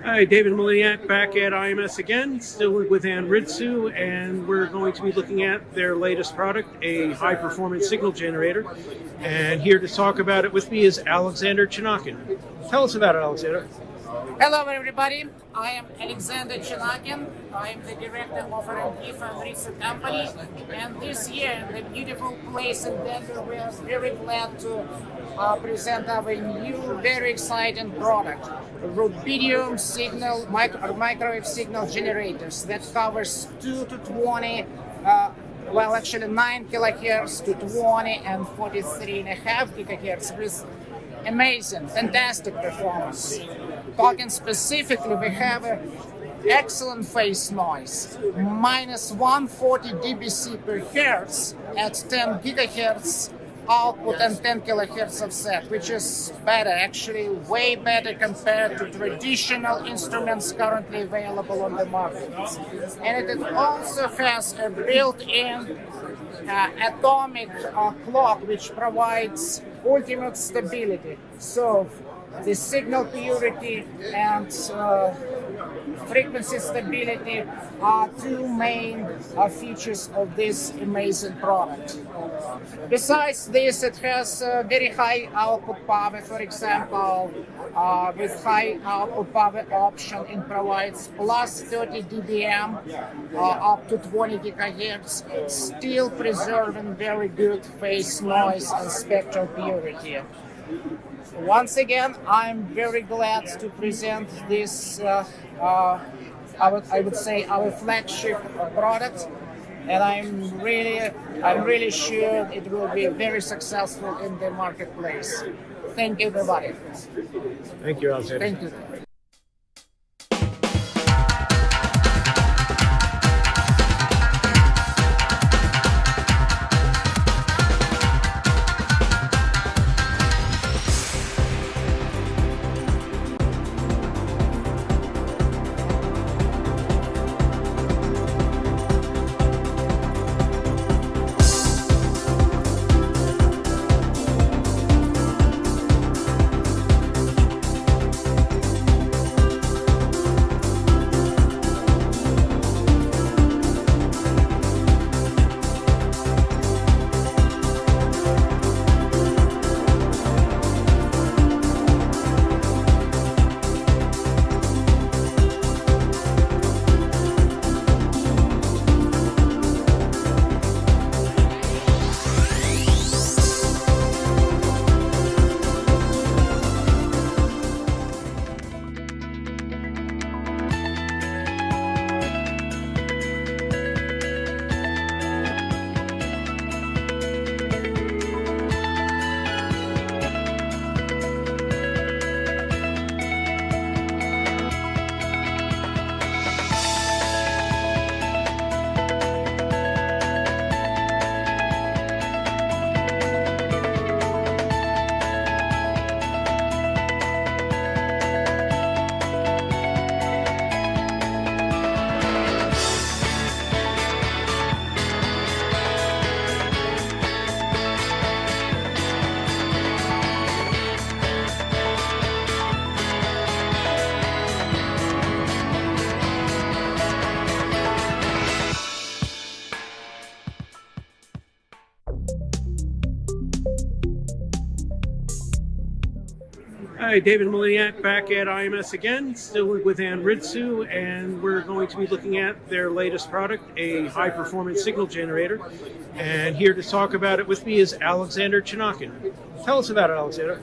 Hi, David Moliniak back at IMS again, still with ANRITSU, and we're going to be looking at their latest product, a high-performance signal generator. And here to talk about it with me is Alexander Chinakin. Tell us about it, Alexander.
Hello everybody, I am Alexander Chinakin. I am the director of R&D for ANRITSU company, and this year in the beautiful place in Denver we are very glad to present our new very exciting product, rubidium signal microwave signal generators that covers 2 to 20 well actually 9 kilohertz to 20 and 43.5 gigahertz with amazing, fantastic performance. Talking specifically, we have an excellent phase noise, minus 140 dBc per hertz at 10 gigahertz output and 10 kilohertz offset, which is better, actually way better compared to traditional instruments currently available on the market. And it also has a built-in atomic clock which provides ultimate stability. So the signal purity and frequency stability are two main features of this amazing product. Besides this, it has very high output power. For example, with high output power option, it provides plus 30 dBm up to 20 gigahertz, still preserving very good phase noise and spectral purity. Once again, I'm very glad to present this, I would say, our flagship product, and I'm really sure it will be very successful in the marketplace. Thank you, everybody.
Thank you, Alexander.
Thank you.
Hi, David Moliniak back at IMS again, still with ANRITSU, and we're going to be looking at their latest product, a high-performance signal generator. And here to talk about it with me is Alexander Chinakin. Tell us about it, Alexander.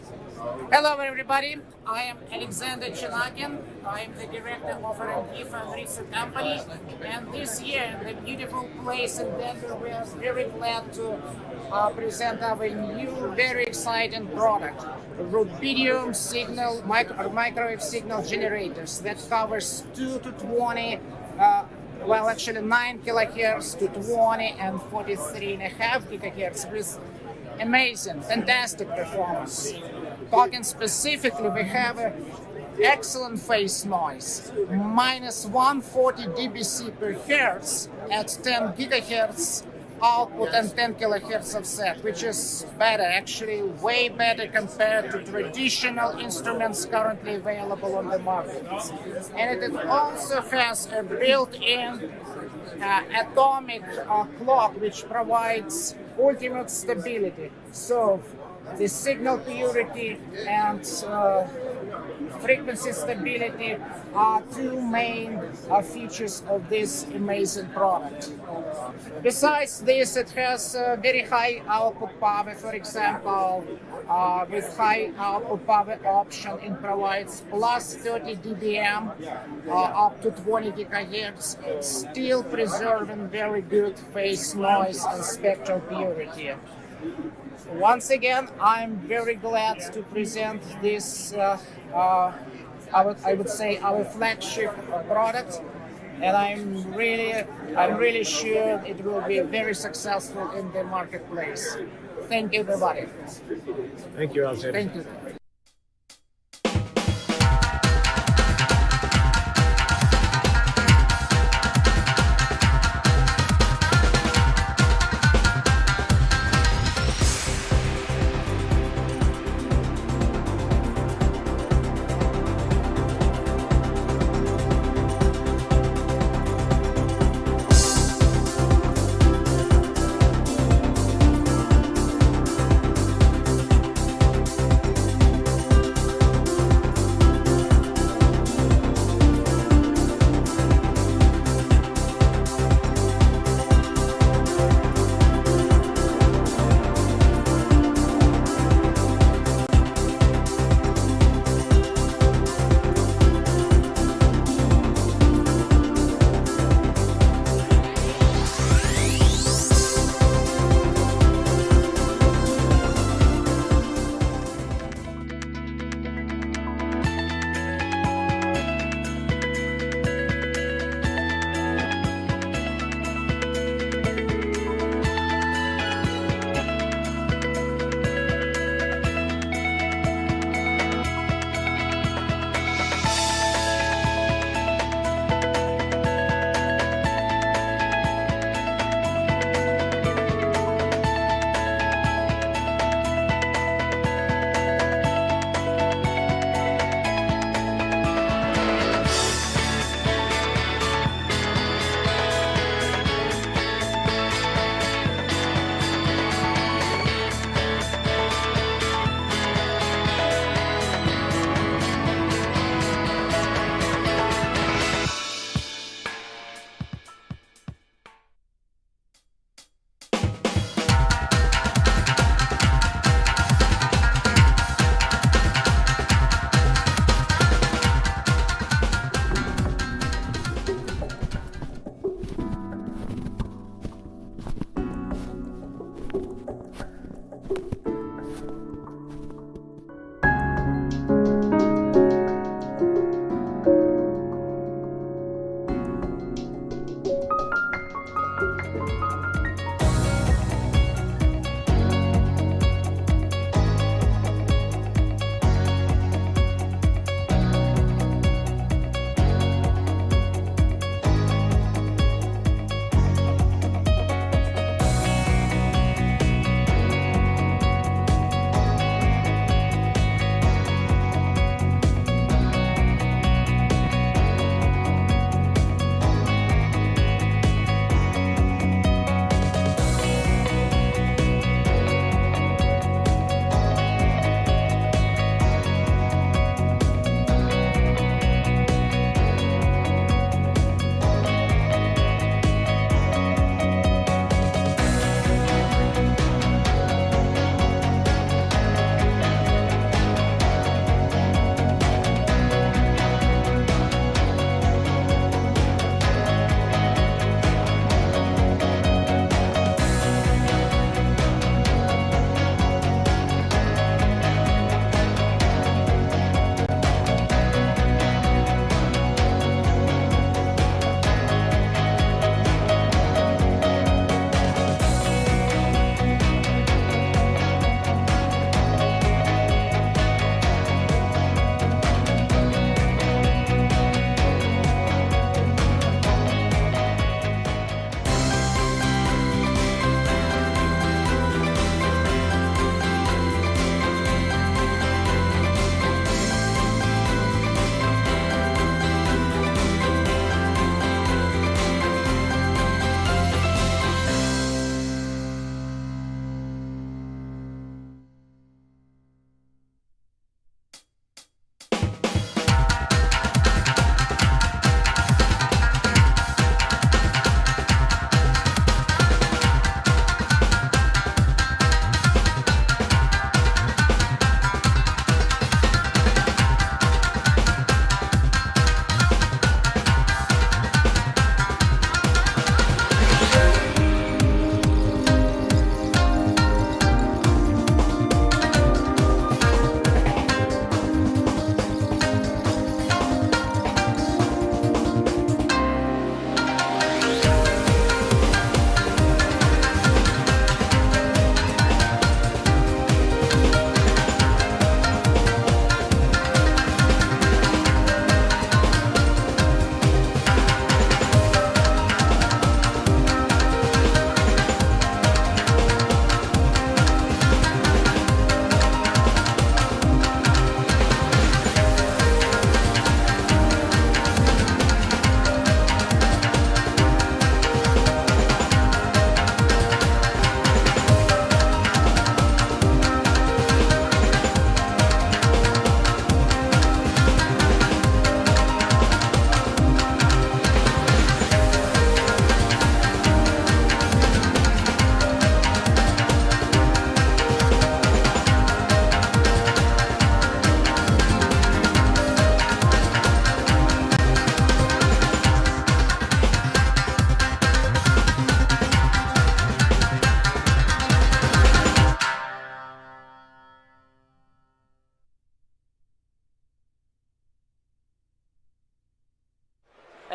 Hello everybody, I am Alexander Chinakin. I am the director of R&D for ANRITSU company, and this year in the beautiful place in Denver we are very glad to present our new very exciting product, rubidium signal microwave signal generators that covers 2 to 20 well actually 9 kilohertz to 20 and 43.5 gigahertz with amazing, fantastic performance. Talking specifically, we have an excellent phase noise, minus 140 dBc per hertz at 10 gigahertz output and 10 kilohertz of set, which is better, actually way better compared to traditional instruments currently available on the market. And it also has a built-in atomic clock, which provides ultimate stability. So the signal purity and frequency stability are two main features of this amazing product. Besides this, it has very high output power, for example, with high output power option, it provides plus 30 dBm up to 20 gigahertz, still preserving very good phase noise and spectral purity. Once again, I'm very glad to present this, I would say, our flagship product, and I'm really sure it will be very successful in the marketplace. Thank you, everybody.
Thank you, Alexander.
Thank you.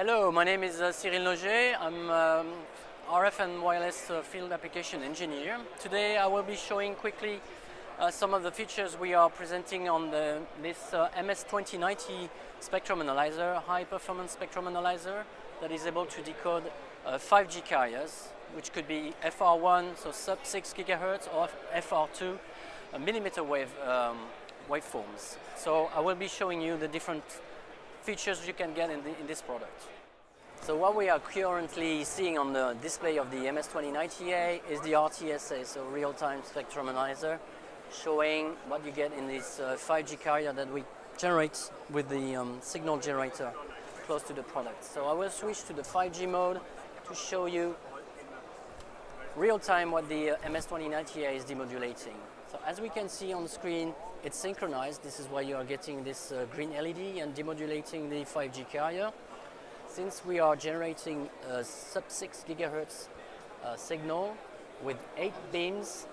Hello, my name is Cyril Noger. I'm RF and wireless field application engineer. Today I will be showing quickly some of the features we are presenting on this MS2090 spectrum analyzer, high performance spectrum analyzer that is able to decode 5G carriers, which could be FR1, so sub 6 gigahertz, or FR2, millimeter wave waveforms. So I will be showing you the different features you can get in this product. So what we are currently seeing on the display of the MS2090A is the RTSA, so real-time spectrum analyzer, showing what you get in this 5G carrier that we generate with the signal generator close to the product. So I will switch to the 5G mode to show you real-time what the MS2090A is demodulating. So as we can see on the screen, it's synchronized. This is why you are getting this green LED and demodulating the 5G carrier. Since we are generating a sub 6 gigahertz signal with 8 beams,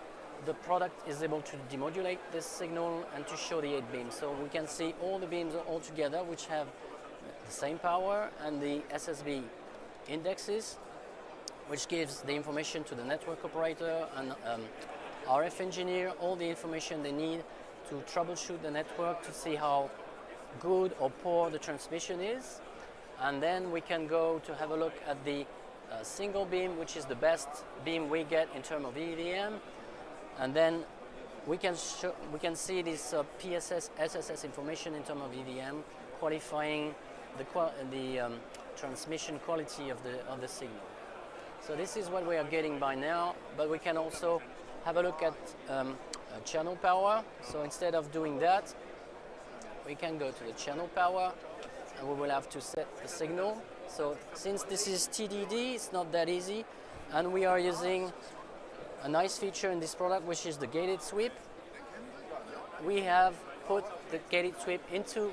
the product is able to demodulate this signal and to show the 8 beams. So we can see all the beams all together, which have the same power, and the SSB indexes, which gives the information to the network operator and RF engineer, all the information they need to troubleshoot the network to see how good or poor the transmission is. And then we can go to have a look at the single beam, which is the best beam we get in terms of EVM. And then we can see this PSS, SSS information in terms of EVM, qualifying the transmission quality of the signal. So this is what we are getting by now, but we can also have a look at channel power. So instead of doing that, we can go to the channel power and we will have to set the signal. So since this is TDD, it's not that easy, and we are using a nice feature in this product, which is the gated sweep. We have put the gated sweep into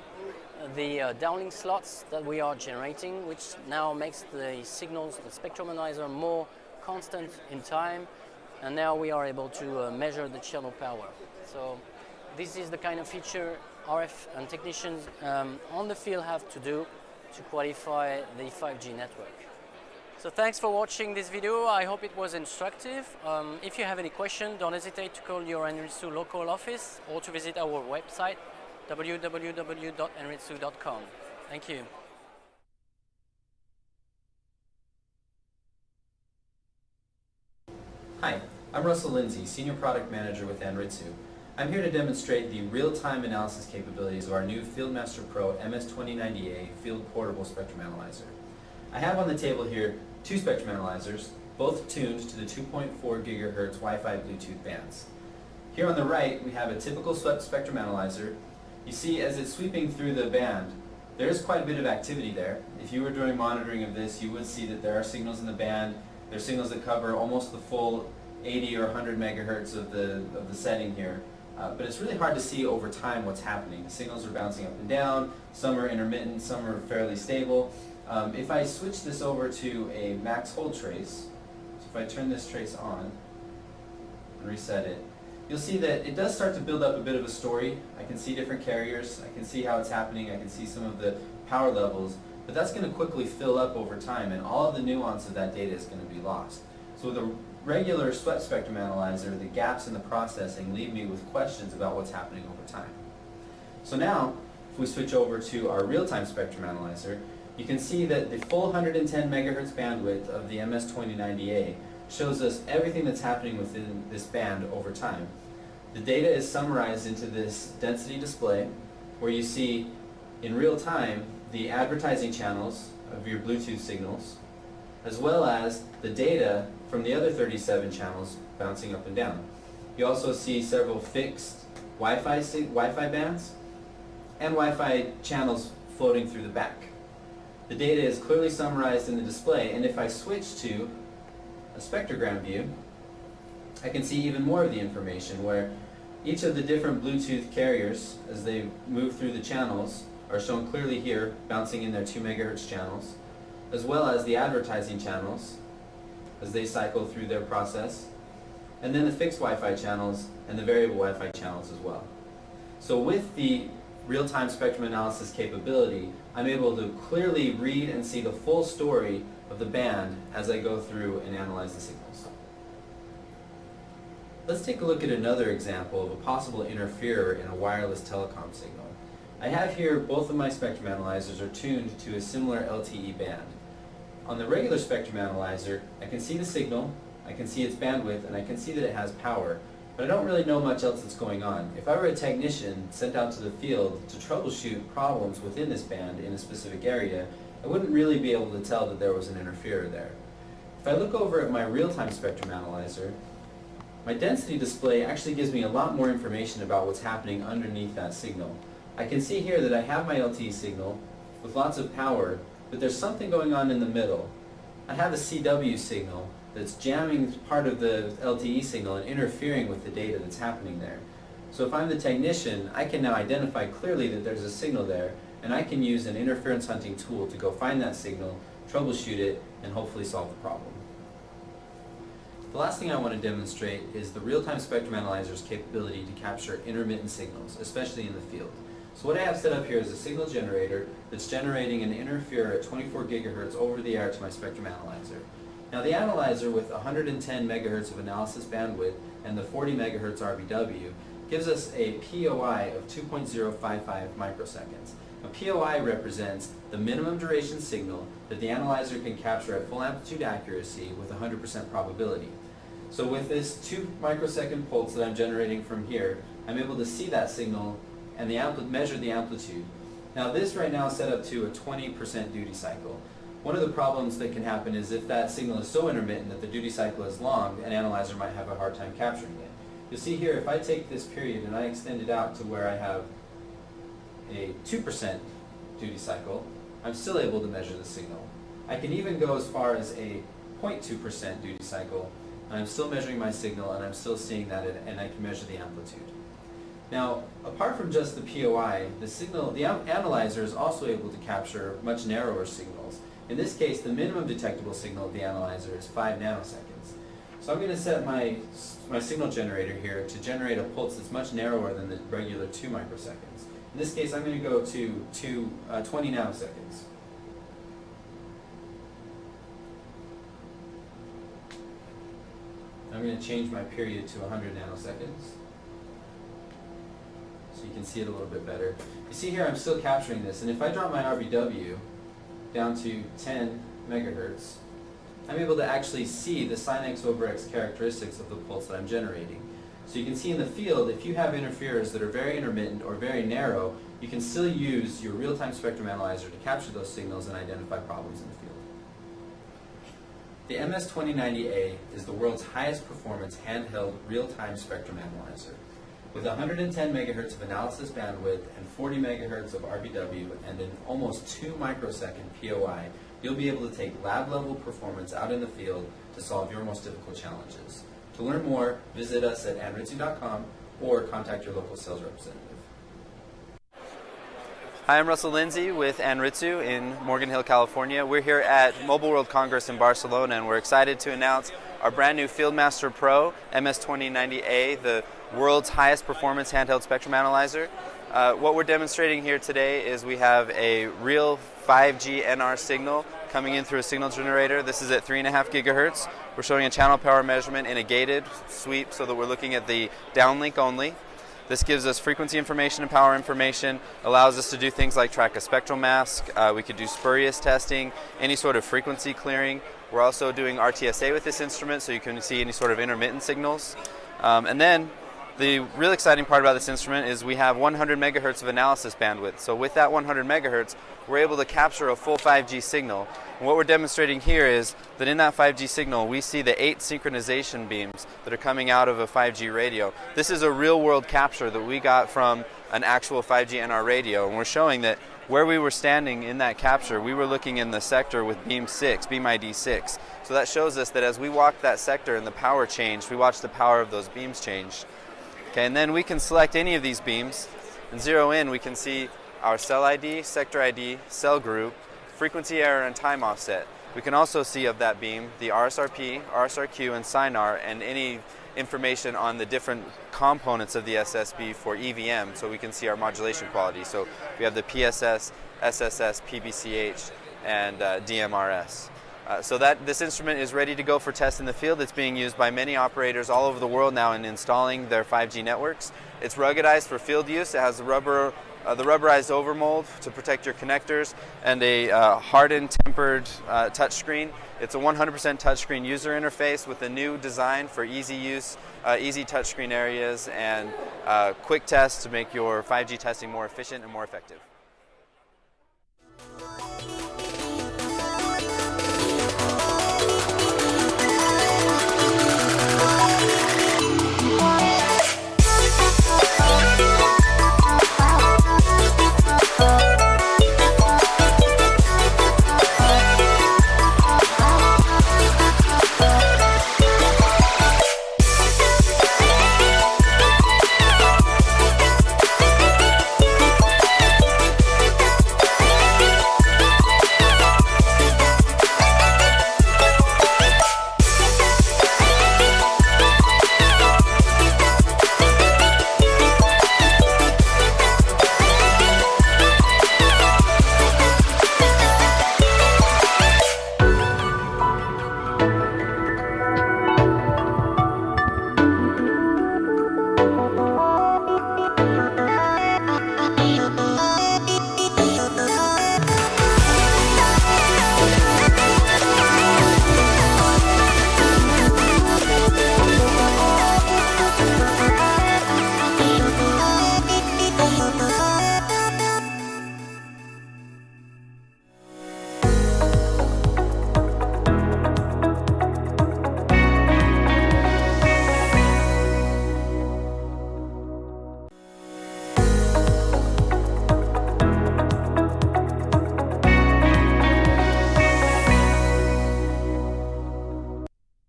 the downlink slots that we are generating, which now makes the signals, the spectrum analyzer, more constant in time, and now we are able to measure the channel power. So this is the kind of feature RF and technicians on the field have to do to qualify the 5G network. So thanks for watching this video. I hope it was instructive. If you have any questions, don't hesitate to call your ANRITSU local office or to visit our website www.anritsu.com. Thank you.
Hi, I'm Russell Lindsay, Senior Product Manager with ANRITSU. I'm here to demonstrate the real-time analysis capabilities of our new Fieldmaster Pro MS2090A Field Portable Spectrum Analyzer. I have on the table here two spectrum analyzers, both tuned to the 2.4 gigahertz Wi-Fi Bluetooth bands. Here on the right, we have a typical spectrum analyzer. You see, as it's sweeping through the band, there is quite a bit of activity there. If you were doing monitoring of this, you would see that there are signals in the band. There are signals that cover almost the full 80 or 100 megahertz of the setting here. But it's really hard to see over time what's happening. The signals are bouncing up and down, some are intermittent, some are fairly stable. If I switch this over to a max hold trace, so if I turn this trace on and reset it, you'll see that it does start to build up a bit of a story. I can see different carriers, I can see how it's happening, I can see some of the power levels, but that's going to quickly fill up over time, and all of the nuance of that data is going to be lost. So with a regular swept spectrum analyzer, the gaps in the processing leave me with questions about what's happening over time. So now, if we switch over to our real-time spectrum analyzer, you can see that the full 110 megahertz bandwidth of the MS2090A shows us everything that's happening within this band over time. The data is summarized into this density display where you see in real time the advertising channels of your Bluetooth signals, as well as the data from the other 37 channels bouncing up and down. You also see several fixed Wi-Fi bands and Wi-Fi channels floating through the back. The data is clearly summarized in the display, and if I switch to a spectrogram view, I can see even more of the information where each of the different Bluetooth carriers, as they move through the channels, are shown clearly here, bouncing in their 2 megahertz channels, as well as the advertising channels as they cycle through their process, and then the fixed Wi-Fi channels and the variable Wi-Fi channels as well. So with the real-time spectrum analysis capability, I'm able to clearly read and see the full story of the band as I go through and analyze the signals. Let's take a look at another example of a possible interferer in a wireless telecom signal. I have here both of my spectrum analyzers are tuned to a similar LTE band. On the regular spectrum analyzer, I can see the signal, I can see its bandwidth, and I can see that it has power, but I don't really know much else that's going on. If I were a technician sent out to the field to troubleshoot problems within this band in a specific area, I wouldn't really be able to tell that there was an interferer there. If I look over at my real-time spectrum analyzer, my density display actually gives me a lot more information about what's happening underneath that signal. I can see here that I have my LTE signal with lots of power, but there's something going on in the middle. I have a CW signal that's jamming part of the LTE signal and interfering with the data that's happening there. So if I'm the technician, I can now identify clearly that there's a signal there, and I can use an interference hunting tool to go find that signal, troubleshoot it, and hopefully solve the problem. The last thing I want to demonstrate is the real-time spectrum analyzer's capability to capture intermittent signals, especially in the field. So what I have set up here is a signal generator that's generating an interferer at 24 gigahertz over the air to my spectrum analyzer. Now the analyzer with 110 megahertz of analysis bandwidth and the 40 megahertz RBW gives us a POI of 2.055 microseconds. A POI represents the minimum duration signal that the analyzer can capture at full amplitude accuracy with 100% probability. So with this 2 microsecond pulse that I'm generating from here, I'm able to see that signal and measure the amplitude. Now this right now is set up to a 20% duty cycle. One of the problems that can happen is if that signal is so intermittent that the duty cycle is long, an analyzer might have a hard time capturing it. You'll see here, if I take this period and I extend it out to where I have a 2% duty cycle, I'm still able to measure the signal. I can even go as far as a 0.2% duty cycle, and I'm still measuring my signal and I'm still seeing that, and I can measure the amplitude. Now, apart from just the POI, the analyzer is also able to capture much narrower signals. In this case, the minimum detectable signal of the analyzer is 5 nanoseconds. So I'm going to set my signal generator here to generate a pulse that's much narrower than the regular 2 microseconds. In this case, I'm going to go to 20 nanoseconds. I'm going to change my period to 100 nanoseconds. So you can see it a little bit better. You see here I'm still capturing this, and if I drop my RBW down to 10 megahertz, I'm able to actually see the sin x over x characteristics of the pulse that I'm generating. So you can see in the field, if you have interferers that are very intermittent or very narrow, you can still use your real-time spectrum analyzer to capture those signals and identify problems in the field. The MS-2090A is the world's highest performance handheld real-time spectrum analyzer. With 110 megahertz of analysis bandwidth and 40 megahertz of RBW and an almost 2 microsecond POI, you'll be able to take lab-level performance out in the field to solve your most difficult challenges. To learn more, visit us at ANRITSU.com or contact your local sales representative.
Hi, I'm Russell Lindsay with ANRITSU in Morgan Hill, California. We're here at Mobile World Congress in Barcelona, and we're excited to announce our brand new Fieldmaster Pro MS-2090A, the world's highest performance handheld spectrum analyzer. What we're demonstrating here today is we have a real 5G NR signal coming in through a signal generator. This is at 3.5 gigahertz. We're showing a channel power measurement in a gated sweep so that we're looking at the downlink only. This gives us frequency information and power information, allows us to do things like track a spectral mask. We could do spurious testing, any sort of frequency clearing. We're also doing RTSA with this instrument, so you can see any sort of intermittent signals. And then the real exciting part about this instrument is we have 100 megahertz of analysis bandwidth. So with that 100 megahertz, we're able to capture a full 5G signal. And what we're demonstrating here is that in that 5G signal, we see the 8 synchronization beams that are coming out of a 5G radio. This is a real-world capture that we got from an actual 5G NR radio, and we're showing that where we were standing in that capture, we were looking in the sector with beam 6, beam ID 6. So that shows us that as we walked that sector and the power changed, we watched the power of those beams change. Okay, and then we can select any of these beams and zero in. We can see our cell ID, sector ID, cell group, frequency error, and time offset. We can also see of that beam the RSRP, RSRQ, and SINAR, and any information on the different components of the SSB for EVM, so we can see our modulation quality. So we have the PSS, SSS, PBCH, and DMRS. So that this instrument is ready to go for test in the field. It's being used by many operators all over the world now in installing their 5G networks. It's ruggedized for field use. It has the rubberized overmold to protect your connectors, and a hardened, tempered touchscreen. It's a 100% touchscreen user interface with a new design for easy use, easy touchscreen areas, and quick tests to make your 5G testing more efficient and more effective.